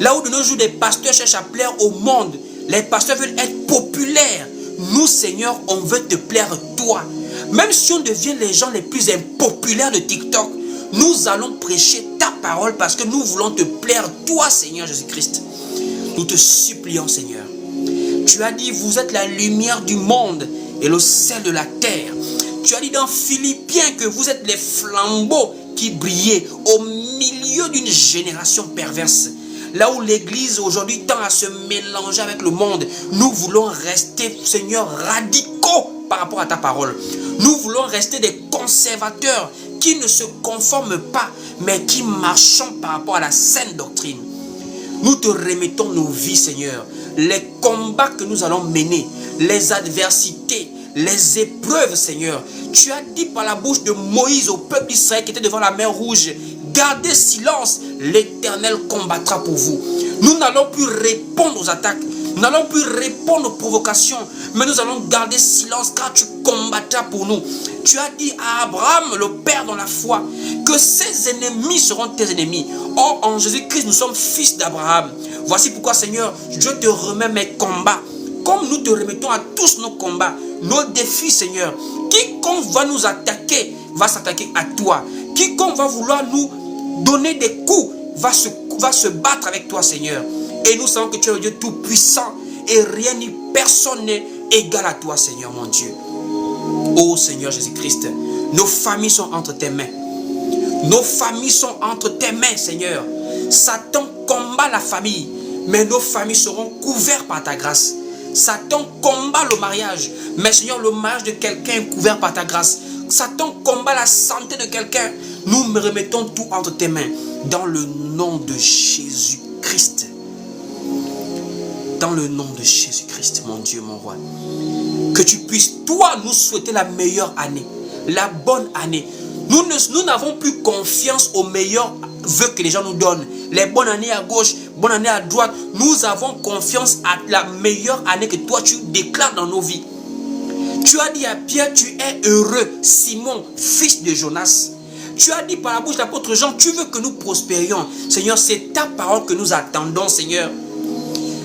Là où de nos jours les pasteurs cherchent à plaire au monde, les pasteurs veulent être populaires. Nous, Seigneur, on veut te plaire toi. Même si on devient les gens les plus impopulaires de TikTok, nous allons prêcher ta parole parce que nous voulons te plaire toi, Seigneur Jésus-Christ. Nous te supplions, Seigneur. Tu as dit, vous êtes la lumière du monde et le sel de la terre. Tu as dit dans Philippiens que vous êtes les flambeaux qui brillaient au milieu d'une génération perverse. Là où l'Église aujourd'hui tend à se mélanger avec le monde, nous voulons rester, Seigneur, radicaux par rapport à ta parole. Nous voulons rester des conservateurs qui ne se conforment pas, mais qui marchent par rapport à la saine doctrine. Nous te remettons nos vies, Seigneur. Les combats que nous allons mener, les adversités, les épreuves, Seigneur. Tu as dit par la bouche de Moïse au peuple d'Israël qui était devant la mer Rouge, gardez silence, l'Éternel combattra pour vous. Nous n'allons plus répondre aux attaques, nous n'allons plus répondre aux provocations, mais nous allons garder silence car tu combattras pour nous. Tu as dit à Abraham, le Père dans la foi, que ses ennemis seront tes ennemis. Or, en Jésus-Christ, nous sommes fils d'Abraham. Voici pourquoi, Seigneur, je te remets mes combats. Comme nous te remettons à tous nos combats, nos défis, Seigneur. Quiconque va nous attaquer, va s'attaquer à toi. Quiconque va vouloir nous donner des coups, va se battre avec toi, Seigneur. Et nous savons que tu es le Dieu tout-puissant et rien ni personne n'est égal à toi, Seigneur, mon Dieu. Oh, Seigneur Jésus-Christ, nos familles sont entre tes mains. Nos familles sont entre tes mains, Seigneur. Satan combat la famille, mais nos familles seront couvertes par ta grâce. Satan combat le mariage, mais Seigneur, le mariage de quelqu'un est couvert par ta grâce. Satan combat la santé de quelqu'un. Nous me remettons tout entre tes mains. Dans le nom de Jésus-Christ. Dans le nom de Jésus-Christ, mon Dieu, mon roi. Que tu puisses, toi, nous souhaiter la meilleure année. La bonne année. Nous n'avons plus confiance aux meilleurs vœux que les gens nous donnent. Les bonnes années à gauche, bonne année à droite. Nous avons confiance à la meilleure année que toi, tu déclares dans nos vies. Tu as dit à Pierre, tu es heureux, Simon, fils de Jonas. Tu as dit par la bouche de l'apôtre Jean, tu veux que nous prospérions. Seigneur, c'est ta parole que nous attendons, Seigneur.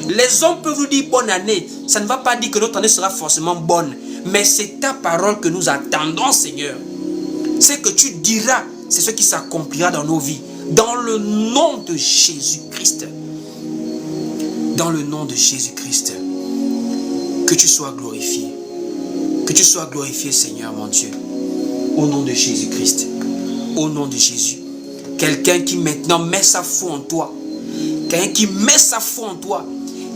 Les hommes peuvent nous dire bonne année. Ça ne va pas dire que notre année sera forcément bonne. Mais c'est ta parole que nous attendons, Seigneur. Ce que tu diras, c'est ce qui s'accomplira dans nos vies. Dans le nom de Jésus-Christ. Dans le nom de Jésus-Christ. Que tu sois glorifié. Que tu sois glorifié, Seigneur, mon Dieu. Au nom de Jésus-Christ. Au nom de Jésus. Quelqu'un qui maintenant met sa foi en toi. Quelqu'un qui met sa foi en toi.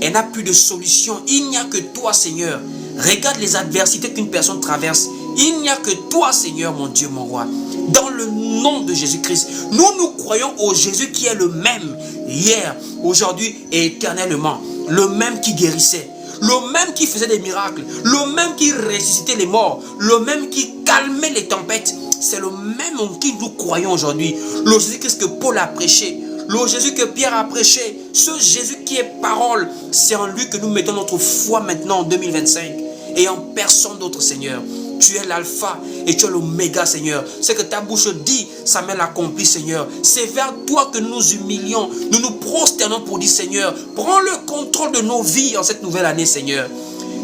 Elle n'a plus de solution. Il n'y a que toi, Seigneur. Regarde les adversités qu'une personne traverse. Il n'y a que toi, Seigneur, mon Dieu, mon roi. Dans le nom de Jésus-Christ, nous croyons au Jésus qui est le même hier, aujourd'hui et éternellement. Le même qui guérissait. Le même qui faisait des miracles. Le même qui ressuscitait les morts. Le même qui calmait les tempêtes. C'est le même en qui nous croyons aujourd'hui. Le Jésus-Christ que Paul a prêché. Le Jésus que Pierre a prêché. Ce Jésus qui est parole. C'est en lui que nous mettons notre foi maintenant en 2025. Et en personne d'autre, Seigneur. Tu es l'alpha et tu es l'oméga, Seigneur. Ce que ta bouche dit, ça met l'accompli, Seigneur. C'est vers toi que nous nous humilions. Nous nous prosternons pour dire, Seigneur, prends le contrôle de nos vies en cette nouvelle année, Seigneur.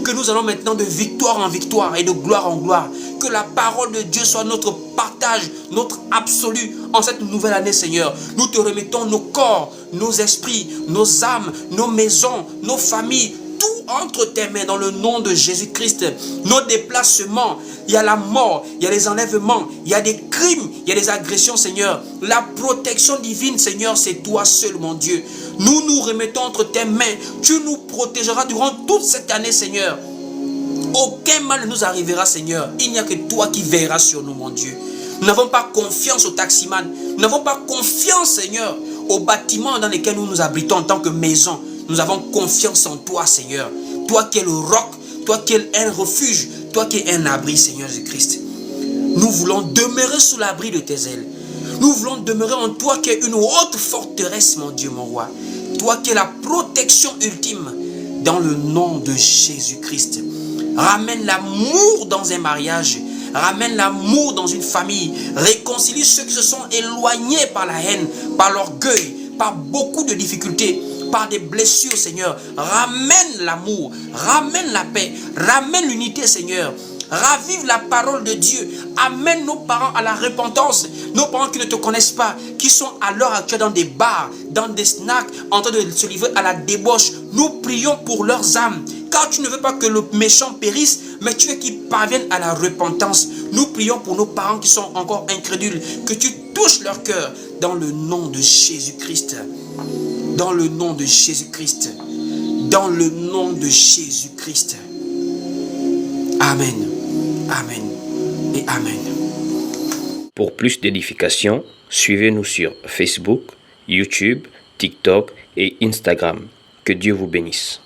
Que nous allons maintenant de victoire en victoire et de gloire en gloire. Que la parole de Dieu soit notre partage, notre absolu en cette nouvelle année, Seigneur. Nous te remettons nos corps, nos esprits, nos âmes, nos maisons, nos familles, tout entre tes mains dans le nom de Jésus-Christ. Nos déplacements, il y a la mort, il y a les enlèvements, il y a des crimes, il y a des agressions, Seigneur. La protection divine, Seigneur, c'est toi seul, mon Dieu. Nous nous remettons entre tes mains. Tu nous protégeras durant toute cette année, Seigneur. Aucun mal ne nous arrivera, Seigneur. Il n'y a que toi qui veilleras sur nous, mon Dieu. Nous n'avons pas confiance aux taximans. Nous n'avons pas confiance, Seigneur, aux bâtiments dans lesquels nous nous abritons en tant que maison. Nous avons confiance en toi, Seigneur. Toi qui es le roc, toi qui es un refuge, toi qui es un abri, Seigneur Jésus-Christ. Nous voulons demeurer sous l'abri de tes ailes. Nous voulons demeurer en toi qui es une haute forteresse, mon Dieu, mon roi. Toi qui es la protection ultime, dans le nom de Jésus-Christ. Ramène l'amour dans un mariage. Ramène l'amour dans une famille. Réconcilie ceux qui se sont éloignés par la haine, par l'orgueil, par beaucoup de difficultés, par des blessures, Seigneur. Ramène l'amour, ramène la paix, ramène l'unité, Seigneur. Ravive la parole de Dieu. Amène nos parents à la repentance. Nos parents qui ne te connaissent pas, qui sont à l'heure actuelle dans des bars, dans des snacks, en train de se livrer à la débauche. Nous prions pour leurs âmes. Car tu ne veux pas que le méchant périsse, mais tu veux qu'ils parviennent à la repentance. Nous prions pour nos parents qui sont encore incrédules. Que tu touches leur cœur dans le nom de Jésus-Christ. Dans le nom de Jésus-Christ. Dans le nom de Jésus-Christ. Amen. Amen et Amen. Pour plus d'édification, suivez-nous sur Facebook, YouTube, TikTok et Instagram. Que Dieu vous bénisse.